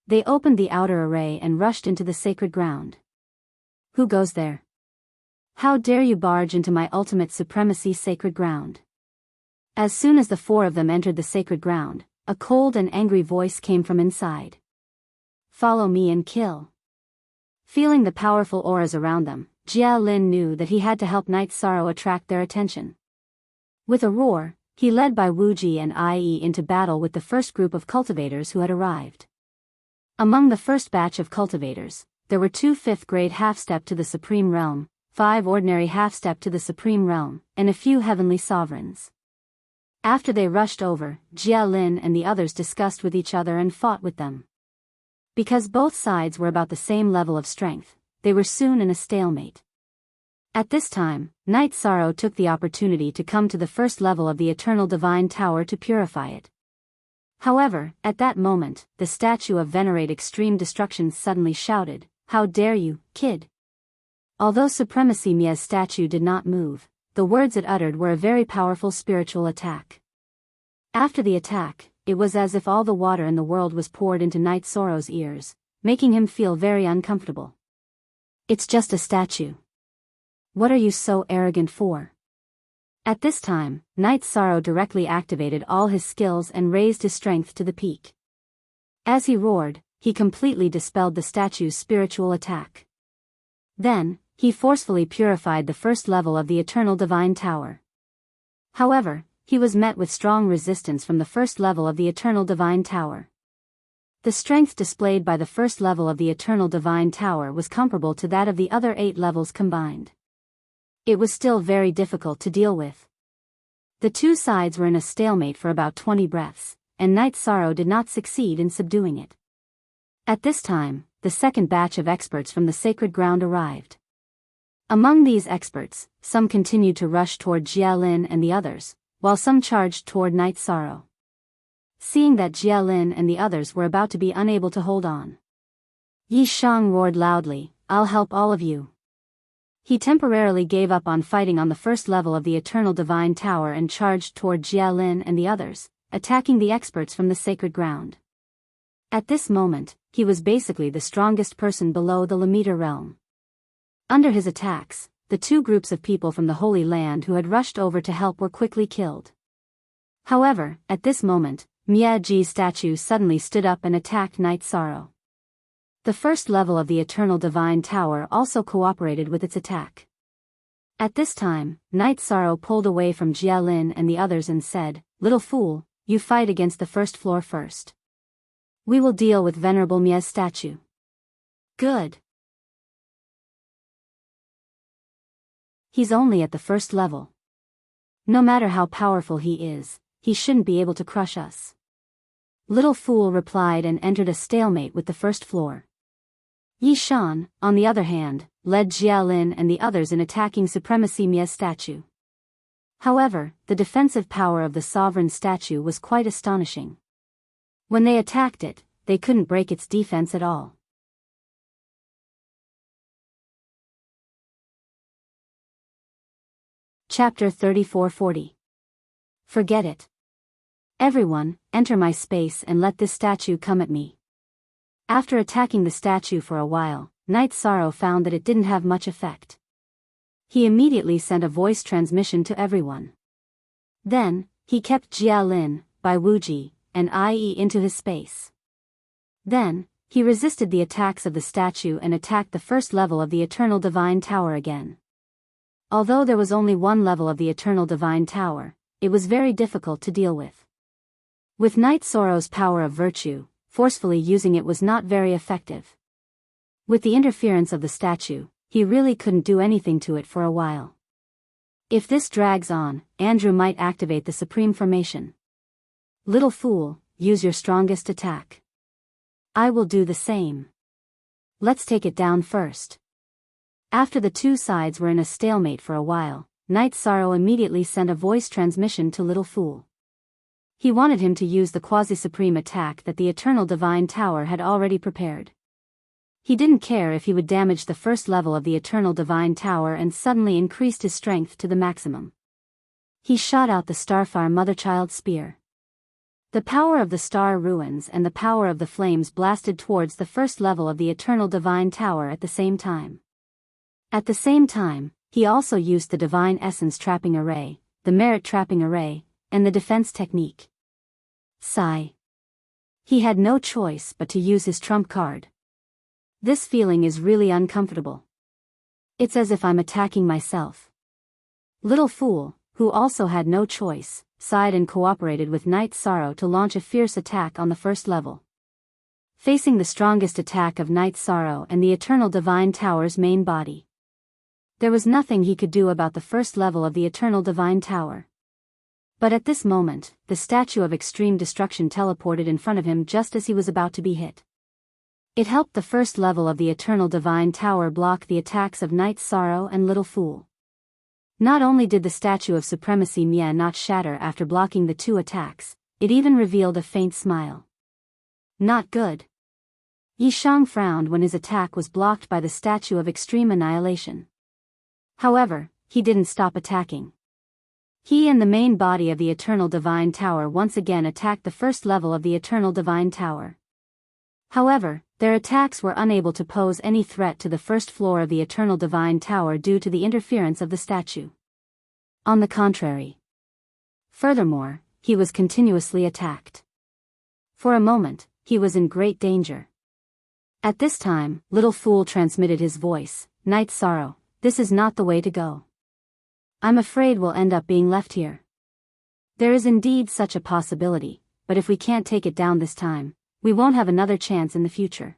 They opened the outer array and rushed into the sacred ground. Who goes there? How dare you barge into my ultimate supremacy sacred ground? As soon as the four of them entered the sacred ground, a cold and angry voice came from inside. Follow me and kill. Feeling the powerful auras around them, Jia Lin knew that he had to help Night Sorrow attract their attention. With a roar, he led Bai Wuji and Ai into battle with the first group of cultivators who had arrived. Among the first batch of cultivators, there were 2 5th-grade half-step to the Supreme Realm, 5 ordinary half-step to the Supreme Realm, and a few heavenly sovereigns. After they rushed over, Jia Lin and the others discussed with each other and fought with them. Because both sides were about the same level of strength, they were soon in a stalemate. At this time, Night Sorrow took the opportunity to come to the first level of the Eternal Divine Tower to purify it. However, at that moment, the statue of Venerate Extreme Destruction suddenly shouted, How dare you, kid! Although Supremacy Mia's statue did not move, the words it uttered were a very powerful spiritual attack. After the attack, it was as if all the water in the world was poured into Night Sorrow's ears, making him feel very uncomfortable. It's just a statue. What are you so arrogant for? At this time, Night Sorrow directly activated all his skills and raised his strength to the peak. As he roared, he completely dispelled the statue's spiritual attack. Then, he forcefully purified the first level of the Eternal Divine Tower. However, he was met with strong resistance from the first level of the Eternal Divine Tower. The strength displayed by the first level of the Eternal Divine Tower was comparable to that of the other 8 levels combined. It was still very difficult to deal with. The two sides were in a stalemate for about 20 breaths, and Night Sorrow did not succeed in subduing it. At this time, the second batch of experts from the sacred ground arrived. Among these experts, some continued to rush toward Jialin and the others, while some charged toward Night Sorrow. Seeing that Jialin and the others were about to be unable to hold on, Yi Shang roared loudly, "I'll help all of you." He temporarily gave up on fighting on the first level of the Eternal Divine Tower and charged toward Jialin and the others, attacking the experts from the sacred ground. At this moment, he was basically the strongest person below the Lamita realm. Under his attacks, the two groups of people from the Holy Land who had rushed over to help were quickly killed. However, at this moment, Miaji's statue suddenly stood up and attacked Night Sorrow. The first level of the Eternal Divine Tower also cooperated with its attack. At this time, Night Sorrow pulled away from Jialin and the others and said, "Little fool, you fight against the first floor first. We will deal with Venerable Mia's statue." "Good. He's only at the first level. No matter how powerful he is, he shouldn't be able to crush us." Little Fool replied and entered a stalemate with the first floor. Yi Shan, on the other hand, led Jialin and the others in attacking Supremacy Mia's statue. However, the defensive power of the sovereign statue was quite astonishing. When they attacked it, they couldn't break its defense at all. Chapter 3440. Forget it. Everyone, enter my space and let this statue come at me. After attacking the statue for a while, Night Sorrow found that it didn't have much effect. He immediately sent a voice transmission to everyone. Then, he kept Jialin, Bai Wuji, and Yi into his space. Then, he resisted the attacks of the statue and attacked the first level of the Eternal Divine Tower again. Although there was only one level of the Eternal Divine Tower, it was very difficult to deal with. With Night Sorrow's power of virtue, forcefully using it was not very effective. With the interference of the statue, he really couldn't do anything to it for a while. If this drags on, Andrew might activate the Supreme Formation. Little fool, use your strongest attack. I will do the same. Let's take it down first. After the two sides were in a stalemate for a while, Night Sorrow immediately sent a voice transmission to Little Fool. He wanted him to use the quasi-supreme attack that the Eternal Divine Tower had already prepared. He didn't care if he would damage the first level of the Eternal Divine Tower and suddenly increased his strength to the maximum. He shot out the Starfire Motherchild Spear. The power of the star ruins and the power of the flames blasted towards the first level of the Eternal Divine Tower at the same time. At the same time, he also used the Divine Essence Trapping Array, the Merit Trapping Array, and the Defense Technique. Sigh. He had no choice but to use his trump card. This feeling is really uncomfortable. It's as if I'm attacking myself. Little Fool, who also had no choice, sighed and cooperated with Night Sorrow to launch a fierce attack on the first level. Facing the strongest attack of Night Sorrow and the Eternal Divine Tower's main body, there was nothing he could do about the first level of the Eternal Divine Tower. But at this moment, the statue of extreme destruction teleported in front of him just as he was about to be hit. It helped the first level of the Eternal Divine Tower block the attacks of Night Sorrow and Little Fool. Not only did the statue of Supremacy Mia not shatter after blocking the two attacks, it even revealed a faint smile. Not good. Yi Shang frowned when his attack was blocked by the statue of extreme annihilation. However, he didn't stop attacking. He and the main body of the Eternal Divine Tower once again attacked the first level of the Eternal Divine Tower. However, their attacks were unable to pose any threat to the first floor of the Eternal Divine Tower due to the interference of the statue. On the contrary. Furthermore, he was continuously attacked. For a moment, he was in great danger. At this time, Little Fool transmitted his voice, "Night Sorrow, this is not the way to go. I'm afraid we'll end up being left here. There is indeed such a possibility, but if we can't take it down this time, we won't have another chance in the future."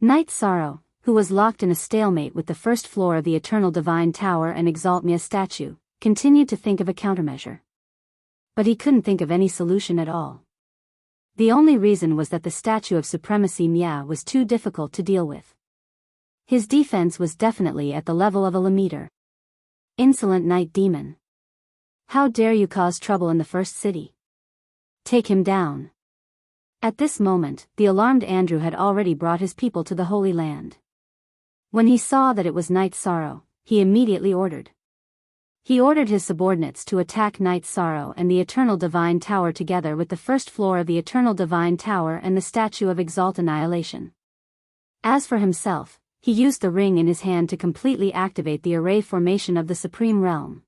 Night Sorrow, who was locked in a stalemate with the first floor of the Eternal Divine Tower and Exalt Mia statue, continued to think of a countermeasure. But he couldn't think of any solution at all. The only reason was that the Statue of Supremacy Mia was too difficult to deal with. His defense was definitely at the level of a Lemeter. Insolent night demon. How dare you cause trouble in the first city? Take him down. At this moment, the alarmed Andrew had already brought his people to the Holy Land. When he saw that it was Night Sorrow, he immediately ordered. He ordered his subordinates to attack Night Sorrow and the Eternal Divine Tower together with the first floor of the Eternal Divine Tower and the Statue of Exalt Annihilation. As for himself, he used the ring in his hand to completely activate the array formation of the Supreme Realm.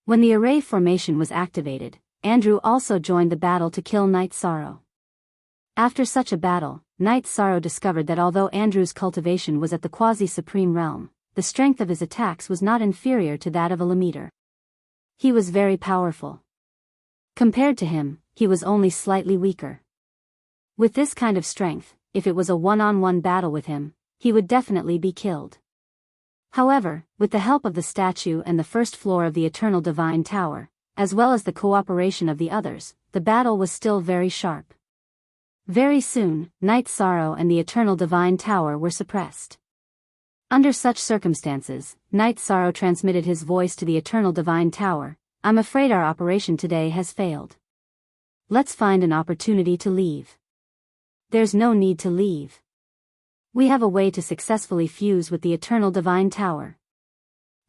When the array formation was activated, Andrew also joined the battle to kill Night Sorrow. After such a battle, Night Sorrow discovered that although Andrew's cultivation was at the quasi-supreme realm, the strength of his attacks was not inferior to that of a Lemeter. He was very powerful. Compared to him, he was only slightly weaker. With this kind of strength, if it was a one-on-one battle with him, he would definitely be killed. However, with the help of the statue and the first floor of the Eternal Divine Tower, as well as the cooperation of the others, the battle was still very sharp. Very soon, Night Sorrow and the Eternal Divine Tower were suppressed. Under such circumstances, Night Sorrow transmitted his voice to the Eternal Divine Tower. I'm afraid our operation today has failed. Let's find an opportunity to leave. There's no need to leave. We have a way to successfully fuse with the Eternal Divine Tower.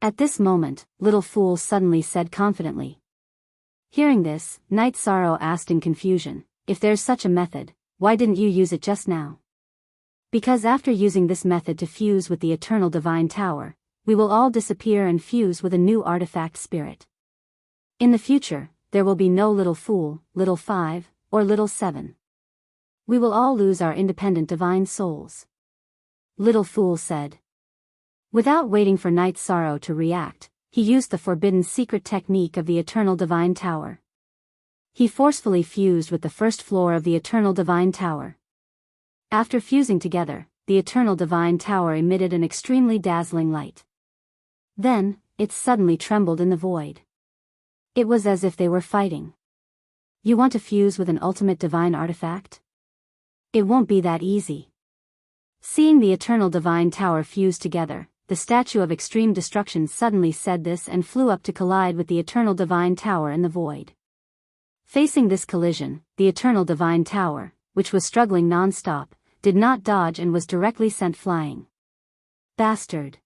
At this moment, Little Fool suddenly said confidently. Hearing this, Night Sorrow asked in confusion, if there's such a method, why didn't you use it just now? Because after using this method to fuse with the Eternal Divine Tower, we will all disappear and fuse with a new artifact spirit. In the future, there will be no Little Fool, Little 5, or Little 7. We will all lose our independent divine souls. Little Fool said. Without waiting for Night Sorrow to react, he used the forbidden secret technique of the Eternal Divine Tower. He forcefully fused with the first floor of the Eternal Divine Tower. After fusing together, the Eternal Divine Tower emitted an extremely dazzling light. Then, it suddenly trembled in the void. It was as if they were fighting. You want to fuse with an ultimate divine artifact? It won't be that easy. Seeing the Eternal Divine Tower fuse together, the Statue of Extreme Destruction suddenly said this and flew up to collide with the Eternal Divine Tower in the void. Facing this collision, the Eternal Divine Tower, which was struggling non-stop, did not dodge and was directly sent flying. Bastard.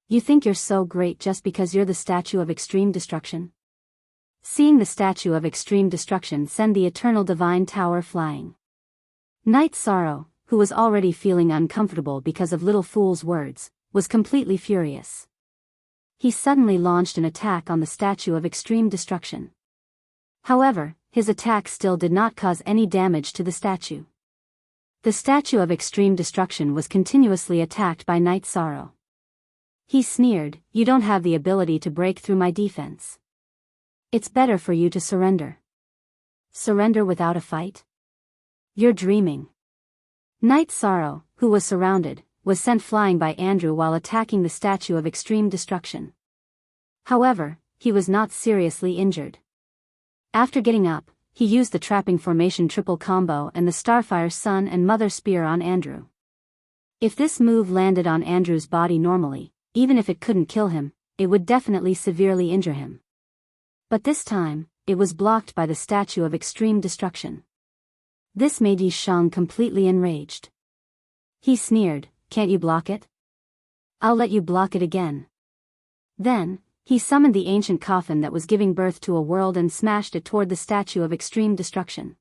You think you're so great just because you're the Statue of Extreme Destruction? Seeing the Statue of Extreme Destruction send the Eternal Divine Tower flying. Night Sorrow, who was already feeling uncomfortable because of Little Fool's words, was completely furious. He suddenly launched an attack on the Statue of Extreme Destruction. However, his attack still did not cause any damage to the statue. The Statue of Extreme Destruction was continuously attacked by Night Sorrow. He sneered, "You don't have the ability to break through my defense. It's better for you to surrender." Surrender without a fight? You're dreaming. Night Sorrow, who was surrounded, was sent flying by Andrew while attacking the Statue of Extreme Destruction. However, he was not seriously injured. After getting up, he used the Trapping Formation triple combo and the Starfire Sun and Mother Spear on Andrew. If this move landed on Andrew's body normally, even if it couldn't kill him, it would definitely severely injure him. But this time, it was blocked by the Statue of Extreme Destruction. This made Yi Shang completely enraged. He sneered, "Can't you block it? I'll let you block it again." Then, he summoned the ancient coffin that was giving birth to a world and smashed it toward the Statue of Extreme Destruction.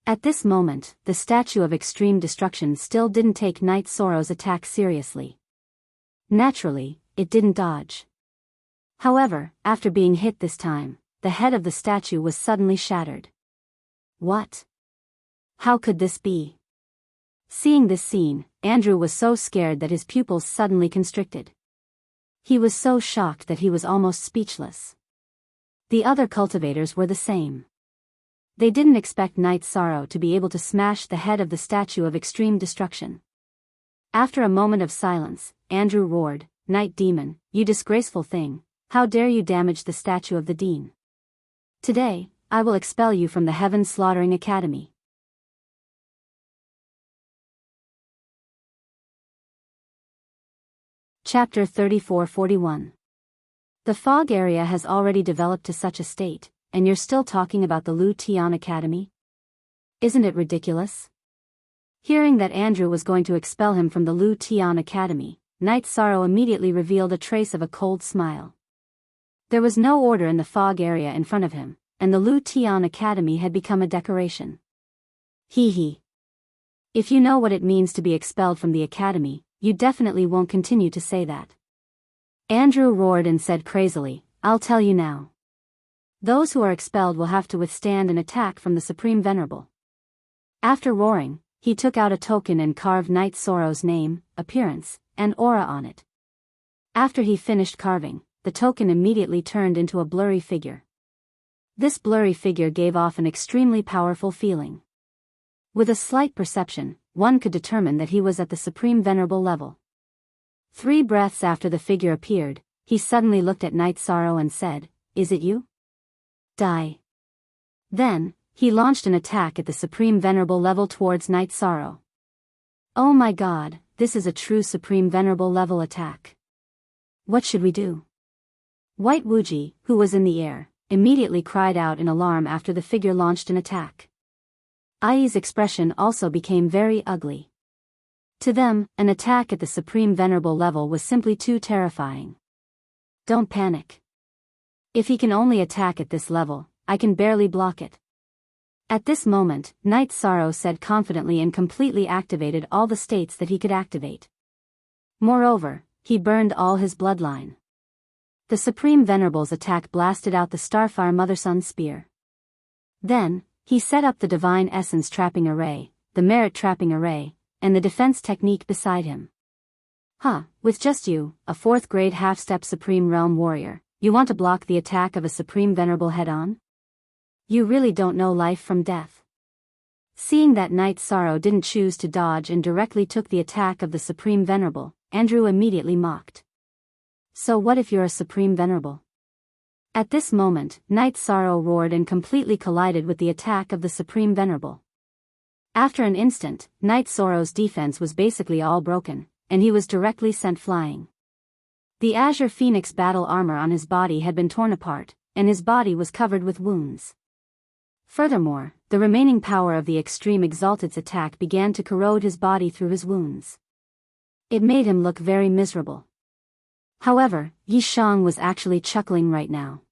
At this moment, the Statue of Extreme Destruction still didn't take Night Sorrow's attack seriously. Naturally, it didn't dodge. However, after being hit this time, the head of the statue was suddenly shattered. What? How could this be? Seeing this scene, Andrew was so scared that his pupils suddenly constricted. He was so shocked that he was almost speechless. The other cultivators were the same. They didn't expect Night Sorrow to be able to smash the head of the statue of extreme destruction. After a moment of silence, Andrew roared, "Night Demon, you disgraceful thing, how dare you damage the statue of the Dean? Today, I will expel you from the Heaven Slaughtering Academy." Chapter 34-41. The fog area has already developed to such a state, and you're still talking about the Lu Tian Academy? Isn't it ridiculous? Hearing that Andrew was going to expel him from the Lu Tian Academy, Night Sorrow immediately revealed a trace of a cold smile. There was no order in the fog area in front of him, and the Lu Tian Academy had become a decoration. Hee. If you know what it means to be expelled from the academy, you definitely won't continue to say that. Andrew roared and said crazily, "I'll tell you now. Those who are expelled will have to withstand an attack from the Supreme Venerable." After roaring, he took out a token and carved Night Sorrow's name, appearance, and aura on it. After he finished carving, the token immediately turned into a blurry figure. This blurry figure gave off an extremely powerful feeling. With a slight perception, one could determine that he was at the Supreme Venerable level. 3 breaths after the figure appeared, he suddenly looked at Night Sorrow and said, "Is it you? Die." Then, he launched an attack at the Supreme Venerable level towards Night Sorrow. Oh my god, this is a true Supreme Venerable level attack. What should we do? White Wuji, who was in the air, immediately cried out in alarm after the figure launched an attack. Ai's expression also became very ugly. To them, an attack at the Supreme Venerable level was simply too terrifying. Don't panic. If he can only attack at this level, I can barely block it. At this moment, Night Sorrow said confidently and completely activated all the states that he could activate. Moreover, he burned all his bloodline. The Supreme Venerable's attack blasted out the Starfire Mother-Sun Spear. Then, he set up the Divine Essence Trapping Array, the Merit Trapping Array, and the defense technique beside him. With just you, a 4th grade half-step Supreme Realm Warrior, you want to block the attack of a Supreme Venerable head-on? You really don't know life from death. Seeing that Night Sorrow didn't choose to dodge and directly took the attack of the Supreme Venerable, Andrew immediately mocked. So what if you're a Supreme Venerable? At this moment, Night Sorrow roared and completely collided with the attack of the Supreme Venerable. After an instant, Night Sorrow's defense was basically all broken, and he was directly sent flying. The Azure Phoenix battle armor on his body had been torn apart, and his body was covered with wounds. Furthermore, the remaining power of the Extreme Exalted's attack began to corrode his body through his wounds. It made him look very miserable. However, Yi Shang was actually chuckling right now.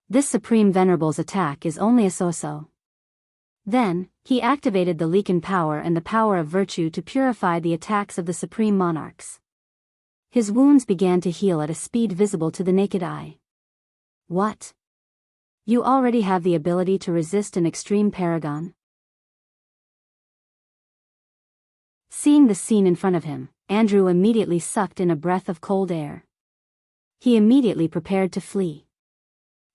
This Supreme Venerable's attack is only a so-so. Then, he activated the Leaken power and the power of virtue to purify the attacks of the Supreme Monarchs. His wounds began to heal at a speed visible to the naked eye. What? You already have the ability to resist an extreme paragon? Seeing the scene in front of him, Andrew immediately sucked in a breath of cold air. He immediately prepared to flee.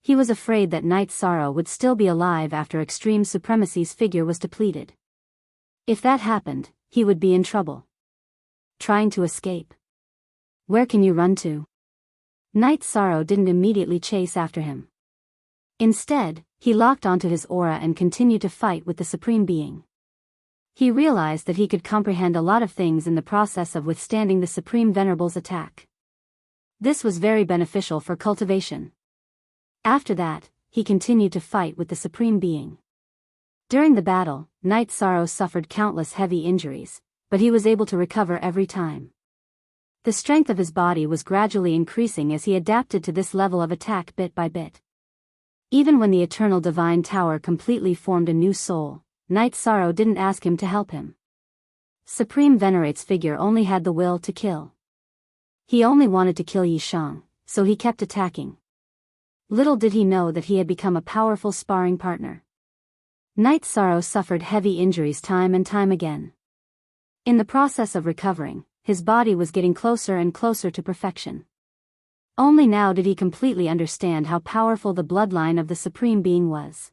He was afraid that Night Sorrow would still be alive after Extreme Supremacy's figure was depleted. If that happened, he would be in trouble. Trying to escape. Where can you run to? Night Sorrow didn't immediately chase after him. Instead, he locked onto his aura and continued to fight with the Supreme Being. He realized that he could comprehend a lot of things in the process of withstanding the Supreme Venerable's attack. This was very beneficial for cultivation. After that, he continued to fight with the Supreme Being. During the battle, Night Sorrow suffered countless heavy injuries, but he was able to recover every time. The strength of his body was gradually increasing as he adapted to this level of attack bit by bit. Even when the Eternal Divine Tower completely formed a new soul, Night Sorrow didn't ask him to help him. Supreme Venerate's figure only had the will to kill. He only wanted to kill Yi Shang, so he kept attacking. Little did he know that he had become a powerful sparring partner. Night Sorrow suffered heavy injuries time and time again. In the process of recovering, his body was getting closer and closer to perfection. Only now did he completely understand how powerful the bloodline of the Supreme Being was.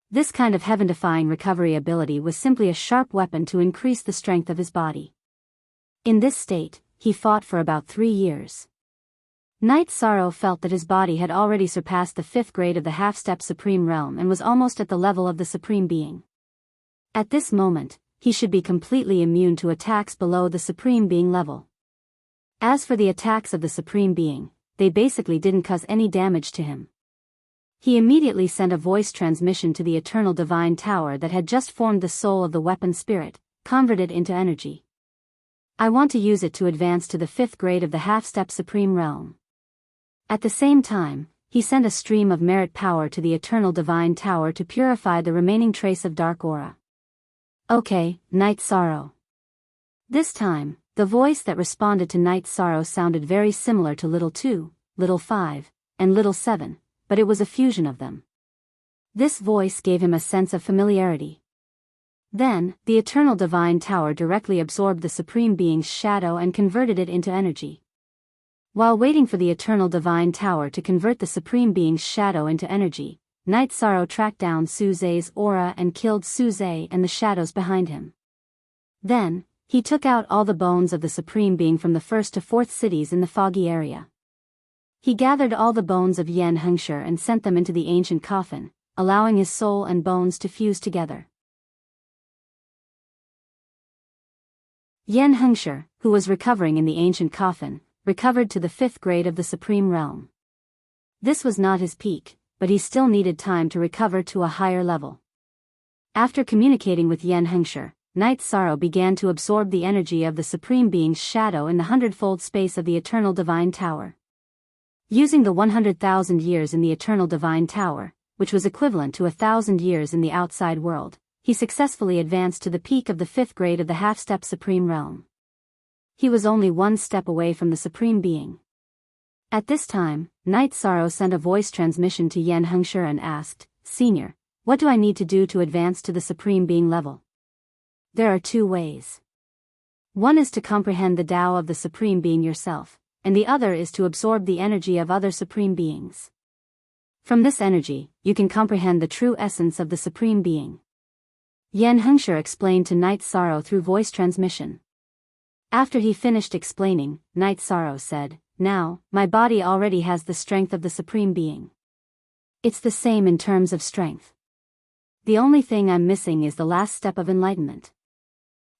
This kind of heaven-defying recovery ability was simply a sharp weapon to increase the strength of his body. In this state, he fought for about 3 years. Knight Sorrow felt that his body had already surpassed the 5th grade of the half-step Supreme Realm and was almost at the level of the Supreme Being. At this moment, he should be completely immune to attacks below the Supreme Being level. As for the attacks of the Supreme Being, they basically didn't cause any damage to him. He immediately sent a voice transmission to the Eternal Divine Tower that had just formed the soul of the weapon spirit, converted into energy. I want to use it to advance to the 5th grade of the half-step Supreme Realm. At the same time, he sent a stream of merit power to the Eternal Divine Tower to purify the remaining trace of dark aura. Okay, Knight Sorrow. This time, the voice that responded to Knight Sorrow sounded very similar to Little 2, Little 5, and Little 7, but it was a fusion of them. This voice gave him a sense of familiarity. Then, the Eternal Divine Tower directly absorbed the Supreme Being's shadow and converted it into energy. While waiting for the Eternal Divine Tower to convert the Supreme Being's shadow into energy, Knight Sorrow tracked down Suze's aura and killed Suze and the shadows behind him. Then, he took out all the bones of the Supreme Being from the 1st to 4th cities in the foggy area. He gathered all the bones of Yen Hengshi and sent them into the ancient coffin, allowing his soul and bones to fuse together. Yen Hengshi, who was recovering in the ancient coffin, recovered to the 5th grade of the Supreme Realm. This was not his peak, but he still needed time to recover to a higher level. After communicating with Yen Hengshi, Knight Sorrow began to absorb the energy of the Supreme Being's shadow in the 100-fold space of the Eternal Divine Tower. Using the 100,000 years in the Eternal Divine Tower, which was equivalent to 1,000 years in the outside world, he successfully advanced to the peak of the 5th grade of the half-step Supreme Realm. He was only 1 step away from the Supreme Being. At this time, Knight Sorrow sent a voice transmission to Yen Hengshi and asked, "Senior, what do I need to do to advance to the Supreme Being level?" There are 2 ways. One is to comprehend the Tao of the Supreme Being yourself, and the other is to absorb the energy of other Supreme Beings. From this energy, you can comprehend the true essence of the Supreme Being. Yen Hengshi explained to Knight Sorrow through voice transmission. After he finished explaining, Knight Sorrow said, "Now, my body already has the strength of the Supreme Being. It's the same in terms of strength. The only thing I'm missing is the last step of enlightenment."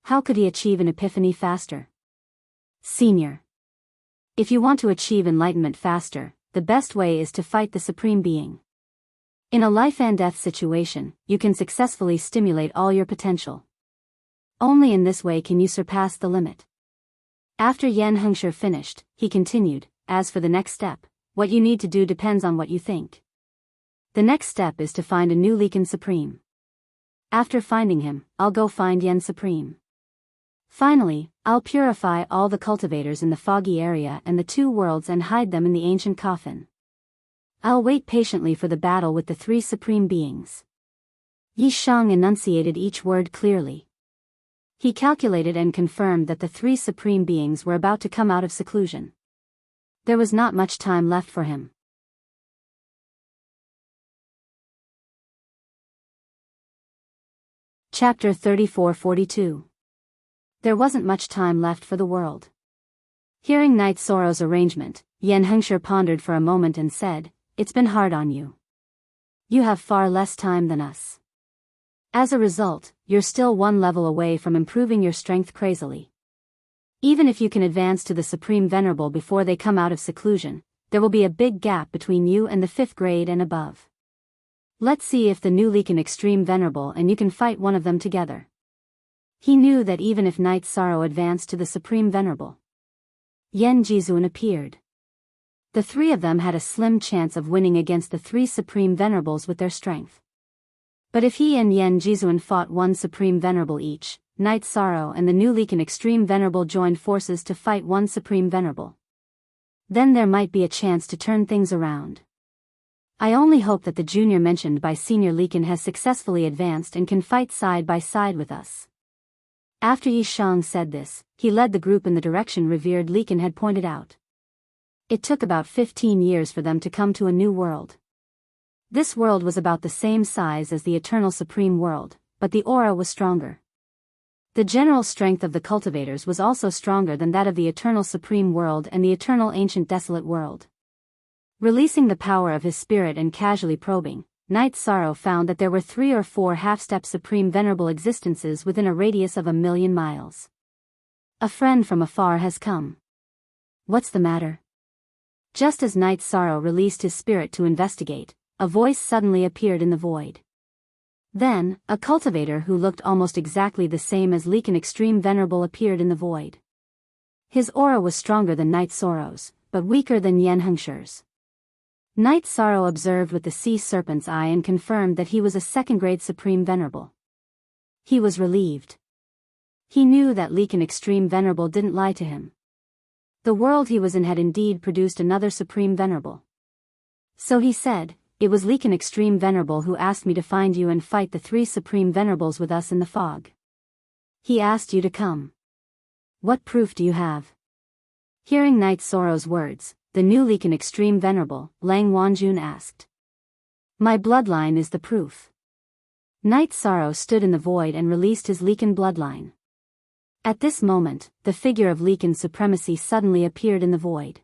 How could he achieve an epiphany faster? Senior. If you want to achieve enlightenment faster, the best way is to fight the Supreme Being. In a life and death situation, you can successfully stimulate all your potential. Only in this way can you surpass the limit. After Yen Hengshi finished, he continued, "As for the next step, what you need to do depends on what you think. The next step is to find a new Lekan Supreme. After finding him, I'll go find Yen Supreme. Finally, I'll purify all the cultivators in the foggy area and the 2 worlds and hide them in the ancient coffin. I'll wait patiently for the battle with the 3 Supreme Beings." Yi Shang enunciated each word clearly. He calculated and confirmed that the 3 Supreme Beings were about to come out of seclusion. There was not much time left for him. Chapter 34-42. There wasn't much time left for the world. Hearing Knight Sorrow's arrangement, Yen Hengshi pondered for a moment and said, "It's been hard on you. You have far less time than us. As a result, you're still 1 level away from improving your strength crazily. Even if you can advance to the Supreme Venerable before they come out of seclusion, there will be a big gap between you and the 5th grade and above. Let's see if the new Lekan Extreme Venerable and you can fight one of them together." He knew that even if Knight Sorrow advanced to the Supreme Venerable, Yen Jizun appeared. The 3 of them had a slim chance of winning against the 3 Supreme Venerables with their strength. But if he and Yen Jizun fought 1 Supreme Venerable each, Knight Sorrow and the new Lekan Extreme Venerable joined forces to fight 1 Supreme Venerable. Then there might be a chance to turn things around. I only hope that the junior mentioned by Senior Lekan has successfully advanced and can fight side by side with us. After Yi Shang said this, he led the group in the direction revered Lekan had pointed out. It took about 15 years for them to come to a new world. This world was about the same size as the eternal supreme world, but the aura was stronger. The general strength of the cultivators was also stronger than that of the eternal supreme world and the eternal ancient desolate world. Releasing the power of his spirit and casually probing, Night Sorrow found that there were 3 or 4 half-step supreme venerable existences within a radius of 1,000,000 miles. A friend from afar has come. What's the matter? Just as Night Sorrow released his spirit to investigate, a voice suddenly appeared in the void. Then, a cultivator who looked almost exactly the same as Leakin Extreme Venerable appeared in the void. His aura was stronger than Night Sorrow's, but weaker than Yen Hengsher's. Night Sorrow observed with the sea serpent's eye and confirmed that he was a second-grade Supreme Venerable. He was relieved. He knew that Leakin Extreme Venerable didn't lie to him. The world he was in had indeed produced another Supreme Venerable. So he said, "It was Leakin Extreme Venerable who asked me to find you and fight the 3 Supreme Venerables with us in the fog. He asked you to come. What proof do you have?" Hearing Night Sorrow's words, the new Leakin Extreme Venerable, Lang Wanjun asked. "My bloodline is the proof." Night Sorrow stood in the void and released his Leakin bloodline. At this moment, the figure of Leakin supremacy suddenly appeared in the void.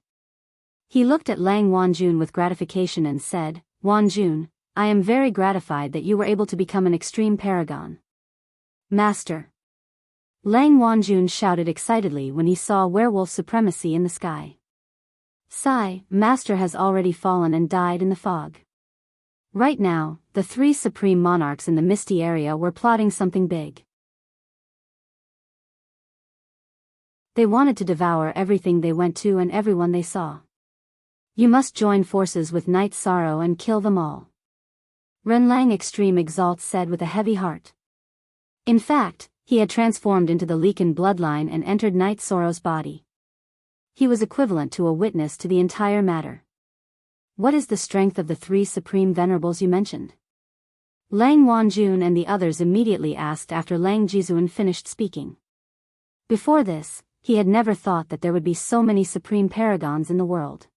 He looked at Lang Wanjun with gratification and said, "Wanjun, I am very gratified that you were able to become an extreme paragon." "Master!" Lang Wanjun shouted excitedly when he saw werewolf supremacy in the sky. "Sigh, Master has already fallen and died in the fog." Right now, the 3 supreme monarchs in the misty area were plotting something big. They wanted to devour everything they went to and everyone they saw. "You must join forces with Night Sorrow and kill them all," Renlang Extreme Exalt said with a heavy heart. In fact, he had transformed into the Leakin bloodline and entered Night Sorrow's body. He was equivalent to a witness to the entire matter. "What is the strength of the 3 Supreme Venerables you mentioned?" Lang Wanjun and the others immediately asked after Lang Jizuan finished speaking. Before this, he had never thought that there would be so many Supreme Paragons in the world.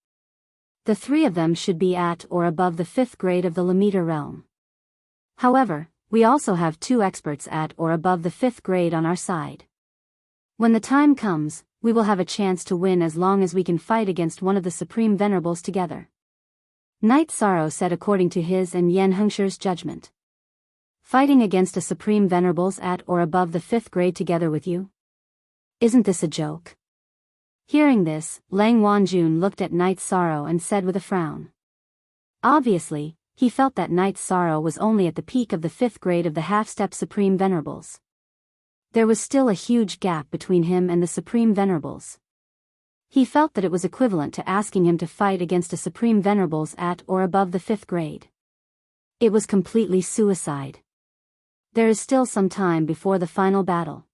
The 3 of them should be at or above the 5th grade of the Lamita realm. However, we also have 2 experts at or above the 5th grade on our side. When the time comes, we will have a chance to win as long as we can fight against one of the Supreme Venerables together. Night Sorrow said according to his and Yen Hengsher's judgment. "Fighting against a Supreme Venerables at or above the 5th grade together with you? Isn't this a joke?" Hearing this, Lang Wanjun looked at Night Sorrow and said with a frown. Obviously, he felt that Night Sorrow was only at the peak of the 5th grade of the half-step Supreme Venerables. There was still a huge gap between him and the Supreme Venerables. He felt that it was equivalent to asking him to fight against a Supreme Venerables at or above the 5th grade. It was completely suicide. There is still some time before the final battle.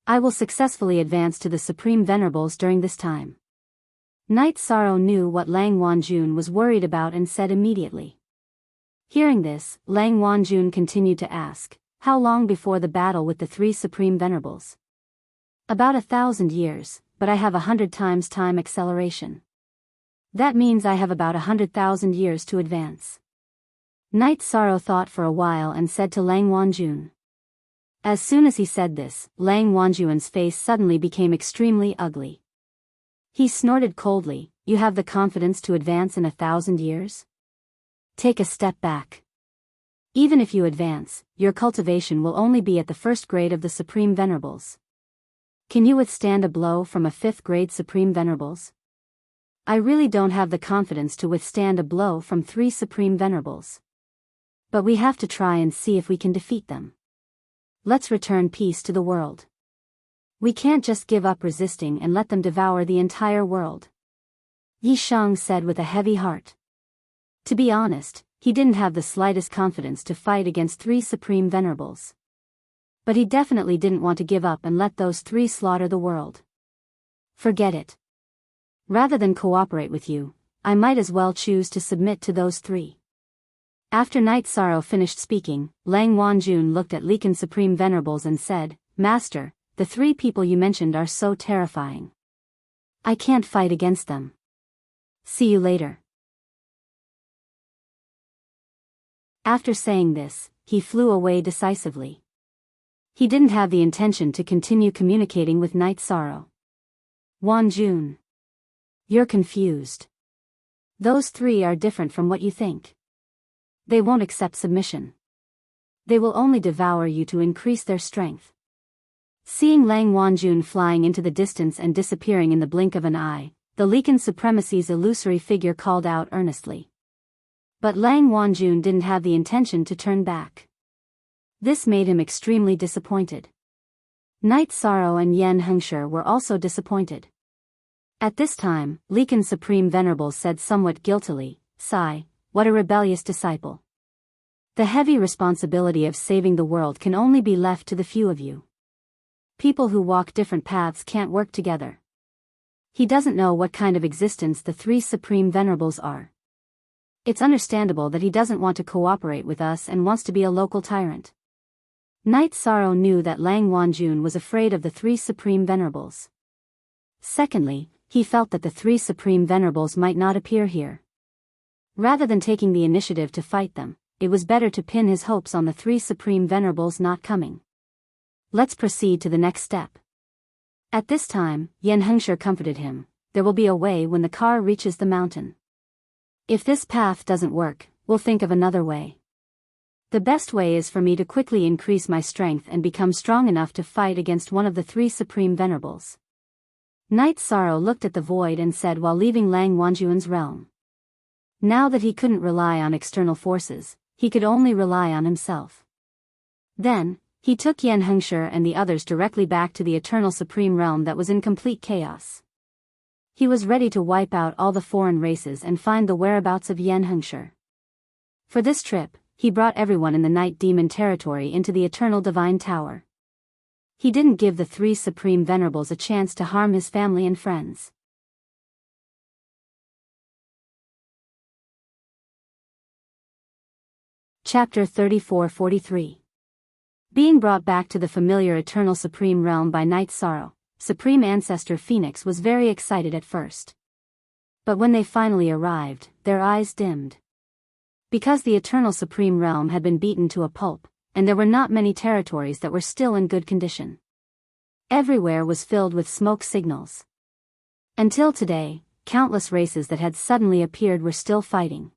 I will successfully advance to the Supreme Venerables during this time. Night Sorrow knew what Lang Wanjun was worried about and said immediately. Hearing this, Lang Wanjun continued to ask, "How long before the battle with the 3 Supreme Venerables?" "About 1,000 years, but I have 100 times time acceleration. That means I have about 100,000 years to advance." Night Sorrow thought for a while and said to Lang Wanjun. As soon as he said this, Lang Wanjun's face suddenly became extremely ugly. He snorted coldly, "You have the confidence to advance in 1,000 years? Take a step back. Even if you advance, your cultivation will only be at the 1st grade of the Supreme Venerables. Can you withstand a blow from a 5th grade Supreme Venerables? I really don't have the confidence to withstand a blow from 3 Supreme Venerables. But we have to try and see if we can defeat them. Let's return peace to the world. We can't just give up resisting and let them devour the entire world." Yi Shang said with a heavy heart. To be honest, he didn't have the slightest confidence to fight against 3 Supreme Venerables. But he definitely didn't want to give up and let those 3 slaughter the world. "Forget it. Rather than cooperate with you, I might as well choose to submit to those 3. After Night Sorrow finished speaking, Lang Wanjun looked at Leakin Supreme Venerables and said, "Master, the 3 people you mentioned are so terrifying. I can't fight against them. See you later." After saying this, he flew away decisively. He didn't have the intention to continue communicating with Night Sorrow. Wanjun. You're confused. Those three are different from what you think. They won't accept submission. They will only devour you to increase their strength. Seeing Lang Wanjun flying into the distance and disappearing in the blink of an eye, the Lekan Supremacy's illusory figure called out earnestly. But Lang Wanjun didn't have the intention to turn back. This made him extremely disappointed. Night Sorrow and Yen Hengshi were also disappointed. At this time, Lekan Supreme Venerables said somewhat guiltily, "Sigh, what a rebellious disciple. The heavy responsibility of saving the world can only be left to the few of you. People who walk different paths can't work together. He doesn't know what kind of existence the three Supreme Venerables are. It's understandable that he doesn't want to cooperate with us and wants to be a local tyrant." Night Sorrow knew that Lang Wanjun was afraid of the three Supreme Venerables. Secondly, he felt that the three Supreme Venerables might not appear here. Rather than taking the initiative to fight them, it was better to pin his hopes on the three Supreme Venerables not coming. Let's proceed to the next step. At this time, Yen Hengshi comforted him. There will be a way when the car reaches the mountain. If this path doesn't work, we'll think of another way. The best way is for me to quickly increase my strength and become strong enough to fight against one of the three Supreme Venerables. Night Sorrow looked at the void and said while leaving Lang Wanjun's realm. Now that he couldn't rely on external forces, he could only rely on himself. Then, he took Yen Hengshi and the others directly back to the Eternal Supreme Realm that was in complete chaos. He was ready to wipe out all the foreign races and find the whereabouts of Yen Hengshi. For this trip, he brought everyone in the Night Demon territory into the Eternal Divine Tower. He didn't give the three Supreme Venerables a chance to harm his family and friends. Chapter 34-43. Being brought back to the familiar Eternal Supreme Realm by Night Sorrow, Supreme Ancestor Phoenix was very excited at first. But when they finally arrived, their eyes dimmed. Because the Eternal Supreme Realm had been beaten to a pulp, and there were not many territories that were still in good condition. Everywhere was filled with smoke signals. Until today, countless races that had suddenly appeared were still fighting.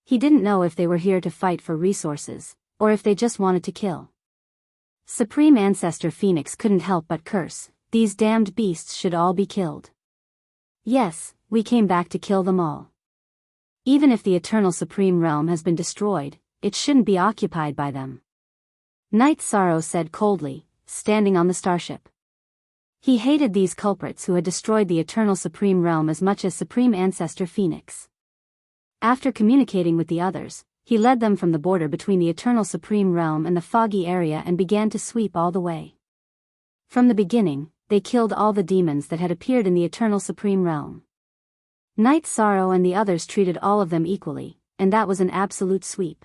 He didn't know if they were here to fight for resources, or if they just wanted to kill. Supreme Ancestor Phoenix couldn't help but curse, "These damned beasts should all be killed. Yes, we came back to kill them all. Even if the Eternal Supreme Realm has been destroyed, it shouldn't be occupied by them." Night Sorrow said coldly, standing on the starship. He hated these culprits who had destroyed the Eternal Supreme Realm as much as Supreme Ancestor Phoenix. After communicating with the others, he led them from the border between the Eternal Supreme Realm and the foggy area and began to sweep all the way. From the beginning, they killed all the demons that had appeared in the Eternal Supreme Realm. Night Sorrow and the others treated all of them equally, and that was an absolute sweep.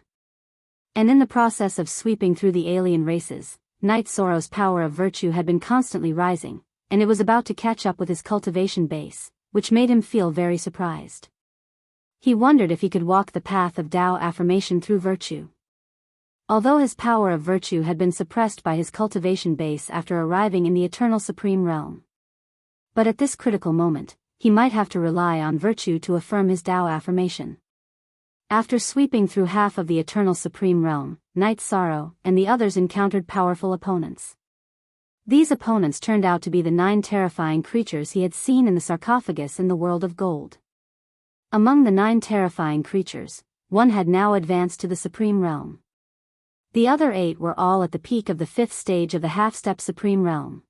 And in the process of sweeping through the alien races, Night Sorrow's power of virtue had been constantly rising, and it was about to catch up with his cultivation base, which made him feel very surprised. He wondered if he could walk the path of Tao affirmation through virtue. Although his power of virtue had been suppressed by his cultivation base after arriving in the Eternal Supreme Realm. But at this critical moment, he might have to rely on virtue to affirm his Tao affirmation. After sweeping through half of the Eternal Supreme Realm, Night Sorrow and the others encountered powerful opponents. These opponents turned out to be the 9 terrifying creatures he had seen in the sarcophagus in the world of gold. Among the 9 terrifying creatures, one had now advanced to the Supreme Realm. The other 8 were all at the peak of the 5th stage of the half-step Supreme Realm.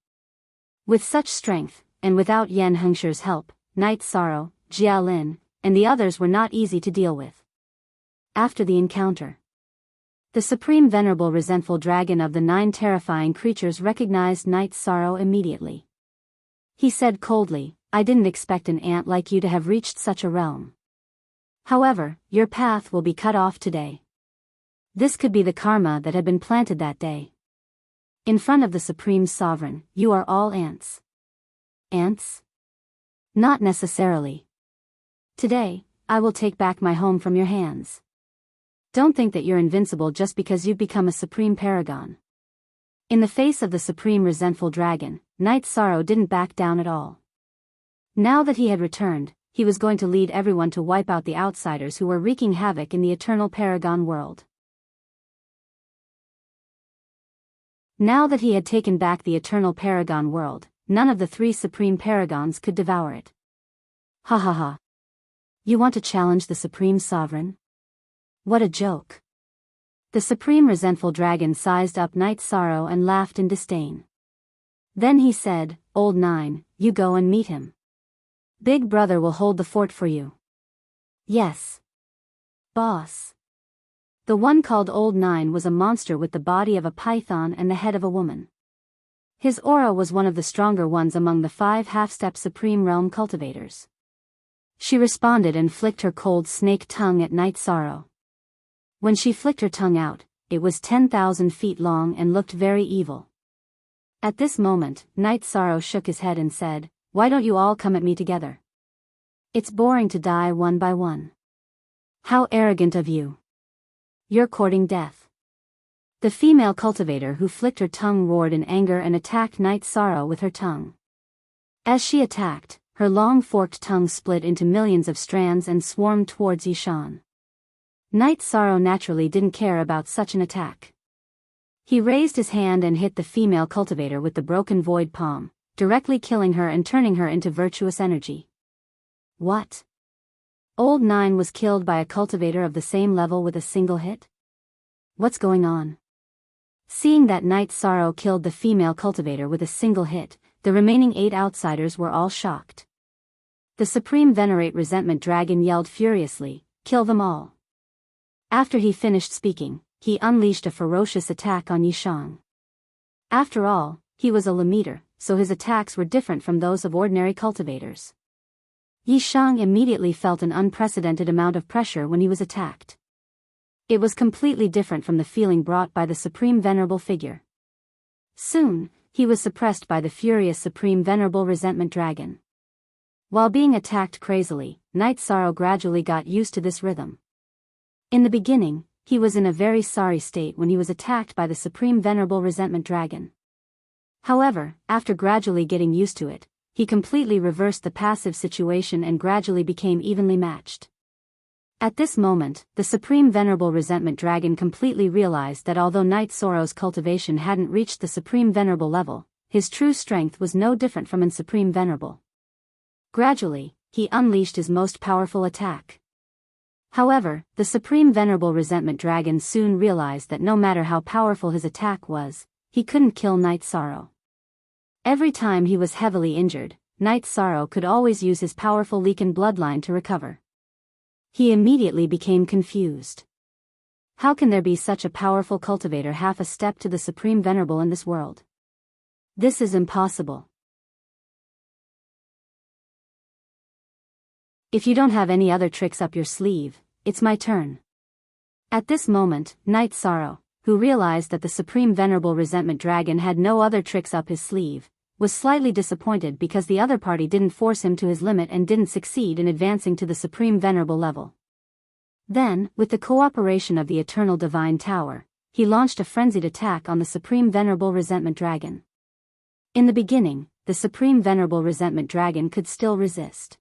With such strength, and without Yen Hengshi's help, Night Sorrow, Jialin, and the others were not easy to deal with. After the encounter, the Supreme Venerable Resentful Dragon of the 9 terrifying creatures recognized Night Sorrow immediately. He said coldly, "I didn't expect an ant like you to have reached such a realm. However, your path will be cut off today." This could be the karma that had been planted that day. In front of the Supreme Sovereign, you are all ants. Ants? Not necessarily. Today, I will take back my home from your hands. Don't think that you're invincible just because you've become a supreme paragon. In the face of the supreme resentful dragon, Knight Sorrow didn't back down at all. Now that he had returned, he was going to lead everyone to wipe out the outsiders who were wreaking havoc in the eternal paragon world. Now that he had taken back the eternal paragon world, none of the 3 supreme paragons could devour it. Ha ha ha. You want to challenge the supreme sovereign? What a joke. The supreme resentful dragon sized up Knight Sorrow and laughed in disdain. Then he said, "Old Nine, you go and meet him. Big Brother will hold the fort for you." "Yes, boss." The one called Old Nine was a monster with the body of a python and the head of a woman. His aura was one of the stronger ones among the 5 half-step Supreme Realm cultivators. She responded and flicked her cold snake tongue at Knight Sorrow. When she flicked her tongue out, it was 10,000 feet long and looked very evil. At this moment, Knight Sorrow shook his head and said, "Why don't you all come at me together? It's boring to die one by one. How arrogant of you. You're courting death." The female cultivator who flicked her tongue roared in anger and attacked Knight Sorrow with her tongue. As she attacked, her long forked tongue split into millions of strands and swarmed towards Yishan. Knight Sorrow naturally didn't care about such an attack. He raised his hand and hit the female cultivator with the broken void palm, directly killing her and turning her into virtuous energy. What? Old Nine was killed by a cultivator of the same level with a single hit? What's going on? Seeing that Knight Sorrow killed the female cultivator with a single hit, the remaining 8 outsiders were all shocked. The Supreme Venerate Resentment Dragon yelled furiously, "Kill them all." After he finished speaking, he unleashed a ferocious attack on Yishang. After all, he was a Lamiter, so his attacks were different from those of ordinary cultivators. Yishang immediately felt an unprecedented amount of pressure when he was attacked. It was completely different from the feeling brought by the Supreme Venerable figure. Soon, he was suppressed by the furious Supreme Venerable Resentment Dragon. While being attacked crazily, Knight Sorrow gradually got used to this rhythm. In the beginning, he was in a very sorry state when he was attacked by the Supreme Venerable Resentment Dragon. However, after gradually getting used to it, he completely reversed the passive situation and gradually became evenly matched. At this moment, the Supreme Venerable Resentment Dragon completely realized that although Knight Sorrow's cultivation hadn't reached the Supreme Venerable level, his true strength was no different from an Supreme Venerable. Gradually, he unleashed his most powerful attack. However, the Supreme Venerable Resentment Dragon soon realized that no matter how powerful his attack was, he couldn't kill Knight Sorrow. Every time he was heavily injured, Knight Sorrow could always use his powerful Leaken bloodline to recover. He immediately became confused. How can there be such a powerful cultivator half a step to the Supreme Venerable in this world? This is impossible. If you don't have any other tricks up your sleeve, it's my turn. At this moment, Knight Sorrow, who realized that the Supreme Venerable Resentment Dragon had no other tricks up his sleeve, was slightly disappointed because the other party didn't force him to his limit and didn't succeed in advancing to the Supreme Venerable level. Then, with the cooperation of the Eternal Divine Tower, he launched a frenzied attack on the Supreme Venerable Resentment Dragon. In the beginning, the Supreme Venerable Resentment Dragon could still resist.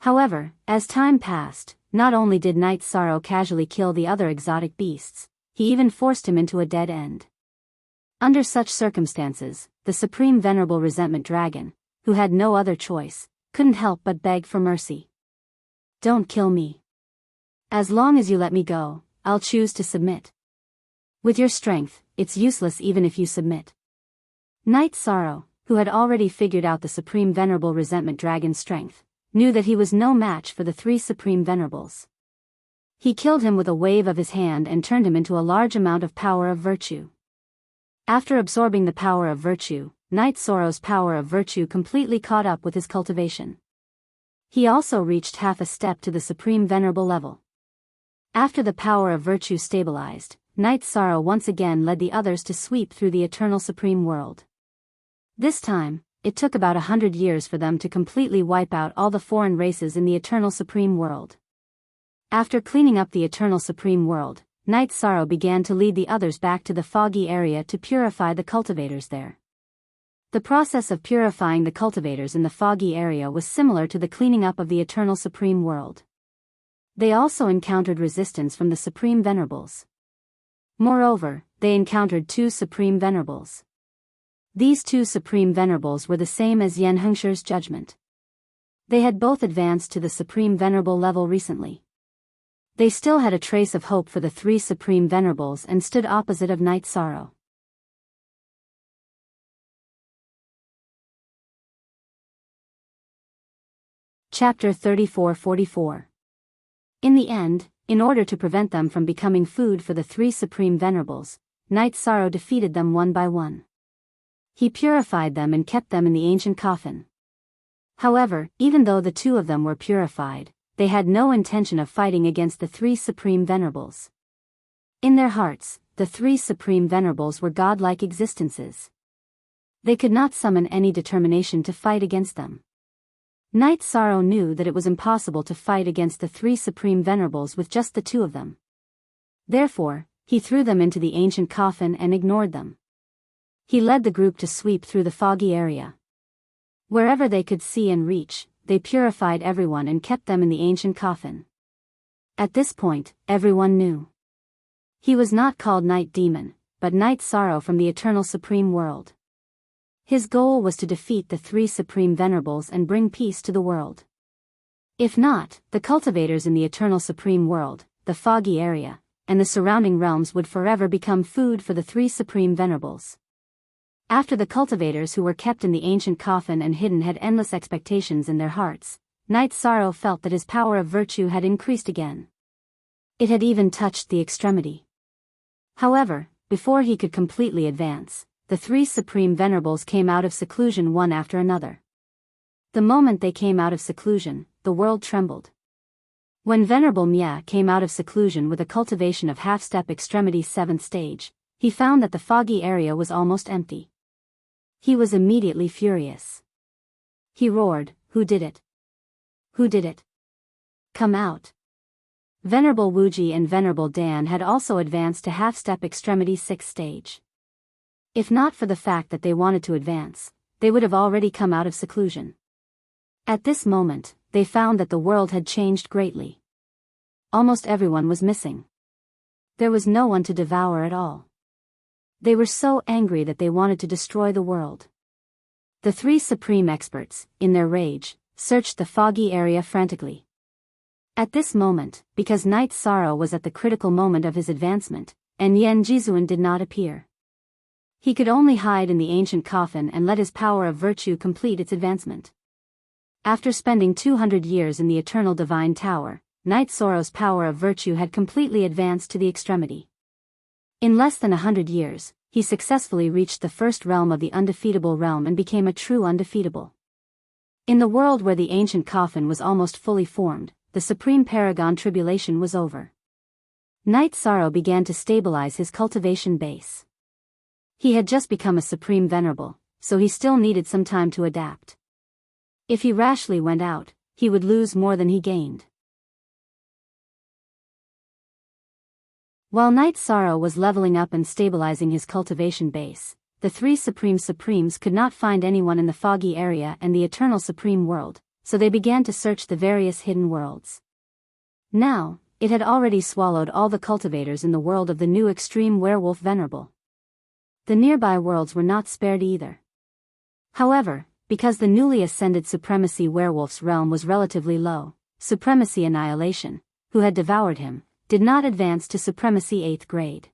However, as time passed, not only did Knight Sorrow casually kill the other exotic beasts, he even forced him into a dead end. Under such circumstances, the Supreme Venerable Resentment Dragon, who had no other choice, couldn't help but beg for mercy. "Don't kill me. As long as you let me go, I'll choose to submit. With your strength, it's useless even if you submit." Knight Sorrow, who had already figured out the Supreme Venerable Resentment Dragon's strength, knew that he was no match for the 3 Supreme Venerables. He killed him with a wave of his hand and turned him into a large amount of power of virtue. After absorbing the power of virtue, Knight Sorrow's power of virtue completely caught up with his cultivation. He also reached half a step to the Supreme Venerable level. After the power of virtue stabilized, Knight Sorrow once again led the others to sweep through the Eternal Supreme World. This time, it took about 100 years for them to completely wipe out all the foreign races in the Eternal Supreme World. After cleaning up the Eternal Supreme World, Night Sorrow began to lead the others back to the foggy area to purify the cultivators there. The process of purifying the cultivators in the foggy area was similar to the cleaning up of the Eternal Supreme World. They also encountered resistance from the Supreme Venerables. Moreover, they encountered 2 Supreme Venerables. These 2 Supreme Venerables were the same as Yen Hengsher's judgment. They had both advanced to the Supreme Venerable level recently. They still had a trace of hope for the 3 Supreme Venerables and stood opposite of Night Sorrow. Chapter 34-44. In the end, in order to prevent them from becoming food for the 3 Supreme Venerables, Night Sorrow defeated them one by one. He purified them and kept them in the ancient coffin. However, even though the 2 of them were purified, they had no intention of fighting against the 3 Supreme Venerables. In their hearts, the 3 Supreme Venerables were godlike existences. They could not summon any determination to fight against them. Night Sorrow knew that it was impossible to fight against the 3 Supreme Venerables with just the 2 of them. Therefore, he threw them into the ancient coffin and ignored them. He led the group to sweep through the foggy area. Wherever they could see and reach, they purified everyone and kept them in the ancient coffin. At this point, everyone knew. He was not called Night Demon, but Night Sorrow from the Eternal Supreme World. His goal was to defeat the 3 Supreme Venerables and bring peace to the world. If not, the cultivators in the Eternal Supreme World, the foggy area, and the surrounding realms would forever become food for the 3 Supreme Venerables. After the cultivators who were kept in the ancient coffin and hidden had endless expectations in their hearts, Night Sorrow felt that his power of virtue had increased again. It had even touched the extremity. However, before he could completely advance, the 3 Supreme Venerables came out of seclusion one after another. The moment they came out of seclusion, the world trembled. When Venerable Mya came out of seclusion with a cultivation of half-step extremity 7th stage, he found that the foggy area was almost empty. He was immediately furious. He roared, "Who did it? Who did it? Come out!" Venerable Wuji and Venerable Dan had also advanced to half-step extremity 6th stage. If not for the fact that they wanted to advance, they would have already come out of seclusion. At this moment, they found that the world had changed greatly. Almost everyone was missing. There was no one to devour at all. They were so angry that they wanted to destroy the world. The 3 Supreme Experts, in their rage, searched the foggy area frantically. At this moment, because Night Sorrow was at the critical moment of his advancement, and Yen Jizuan did not appear. He could only hide in the ancient coffin and let his power of virtue complete its advancement. After spending 200 years in the Eternal Divine Tower, Night Sorrow's power of virtue had completely advanced to the extremity. In less than 100 years, he successfully reached the first realm of the undefeatable realm and became a true undefeatable. In the world where the ancient coffin was almost fully formed, the Supreme Paragon tribulation was over. Night Sorrow began to stabilize his cultivation base. He had just become a Supreme Venerable, so he still needed some time to adapt. If he rashly went out, he would lose more than he gained. While Night Sorrow was leveling up and stabilizing his cultivation base, the 3 Supremes could not find anyone in the foggy area and the Eternal Supreme World, so they began to search the various hidden worlds. Now, it had already swallowed all the cultivators in the world of the new Extreme Werewolf Venerable. The nearby worlds were not spared either. However, because the newly ascended Supremacy Werewolf's realm was relatively low, Supremacy Annihilation, who had devoured him, did not advance to Supremacy 8th grade.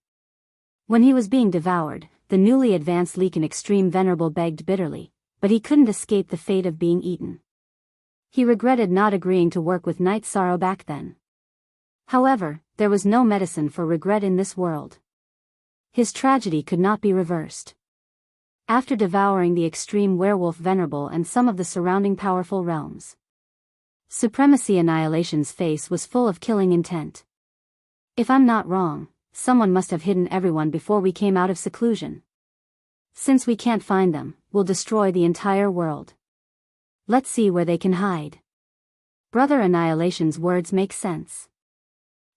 When he was being devoured, the newly advanced Leaken Extreme Venerable begged bitterly, but he couldn't escape the fate of being eaten. He regretted not agreeing to work with Night Sorrow back then. However, there was no medicine for regret in this world. His tragedy could not be reversed. After devouring the Extreme Werewolf Venerable and some of the surrounding powerful realms, Supremacy Annihilation's face was full of killing intent. If I'm not wrong, someone must have hidden everyone before we came out of seclusion. Since we can't find them, we'll destroy the entire world. Let's see where they can hide. Brother Annihilation's words make sense.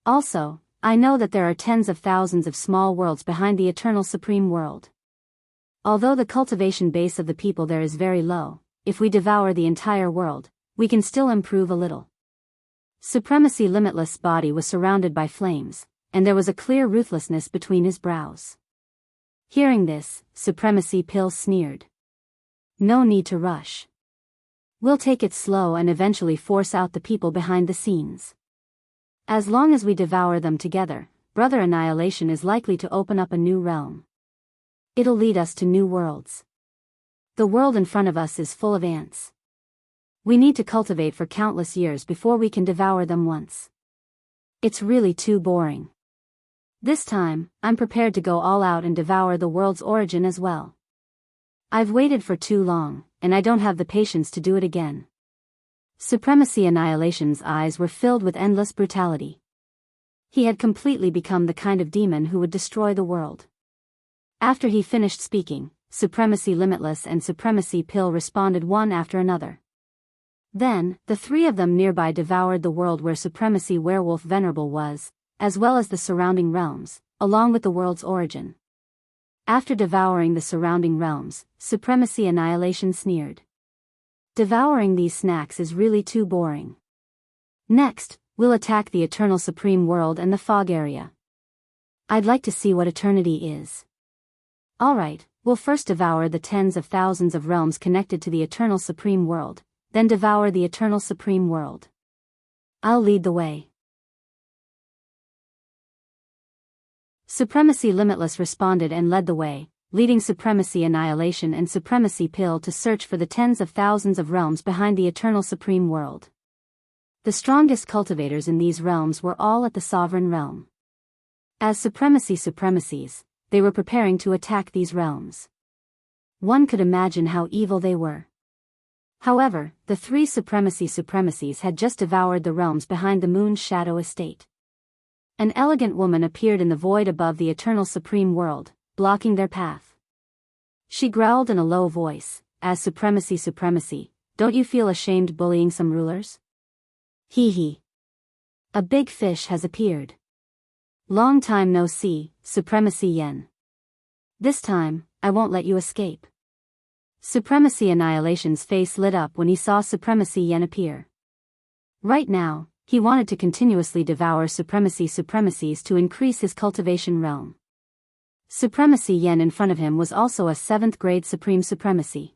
Also, I know that there are tens of thousands of small worlds behind the eternal supreme world. Although the cultivation base of the people there is very low, if we devour the entire world, we can still improve a little. Supremacy Limitless' body was surrounded by flames, and there was a clear ruthlessness between his brows. Hearing this, Supremacy Pill sneered. No need to rush. We'll take it slow and eventually force out the people behind the scenes. As long as we devour them together, Brother Annihilation is likely to open up a new realm. It'll lead us to new worlds. The world in front of us is full of ants. We need to cultivate for countless years before we can devour them once. It's really too boring. This time, I'm prepared to go all out and devour the world's origin as well. I've waited for too long, and I don't have the patience to do it again. Supremacy Annihilation's eyes were filled with endless brutality. He had completely become the kind of demon who would destroy the world. After he finished speaking, Supremacy Limitless and Supremacy Pill responded one after another. Then, the three of them nearby devoured the world where Supremacy Werewolf Venerable was, as well as the surrounding realms, along with the world's origin. After devouring the surrounding realms, Supremacy Annihilation sneered. Devouring these snacks is really too boring. Next, we'll attack the Eternal Supreme World and the fog area. I'd like to see what eternity is. Alright, we'll first devour the tens of thousands of realms connected to the Eternal Supreme World, then devour the Eternal Supreme World. I'll lead the way. Supremacy Limitless responded and led the way, leading Supremacy Annihilation and Supremacy Pill to search for the tens of thousands of realms behind the Eternal Supreme World. The strongest cultivators in these realms were all at the Sovereign Realm. As Supremacies, they were preparing to attack these realms. One could imagine how evil they were. However, the three Supremacies had just devoured the realms behind the Moon's Shadow Estate. An elegant woman appeared in the void above the Eternal Supreme World, blocking their path. She growled in a low voice, as Supremacy, don't you feel ashamed bullying some rulers? Hee hee. A big fish has appeared. Long time no see, Supremacy Yen. This time, I won't let you escape. Supremacy Annihilation's face lit up when he saw Supremacy Yen appear. Right now, he wanted to continuously devour Supremacies to increase his cultivation realm. Supremacy Yen in front of him was also a 7th grade Supreme Supremacy.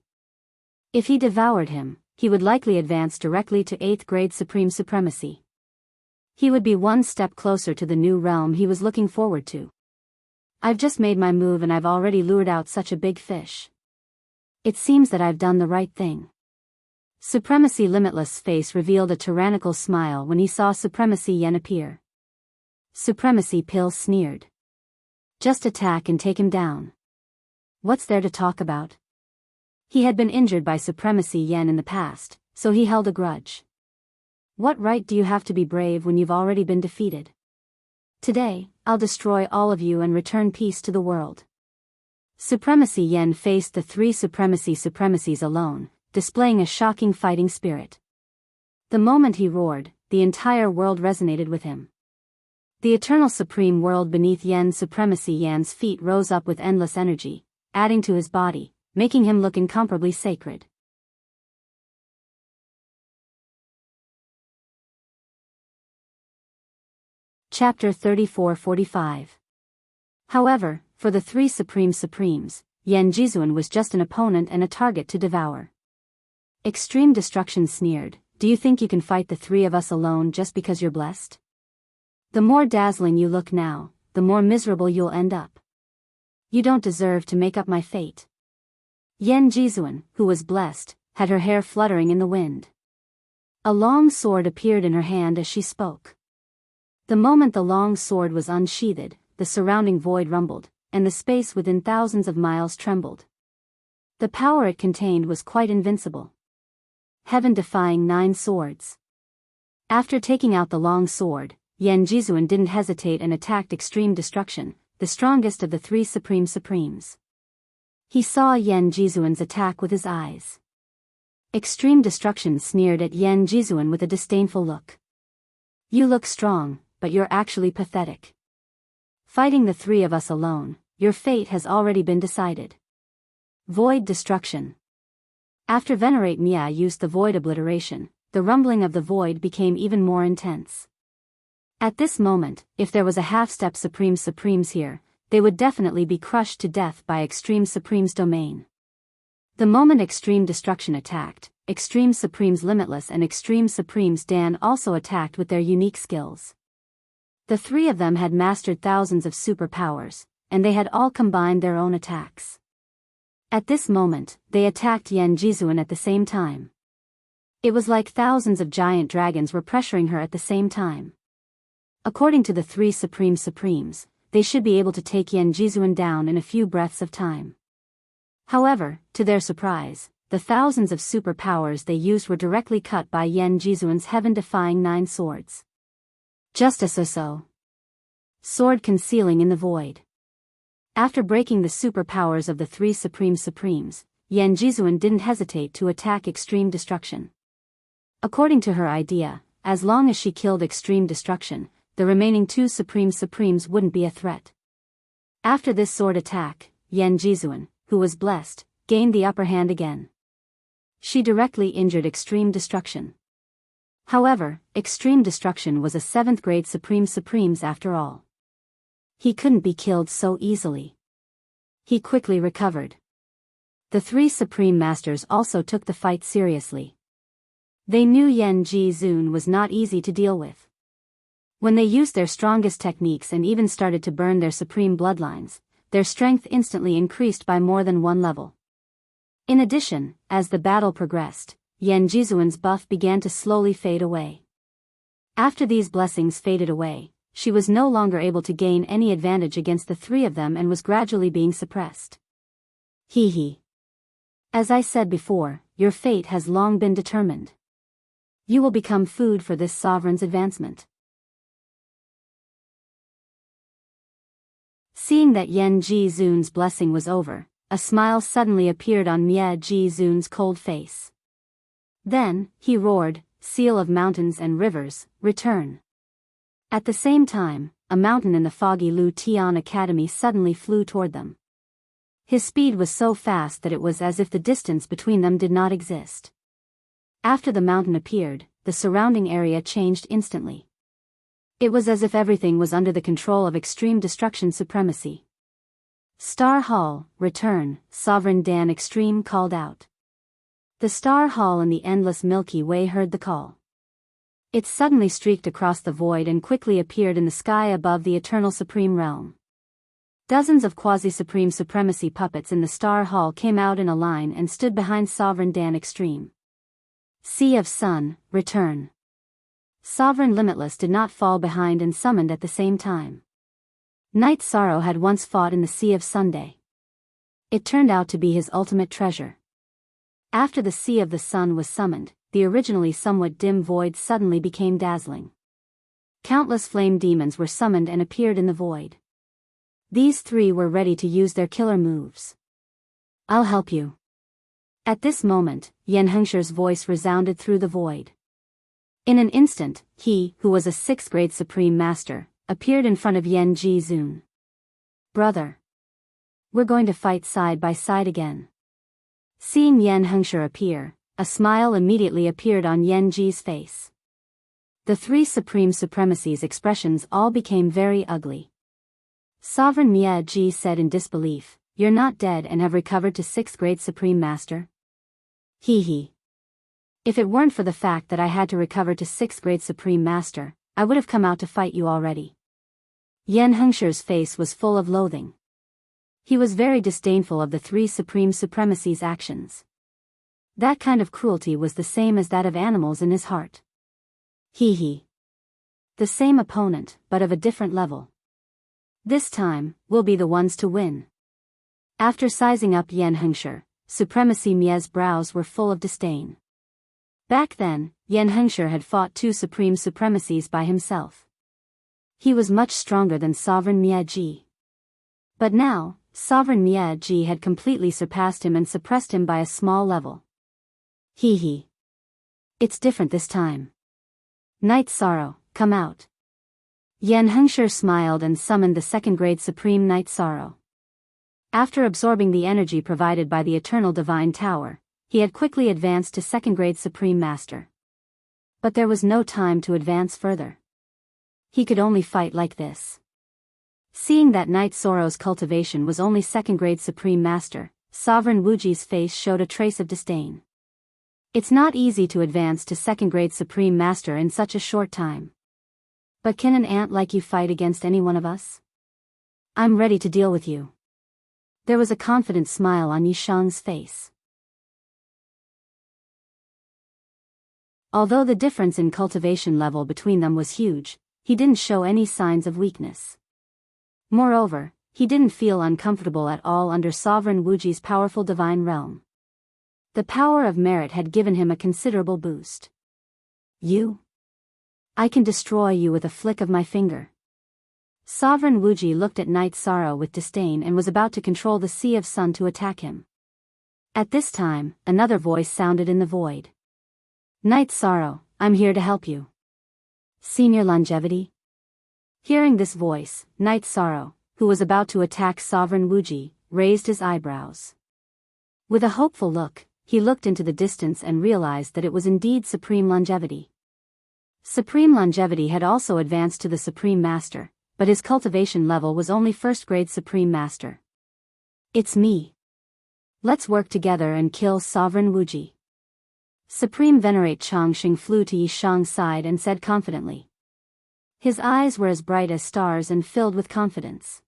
If he devoured him, he would likely advance directly to 8th grade Supreme Supremacy. He would be one step closer to the new realm he was looking forward to. I've just made my move and I've already lured out such a big fish. It seems that I've done the right thing. Supremacy Limitless' face revealed a tyrannical smile when he saw Supremacy Yen appear. Supremacy Pill sneered. Just attack and take him down. What's there to talk about? He had been injured by Supremacy Yen in the past, so he held a grudge. What right do you have to be brave when you've already been defeated? Today, I'll destroy all of you and return peace to the world. Supremacy Yen faced the three Supremacies alone, displaying a shocking fighting spirit. The moment he roared, the entire world resonated with him. The Eternal Supreme World beneath Supremacy Yen's feet rose up with endless energy, adding to his body, making him look incomparably sacred. Chapter 34-45. However, for the three Supremes, Yen Jizuan was just an opponent and a target to devour. Extreme Destruction sneered, do you think you can fight the three of us alone just because you're blessed? The more dazzling you look now, the more miserable you'll end up. You don't deserve to make up my fate. Yen Jizuan, who was blessed, had her hair fluttering in the wind. A long sword appeared in her hand as she spoke. The moment the long sword was unsheathed, the surrounding void rumbled, and the space within thousands of miles trembled. The power it contained was quite invincible. Heaven-defying 9 swords. After taking out the long sword, Yen Jizuan didn't hesitate and attacked Extreme Destruction, the strongest of the three Supremes. He saw Yen Jizuan's attack with his eyes. Extreme Destruction sneered at Yen Jizuan with a disdainful look. You look strong, but you're actually pathetic. Fighting the three of us alone, your fate has already been decided. Void destruction. After Venerate Mia used the void obliteration, the rumbling of the void became even more intense. At this moment, if there was a half-step Supremes here, they would definitely be crushed to death by Extreme Supreme's domain. The moment Extreme Destruction attacked, Extreme Supremes Limitless and Extreme Supremes Dan also attacked with their unique skills. The three of them had mastered thousands of superpowers, and they had all combined their own attacks. At this moment, they attacked Yen Jizuan at the same time. It was like thousands of giant dragons were pressuring her at the same time. According to the three Supremes, they should be able to take Yen Jizuan down in a few breaths of time. However, to their surprise, the thousands of superpowers they used were directly cut by Yen Jizuan's heaven-defying 9 swords. Just as so. Sword concealing in the void. After breaking the superpowers of the three Supremes, Yen Jizuan didn't hesitate to attack Extreme Destruction. According to her idea, as long as she killed Extreme Destruction, the remaining 2 Supremes wouldn't be a threat. After this sword attack, Yen Jizuan, who was blessed, gained the upper hand again. She directly injured Extreme Destruction. However, Extreme Destruction was a 7th grade Supremes after all. He couldn't be killed so easily. He quickly recovered. The 3 Supreme Masters also took the fight seriously. They knew Yen Jizuan was not easy to deal with. When they used their strongest techniques and even started to burn their supreme bloodlines, their strength instantly increased by more than 1 level. In addition, as the battle progressed, Yen Jizuan's buff began to slowly fade away. After these blessings faded away, she was no longer able to gain any advantage against the 3 of them and was gradually being suppressed. As I said before, your fate has long been determined. You will become food for this sovereign's advancement. Seeing that Yen Jizuan's blessing was over, a smile suddenly appeared on Mie Jizuan's cold face. Then, he roared, "Seal of mountains and rivers, return." At the same time, a mountain in the foggy Lu Tian Academy suddenly flew toward them. His speed was so fast that it was as if the distance between them did not exist. After the mountain appeared, the surrounding area changed instantly. It was as if everything was under the control of Extreme Destruction supremacy. "Star Hall, return," Sovereign Dan Extreme called out. The Star Hall in the endless Milky Way heard the call. It suddenly streaked across the void and quickly appeared in the sky above the Eternal Supreme Realm. Dozens of quasi-supreme supremacy puppets in the Star Hall came out in a line and stood behind Sovereign Dan Extreme. "Sea of Sun, return." Sovereign Limitless did not fall behind and summoned at the same time. Night Sorrow had once fought in the Sea of Sunday. It turned out to be his ultimate treasure. After the Sea of the Sun was summoned, the originally somewhat dim void suddenly became dazzling. Countless flame demons were summoned and appeared in the void. These 3 were ready to use their killer moves. "I'll help you." At this moment, Yen Hengsher's voice resounded through the void. In an instant, he, who was a 6th grade Supreme Master, appeared in front of Yen Jizuan. "Brother. We're going to fight side by side again." Seeing Yen Hengsher appear, a smile immediately appeared on Yen Ji's face. The 3 Supreme Supremacy's expressions all became very ugly. Sovereign Mie Ji said in disbelief, "You're not dead and have recovered to 6th grade Supreme Master?" If it weren't for the fact that I had to recover to 6th grade Supreme Master, I would have come out to fight you already. Yen Hengsher's face was full of loathing. He was very disdainful of the 3 Supreme Supremacy's actions. That kind of cruelty was the same as that of animals in his heart. The same opponent, but of a different level. This time, we'll be the ones to win. After sizing up Yen Hengsher, Supremacy Mie's brows were full of disdain. Back then, Yen Hengsher had fought 2 Supreme Supremacies by himself. He was much stronger than Sovereign Mie Ji. But now, Sovereign Mie Ji had completely surpassed him and suppressed him by a small level. It's different this time. Night Sorrow, come out. Yan Hengshi smiled and summoned the second-grade Supreme Night Sorrow. After absorbing the energy provided by the Eternal Divine Tower, he had quickly advanced to second-grade Supreme Master. But there was no time to advance further. He could only fight like this. Seeing that Night Sorrow's cultivation was only second-grade Supreme Master, Sovereign Wuji's face showed a trace of disdain. It's not easy to advance to second-grade Supreme Master in such a short time. But can an ant like you fight against any one of us? I'm ready to deal with you. There was a confident smile on Yishang's face. Although the difference in cultivation level between them was huge, he didn't show any signs of weakness. Moreover, he didn't feel uncomfortable at all under Sovereign Wuji's powerful divine realm. The power of merit had given him a considerable boost. You? I can destroy you with a flick of my finger. Sovereign Wuji looked at Night Sorrow with disdain and was about to control the Sea of Sun to attack him. At this time, another voice sounded in the void. Night Sorrow, I'm here to help you. Senior Longevity? Hearing this voice, Night Sorrow, who was about to attack Sovereign Wuji, raised his eyebrows. With a hopeful look, he looked into the distance and realized that it was indeed Supreme Longevity. Supreme Longevity had also advanced to the Supreme Master, but his cultivation level was only first-grade Supreme Master. It's me. Let's work together and kill Sovereign Wuji. Supreme Venerate Changxing flew to Yishang's side and said confidently. His eyes were as bright as stars and filled with confidence.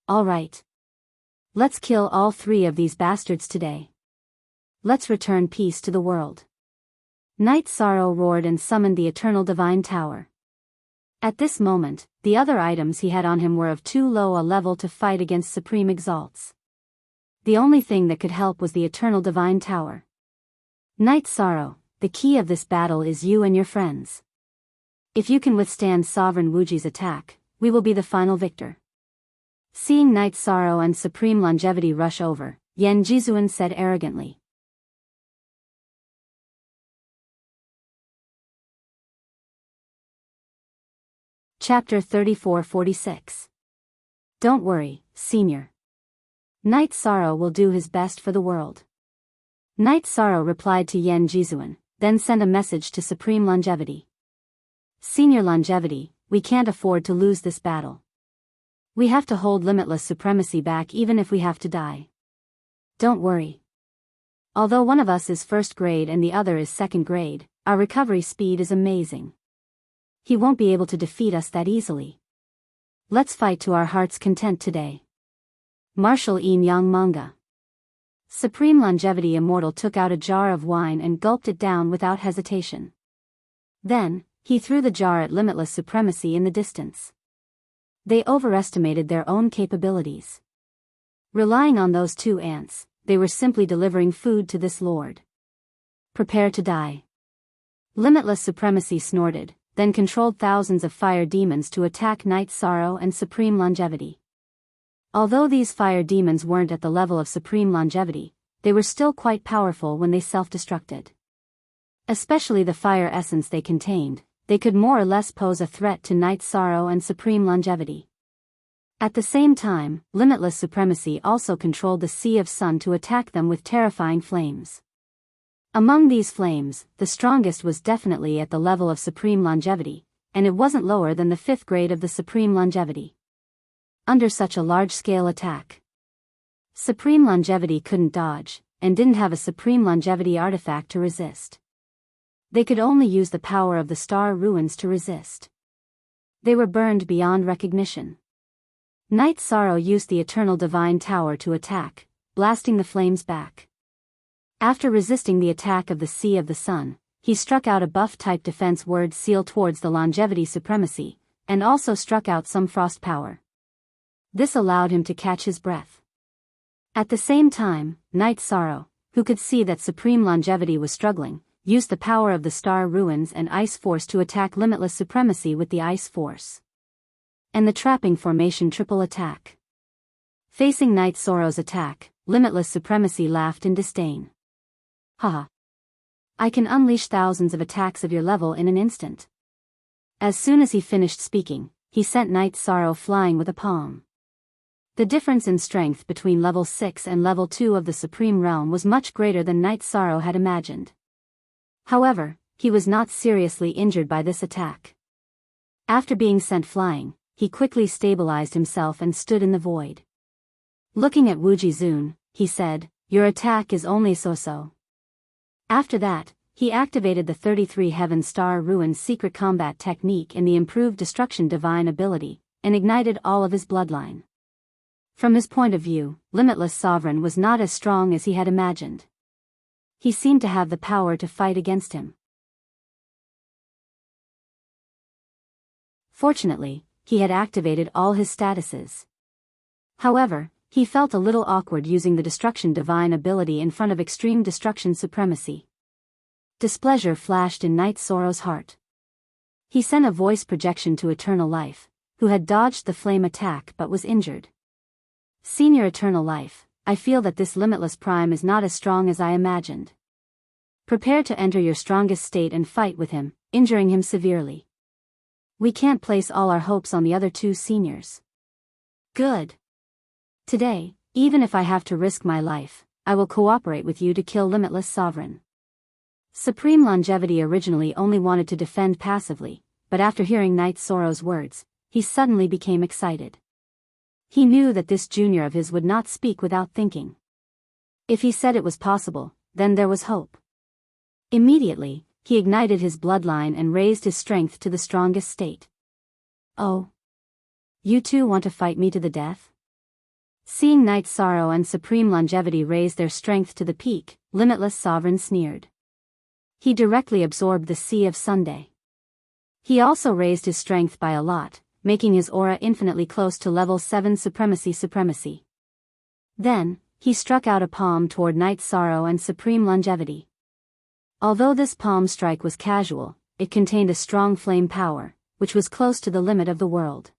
All right. Let's kill all three of these bastards today. Let's return peace to the world. Night Sorrow roared and summoned the Eternal Divine Tower. At this moment, the other items he had on him were of too low a level to fight against Supreme Exalts. The only thing that could help was the Eternal Divine Tower. Night Sorrow, the key of this battle is you and your friends. If you can withstand Sovereign Wuji's attack, we will be the final victor. Seeing Night Sorrow and Supreme Longevity rush over, Yan Jizuan said arrogantly. Chapter 34-46. Don't worry, Senior. Night Sorrow will do his best for the world. Night Sorrow replied to Yan Jizuan, then sent a message to Supreme Longevity. Senior Longevity, we can't afford to lose this battle. We have to hold limitless supremacy back even if we have to die. Don't worry. Although one of us is first grade and the other is second grade, our recovery speed is amazing. He won't be able to defeat us that easily. Let's fight to our heart's content today. Martial Yin Yang Manga. Supreme Longevity Immortal took out a jar of wine and gulped it down without hesitation. Then, he threw the jar at limitless supremacy in the distance. They overestimated their own capabilities. Relying on those two ants, they were simply delivering food to this lord. Prepare to die. Limitless supremacy snorted, then controlled thousands of fire demons to attack Night Sorrow and Supreme Longevity. Although these fire demons weren't at the level of Supreme Longevity, they were still quite powerful when they self-destructed. Especially the fire essence they contained, they could more or less pose a threat to Night Sorrow and Supreme Longevity. At the same time, Limitless Supremacy also controlled the Sea of Sun to attack them with terrifying flames. Among these flames, the strongest was definitely at the level of Supreme Longevity, and it wasn't lower than the 5th grade of the Supreme Longevity. Under such a large-scale attack, Supreme Longevity couldn't dodge, and didn't have a Supreme Longevity artifact to resist. They could only use the power of the star ruins to resist. They were burned beyond recognition. Night Sorrow used the Eternal Divine Tower to attack, blasting the flames back. After resisting the attack of the Sea of the Sun, he struck out a buff-type defense word seal towards the Longevity Supremacy, and also struck out some frost power. This allowed him to catch his breath. At the same time, Night Sorrow, who could see that Supreme Longevity was struggling, used the power of the Star Ruins and Ice Force to attack Limitless Supremacy with the Ice Force. And the Trapping Formation triple attack. Facing Night Sorrow's attack, Limitless Supremacy laughed in disdain. Haha. I can unleash thousands of attacks of your level in an instant. As soon as he finished speaking, he sent Night Sorrow flying with a palm. The difference in strength between level 6 and level 2 of the Supreme Realm was much greater than Night Sorrow had imagined. However, he was not seriously injured by this attack. After being sent flying, he quickly stabilized himself and stood in the void. Looking at Wu Jizun, he said, "Your attack is only so-so." After that, he activated the 33 Heaven Star Ruin's secret combat technique and the improved Destruction Divine ability, and ignited all of his bloodline. From his point of view, Limitless Sovereign was not as strong as he had imagined. He seemed to have the power to fight against him. Fortunately, he had activated all his statuses. However, he felt a little awkward using the Destruction Divine ability in front of extreme destruction supremacy. Displeasure flashed in Night Sorrow's heart. He sent a voice projection to Eternal Life, who had dodged the flame attack but was injured. "Senior Eternal Life, I feel that this Limitless Prime is not as strong as I imagined. Prepare to enter your strongest state and fight with him, injuring him severely. We can't place all our hopes on the other two seniors." "Good. Today, even if I have to risk my life, I will cooperate with you to kill Limitless Sovereign." Supreme Longevity originally only wanted to defend passively, but after hearing Night Sorrow's words, he suddenly became excited. He knew that this junior of his would not speak without thinking. If he said it was possible, then there was hope. Immediately, he ignited his bloodline and raised his strength to the strongest state. "Oh? You two want to fight me to the death?" Seeing Night Sorrow and Supreme Longevity raise their strength to the peak, Limitless Sovereign sneered. He directly absorbed the Sea of Sunday. He also raised his strength by a lot, making his aura infinitely close to level 7 supremacy. Then, he struck out a palm toward Night Sorrow and Supreme Longevity. Although this palm strike was casual, it contained a strong flame power, which was close to the limit of the world.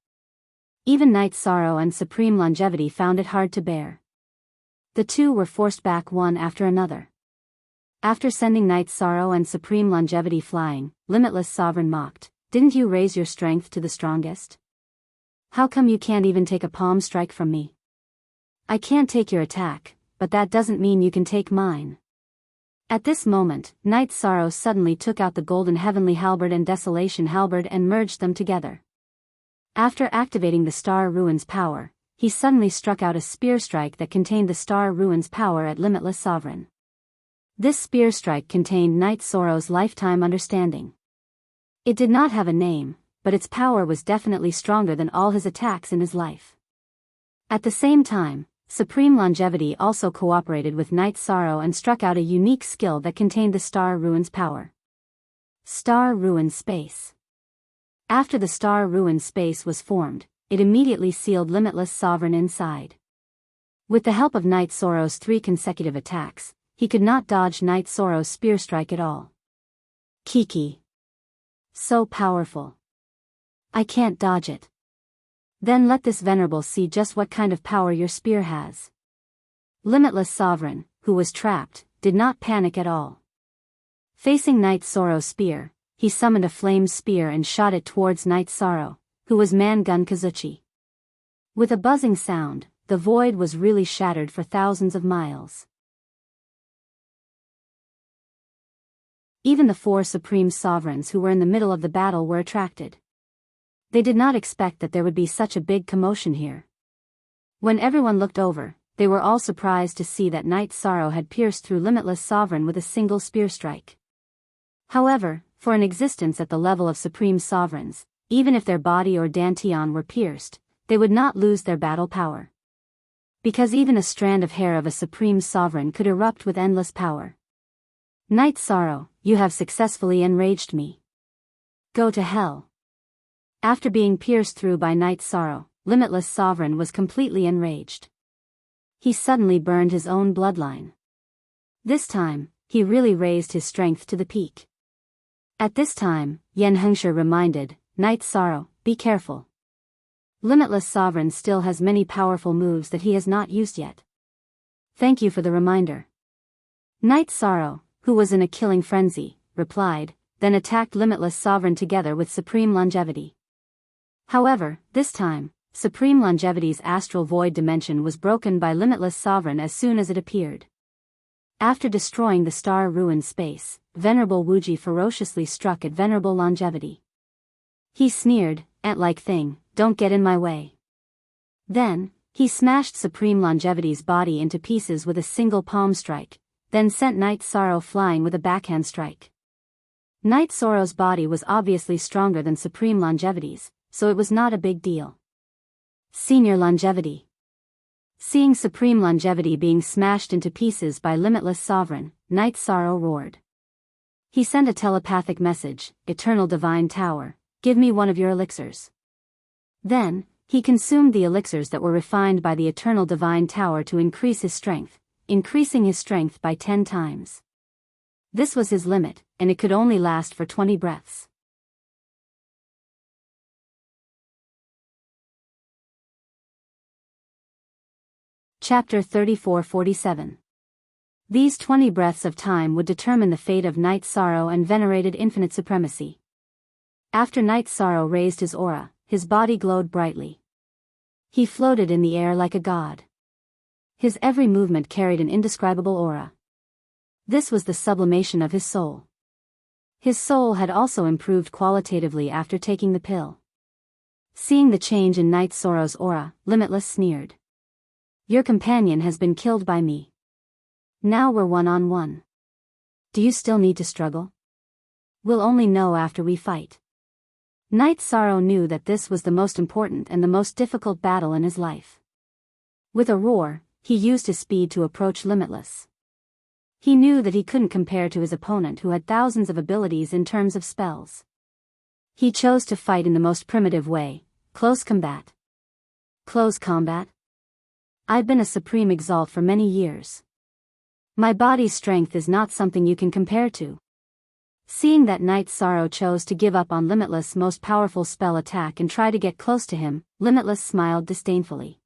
Even Night Sorrow and Supreme Longevity found it hard to bear. The two were forced back one after another. After sending Night Sorrow and Supreme Longevity flying, Limitless Sovereign mocked, "Didn't you raise your strength to the strongest? How come you can't even take a palm strike from me? I can't take your attack, but that doesn't mean you can take mine." At this moment, Night Sorrow suddenly took out the Golden Heavenly Halberd and Desolation Halberd and merged them together. After activating the Star Ruin's power, he suddenly struck out a spear strike that contained the Star Ruin's power at Limitless Sovereign. This spear strike contained Night Sorrow's lifetime understanding. It did not have a name, but its power was definitely stronger than all his attacks in his life. At the same time, Supreme Longevity also cooperated with Night Sorrow and struck out a unique skill that contained the Star Ruin's power. Star Ruin Space. After the Star Ruin Space was formed, it immediately sealed Limitless Sovereign inside. With the help of Night Sorrow's 3 consecutive attacks, he could not dodge Night Sorrow's spear strike at all. "Kiki. So powerful. I can't dodge it. Then let this venerable see just what kind of power your spear has." Limitless Sovereign, who was trapped, did not panic at all. Facing Night Sorrow's spear, he summoned a flame spear and shot it towards Night Sorrow, who was Man-Gun Kazuchi. With a buzzing sound, the void was really shattered for thousands of miles. Even the 4 Supreme Sovereigns who were in the middle of the battle were attracted. They did not expect that there would be such a big commotion here. When everyone looked over, they were all surprised to see that Night Sorrow had pierced through Limitless Sovereign with a single spear strike. However, for an existence at the level of Supreme Sovereigns, even if their body or dantian were pierced, they would not lose their battle power. Because even a strand of hair of a Supreme Sovereign could erupt with endless power. "Night Sorrow, you have successfully enraged me. Go to hell." After being pierced through by Night Sorrow, Limitless Sovereign was completely enraged. He suddenly burned his own bloodline. This time, he really raised his strength to the peak. At this time, Yen Hengshe reminded, "Night Sorrow, be careful. Limitless Sovereign still has many powerful moves that he has not used yet." "Thank you for the reminder." Night Sorrow, who was in a killing frenzy, replied, then attacked Limitless Sovereign together with Supreme Longevity. However, this time, Supreme Longevity's astral void dimension was broken by Limitless Sovereign as soon as it appeared. After destroying the star-ruined space, Venerable Wuji ferociously struck at Venerable Longevity. He sneered, "Ant-like thing, don't get in my way." Then, he smashed Supreme Longevity's body into pieces with a single palm strike, then sent Night Sorrow flying with a backhand strike. Night Sorrow's body was obviously stronger than Supreme Longevity's, so it was not a big deal. Senior Longevity. Seeing Supreme Longevity being smashed into pieces by Limitless Sovereign, Night Sorrow roared. He sent a telepathic message, "Eternal Divine Tower, give me one of your elixirs." Then, he consumed the elixirs that were refined by the Eternal Divine Tower to increase his strength, increasing his strength by 10 times. This was his limit, and it could only last for 20 breaths. Chapter 34-47. These 20 breaths of time would determine the fate of Night Sorrow and venerated Infinite Supremacy. After Night Sorrow raised his aura, his body glowed brightly. He floated in the air like a god. His every movement carried an indescribable aura. This was the sublimation of his soul. His soul had also improved qualitatively after taking the pill. Seeing the change in Night Sorrow's aura, Limitless sneered. "Your companion has been killed by me. Now we're one-on-one. Do you still need to struggle? We'll only know after we fight." Night Sorrow knew that this was the most important and the most difficult battle in his life. With a roar, he used his speed to approach Limitless. He knew that he couldn't compare to his opponent who had thousands of abilities in terms of spells. He chose to fight in the most primitive way, close combat. Close combat? I've been a Supreme Exalt for many years. My body's strength is not something you can compare to. Seeing that Night Sorrow chose to give up on Limitless' most powerful spell attack and try to get close to him, Limitless smiled disdainfully.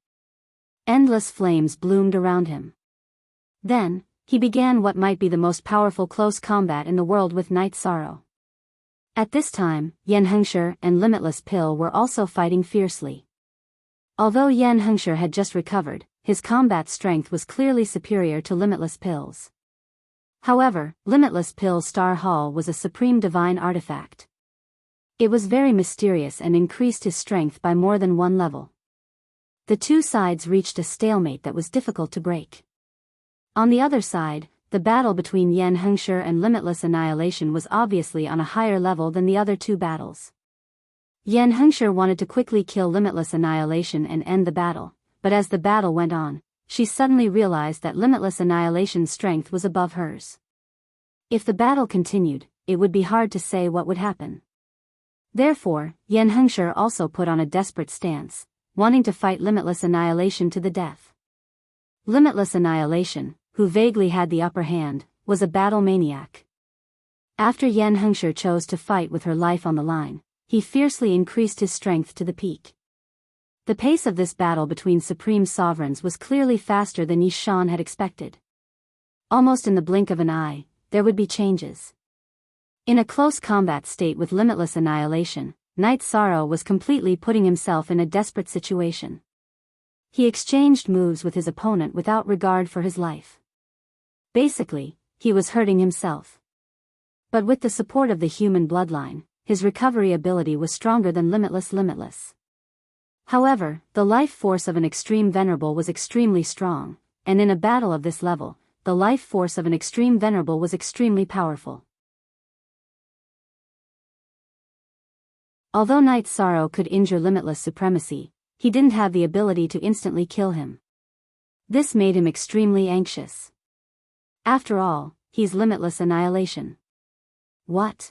Endless flames bloomed around him. Then, he began what might be the most powerful close combat in the world with Night Sorrow. At this time, Yan Hengshi and Limitless Pill were also fighting fiercely. Although Yan Hengshi had just recovered, his combat strength was clearly superior to Limitless Pill's. However, Limitless Pill's Star Hall was a supreme divine artifact. It was very mysterious and increased his strength by more than one level. The two sides reached a stalemate that was difficult to break. On the other side, the battle between Yan Hengshi and Limitless Annihilation was obviously on a higher level than the other two battles. Yan Hengshi wanted to quickly kill Limitless Annihilation and end the battle, but as the battle went on, she suddenly realized that Limitless Annihilation's strength was above hers. If the battle continued, it would be hard to say what would happen. Therefore, Yan Hengshi also put on a desperate stance, wanting to fight Limitless Annihilation to the death. Limitless Annihilation, who vaguely had the upper hand, was a battle maniac. After Yan Hengshi chose to fight with her life on the line, he fiercely increased his strength to the peak. The pace of this battle between Supreme Sovereigns was clearly faster than Yi Shan had expected. Almost in the blink of an eye, there would be changes. In a close combat state with Limitless Annihilation, Night Sorrow was completely putting himself in a desperate situation. He exchanged moves with his opponent without regard for his life. Basically, he was hurting himself. But with the support of the human bloodline, his recovery ability was stronger than Limitless. However, the life force of an extreme venerable was extremely strong, and in a battle of this level, the life force of an extreme venerable was extremely powerful. Although Night Sorrow could injure Limitless Supremacy, he didn't have the ability to instantly kill him. This made him extremely anxious. After all, he's Limitless Annihilation. What?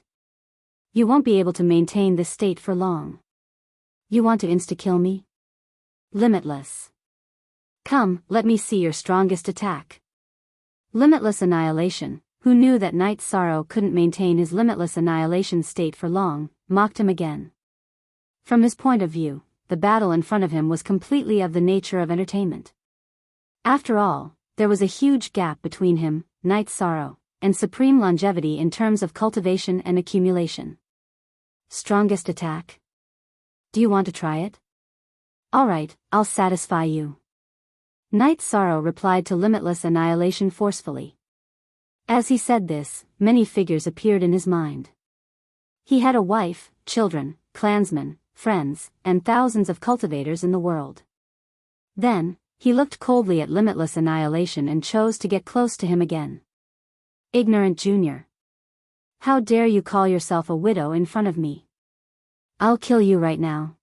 You won't be able to maintain this state for long. You want to insta-kill me? Limitless. Come, let me see your strongest attack. Limitless Annihilation, who knew that Night Sorrow couldn't maintain his Limitless Annihilation state for long, mocked him again. From his point of view, the battle in front of him was completely of the nature of entertainment. After all, there was a huge gap between him, Night Sorrow, and Supreme Longevity in terms of cultivation and accumulation. Strongest attack? Do you want to try it? Alright, I'll satisfy you. Night Sorrow replied to Limitless Annihilation forcefully. As he said this, many figures appeared in his mind. He had a wife, children, clansmen, friends, and thousands of cultivators in the world. Then, he looked coldly at Limitless Annihilation and chose to get close to him again. Ignorant Junior. How dare you call yourself a widow in front of me? I'll kill you right now.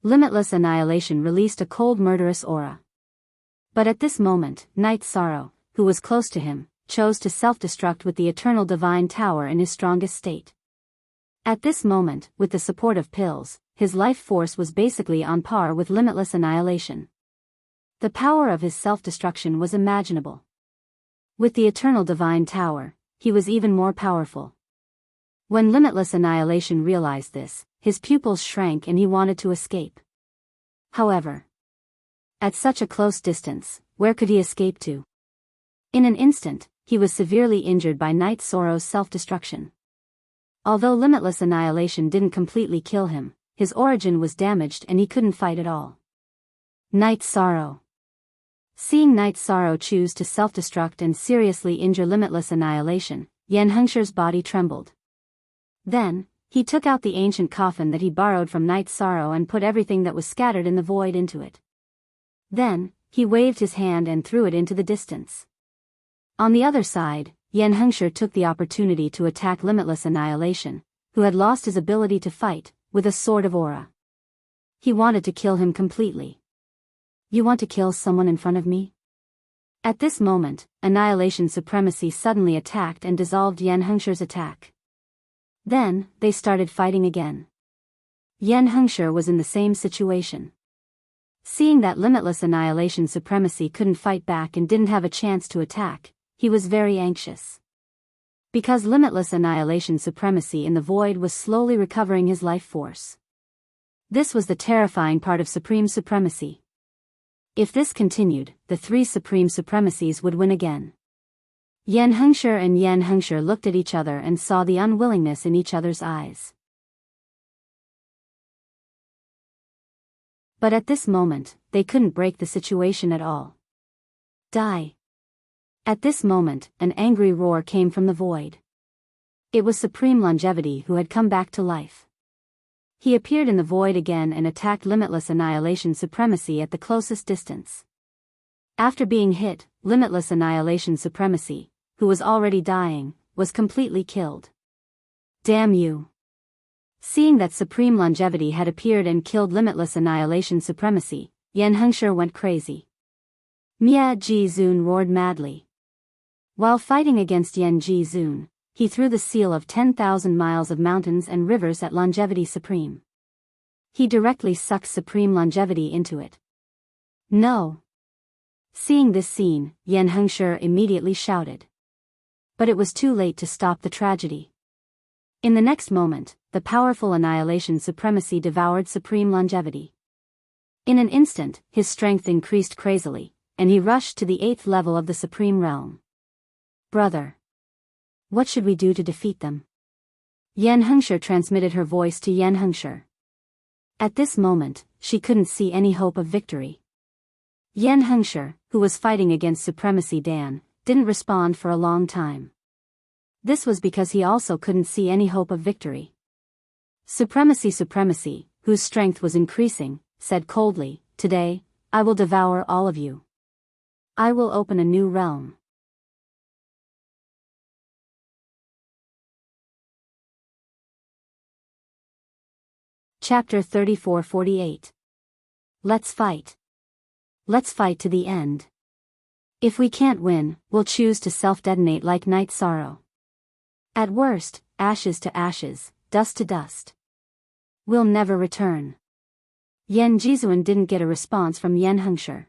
Limitless Annihilation released a cold murderous aura. But at this moment, Night Sorrow, who was close to him, chose to self-destruct with the Eternal Divine Tower in his strongest state. At this moment, with the support of pills, his life force was basically on par with Limitless Annihilation. The power of his self-destruction was imaginable. With the Eternal Divine Tower, he was even more powerful. When Limitless Annihilation realized this, his pupils shrank and he wanted to escape. However, at such a close distance, where could he escape to? In an instant, he was severely injured by Night Sorrow's self-destruction. Although Limitless Annihilation didn't completely kill him, his origin was damaged and he couldn't fight at all. Night Sorrow. Seeing Night Sorrow choose to self-destruct and seriously injure Limitless Annihilation, Yen Hengsher's body trembled. Then, he took out the ancient coffin that he borrowed from Night Sorrow and put everything that was scattered in the void into it. Then, he waved his hand and threw it into the distance. On the other side, Yen Hengsher took the opportunity to attack Limitless Annihilation, who had lost his ability to fight, with a sword of aura. He wanted to kill him completely. You want to kill someone in front of me? At this moment, Annihilation Supremacy suddenly attacked and dissolved Yen Hengsher's attack. Then, they started fighting again. Yen Hengsher was in the same situation. Seeing that Limitless Annihilation Supremacy couldn't fight back and didn't have a chance to attack, he was very anxious. Because Limitless Annihilation Supremacy in the void was slowly recovering his life force. This was the terrifying part of Supreme Supremacy. If this continued, the three Supreme Supremacies would win again. Yen Hengsher and Yen Hengsher looked at each other and saw the unwillingness in each other's eyes. But at this moment, they couldn't break the situation at all. Die. At this moment, an angry roar came from the void. It was Supreme Longevity who had come back to life. He appeared in the void again and attacked Limitless Annihilation Supremacy at the closest distance. After being hit, Limitless Annihilation Supremacy, who was already dying, was completely killed. Damn you! Seeing that Supreme Longevity had appeared and killed Limitless Annihilation Supremacy, Yen Hengsher went crazy. Mia Ji Zun roared madly. While fighting against Yen Ji Zun, he threw the seal of 10,000 miles of mountains and rivers at Longevity Supreme. He directly sucked Supreme Longevity into it. No! Seeing this scene, Yen Hengsher immediately shouted. But it was too late to stop the tragedy. In the next moment, the powerful Annihilation Supremacy devoured Supreme Longevity. In an instant, his strength increased crazily, and he rushed to the 8th level of the Supreme Realm. Brother! What should we do to defeat them? Yen Hengsher transmitted her voice to Yen Hengsher. At this moment, she couldn't see any hope of victory. Yen Hengsher, who was fighting against Supremacy Dan, didn't respond for a long time. This was because he also couldn't see any hope of victory. Supremacy, whose strength was increasing, said coldly, "Today, I will devour all of you. I will open a new realm." Chapter 34-48. Let's fight. Let's fight to the end. If we can't win, we'll choose to self-detonate like Night Sorrow. At worst, ashes to ashes, dust to dust. We'll never return. Yen Jizuan didn't get a response from Yen Hengsher.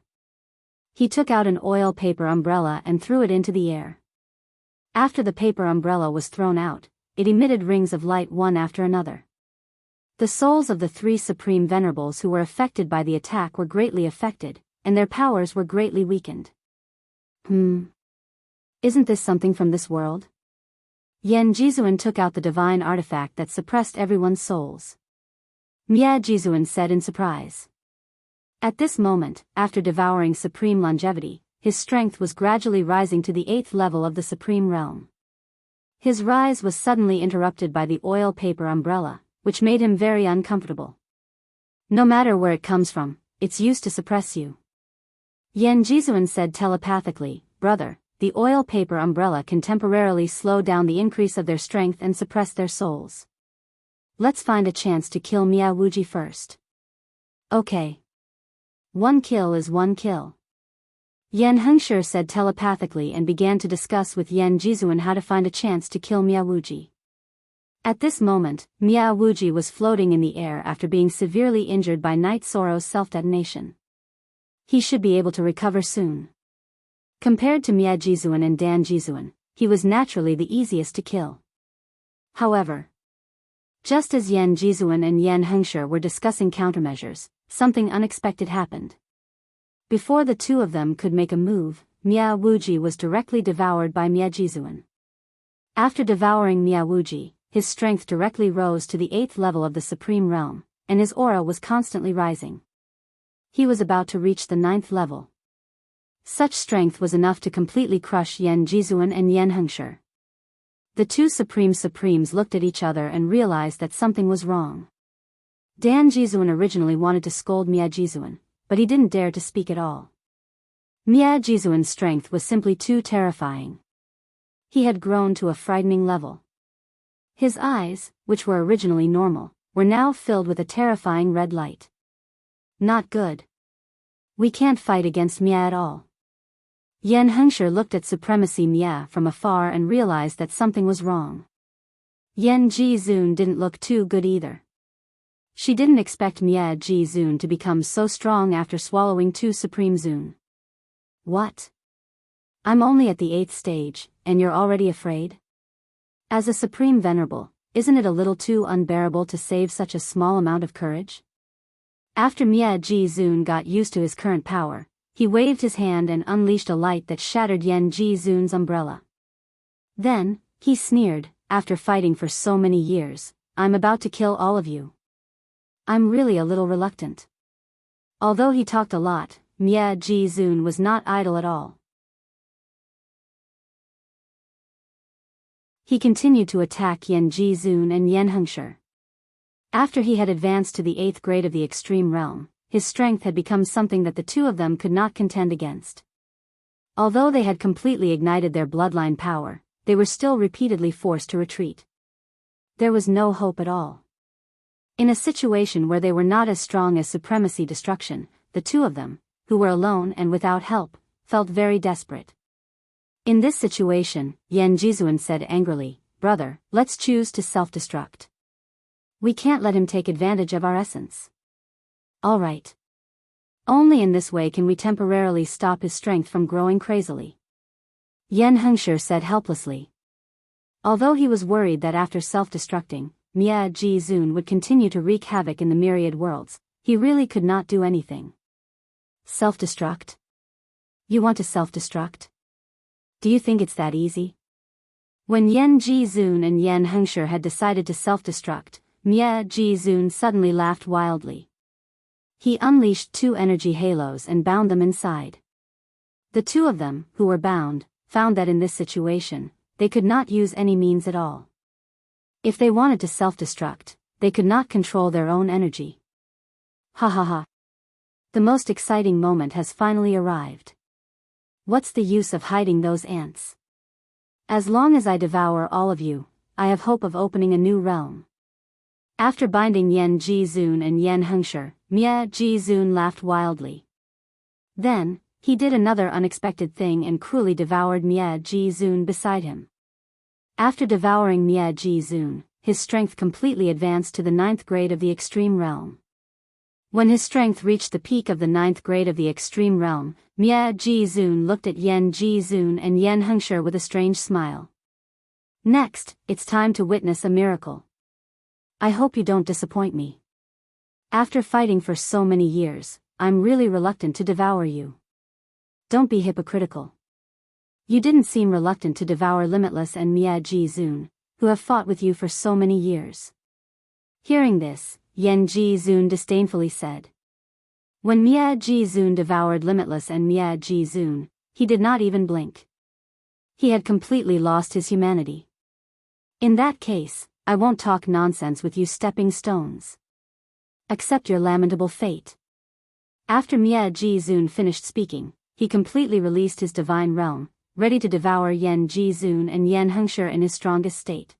He took out an oil paper umbrella and threw it into the air. After the paper umbrella was thrown out, it emitted rings of light one after another. The souls of the three Supreme Venerables who were affected by the attack were greatly affected, and their powers were greatly weakened. Isn't this something from this world? Yen Jizuan took out the divine artifact that suppressed everyone's souls. Mia Jizuan said in surprise. At this moment, after devouring supreme longevity, his strength was gradually rising to the 8th level of the supreme realm. His rise was suddenly interrupted by the oil paper umbrella, which made him very uncomfortable. No matter where it comes from, it's used to suppress you. Yan Jizuan said telepathically, brother, the oil paper umbrella can temporarily slow down the increase of their strength and suppress their souls. Let's find a chance to kill Mia Wuji first. Okay. One kill is one kill. Yan Hengshi said telepathically and began to discuss with Yan Jizuan how to find a chance to kill Mia Wuji. At this moment, Mia Wuji was floating in the air after being severely injured by Night Soro's self-detonation. He should be able to recover soon. Compared to Mia Jizuan and Dan Jizuan, he was naturally the easiest to kill. However, just as Yan Jizuan and Yan Hengshi were discussing countermeasures, something unexpected happened. Before the two of them could make a move, Mia Wuji was directly devoured by Mia Jizuan. After devouring Mia Wuji, his strength directly rose to the 8th level of the Supreme Realm, and his aura was constantly rising. He was about to reach the 9th level. Such strength was enough to completely crush Yan Jizuan and Yan Hengshi. The two Supremes looked at each other and realized that something was wrong. Dan Jizuan originally wanted to scold Mia Jizuan, but he didn't dare to speak at all. Mia Jizuan's strength was simply too terrifying. He had grown to a frightening level. His eyes, which were originally normal, were now filled with a terrifying red light. Not good. We can't fight against Mia at all. Yan Hengshi looked at Supremacy Mia from afar and realized that something was wrong. Yan Jizuan didn't look too good either. She didn't expect Mia Jizuan to become so strong after swallowing 2 Supreme Zun. What? I'm only at the 8th stage, and you're already afraid? As a Supreme Venerable, isn't it a little too unbearable to save such a small amount of courage? After Mia Jizuan got used to his current power, he waved his hand and unleashed a light that shattered Yan Jizuan's umbrella. Then, he sneered, after fighting for so many years, I'm about to kill all of you. I'm really a little reluctant. Although he talked a lot, Mia Jizuan was not idle at all. He continued to attack Yan Jizuan and Yan Hengshi. After he had advanced to the 8th grade of the Extreme Realm, his strength had become something that the two of them could not contend against. Although they had completely ignited their bloodline power, they were still repeatedly forced to retreat. There was no hope at all. In a situation where they were not as strong as Supremacy Destruction, the two of them, who were alone and without help, felt very desperate. In this situation, Yan Jizuan said angrily, brother, let's choose to self-destruct. We can't let him take advantage of our essence. All right. Only in this way can we temporarily stop his strength from growing crazily. Yan Hengshi said helplessly. Although he was worried that after self-destructing, Mia Jizuan would continue to wreak havoc in the myriad worlds, he really could not do anything. Self-destruct? You want to self-destruct? Do you think it's that easy? When Yan Jizuan and Yan Hengshi had decided to self-destruct, Mia Jizuan suddenly laughed wildly. He unleashed 2 energy halos and bound them inside. The two of them, who were bound, found that in this situation, they could not use any means at all. If they wanted to self-destruct, they could not control their own energy. Ha ha ha. The most exciting moment has finally arrived. What's the use of hiding those ants? As long as I devour all of you, I have hope of opening a new realm. After binding Yan Jizuan and Yan Hengshi, Mia Jizuan laughed wildly. Then, he did another unexpected thing and cruelly devoured Mia Jizuan beside him. After devouring Mia Jizuan, his strength completely advanced to the 9th grade of the Extreme Realm. When his strength reached the peak of the 9th grade of the Extreme Realm, Mia Jizuan looked at Yan Jizuan and Yan Hengshi with a strange smile. Next, it's time to witness a miracle. I hope you don't disappoint me. After fighting for so many years, I'm really reluctant to devour you. Don't be hypocritical. You didn't seem reluctant to devour Limitless and Mia Jizuan, who have fought with you for so many years. Hearing this, Yan Ji-zun disdainfully said. When Mia Ji-zun devoured Limitless and Mia Ji-zun, he did not even blink. He had completely lost his humanity. In that case, I won't talk nonsense with you stepping stones. Accept your lamentable fate. After Mia Ji-zun finished speaking, he completely released his divine realm, ready to devour Yan Ji-zun and Yan Hengshi in his strongest state.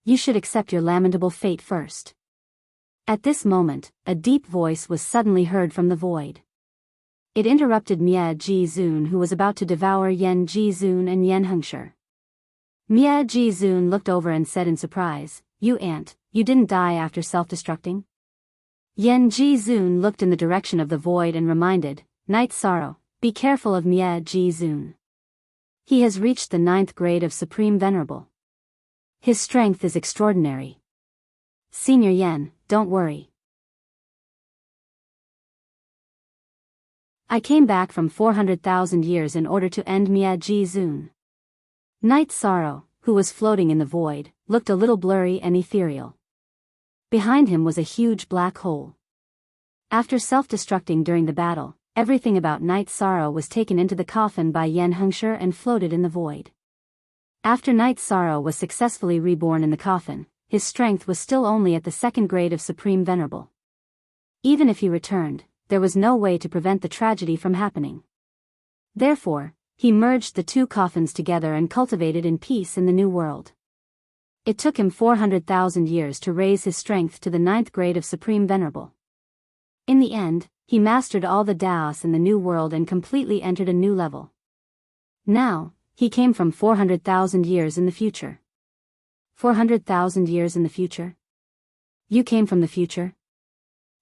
You should accept your lamentable fate first. At this moment, a deep voice was suddenly heard from the void. It interrupted Mia Ji-zun, who was about to devour Yan Ji-zun and Yan Hengshi. Mia Ji-zun looked over and said in surprise, "You ant, you didn't die after self-destructing?" Yan Ji-zun looked in the direction of the void and reminded, "Night Sorrow, be careful of Mia Ji-zun. He has reached the 9th grade of Supreme Venerable. His strength is extraordinary. Senior Yan, don't worry. I came back from 400,000 years in order to end Mia Ji-zun." Night Sorrow, who was floating in the void, looked a little blurry and ethereal. Behind him was a huge black hole. After self-destructing during the battle, everything about Night Sorrow was taken into the coffin by Yan Hengshi and floated in the void. After Night Sorrow was successfully reborn in the coffin, his strength was still only at the 2nd grade of Supreme Venerable. Even if he returned, there was no way to prevent the tragedy from happening. Therefore, he merged the two coffins together and cultivated in peace in the new world. It took him 400,000 years to raise his strength to the 9th grade of Supreme Venerable. In the end, he mastered all the Daos in the new world and completely entered a new level. Now, he came from 400,000 years in the future. 400,000 years in the future? You came from the future?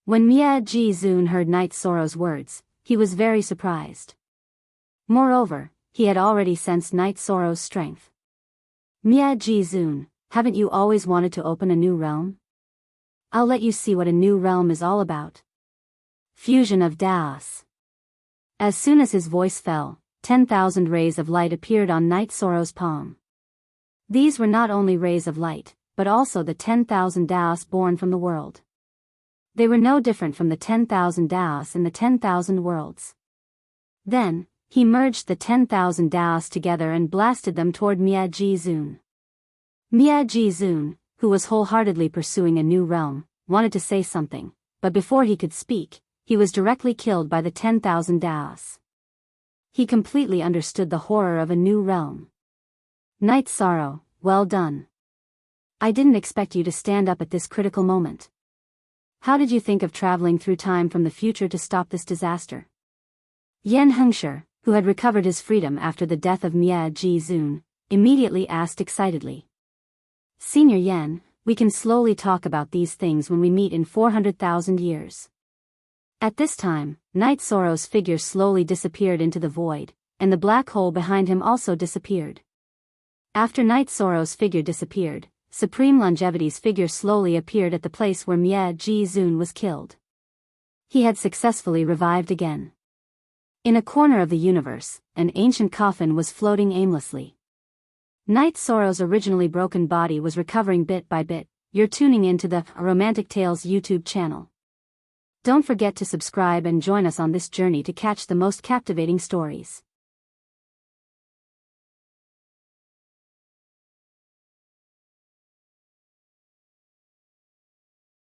When Mia Ji-zun heard Night Sorrow's words, he was very surprised. Moreover, he had already sensed Night Sorrow's strength. Mia Ji-zun, haven't you always wanted to open a new realm? I'll let you see what a new realm is all about. Fusion of Daos. As soon as his voice fell, 10,000 rays of light appeared on Night Sorrow's palm. These were not only rays of light, but also the 10,000 Daos born from the world. They were no different from the 10,000 Daos in the 10,000 worlds. Then, he merged the 10,000 Daos together and blasted them toward Mia Ji-zun. Mia Ji-zun, who was wholeheartedly pursuing a new realm, wanted to say something, but before he could speak, he was directly killed by the 10,000 Daos. He completely understood the horror of a new realm. Night Sorrow, well done. I didn't expect you to stand up at this critical moment. How did you think of traveling through time from the future to stop this disaster? Yan Hengshi, who had recovered his freedom after the death of Mia Ji-zun, immediately asked excitedly. Senior Yan, we can slowly talk about these things when we meet in 400,000 years. At this time, Night Sorrow's figure slowly disappeared into the void, and the black hole behind him also disappeared. After Night Sorrow's figure disappeared, Supreme Longevity's figure slowly appeared at the place where Mia Ji-zun was killed. He had successfully revived again. In a corner of the universe, an ancient coffin was floating aimlessly. Night Sorrow's originally broken body was recovering bit by bit. You're tuning into the Romantic Tales YouTube channel. Don't forget to subscribe and join us on this journey to catch the most captivating stories.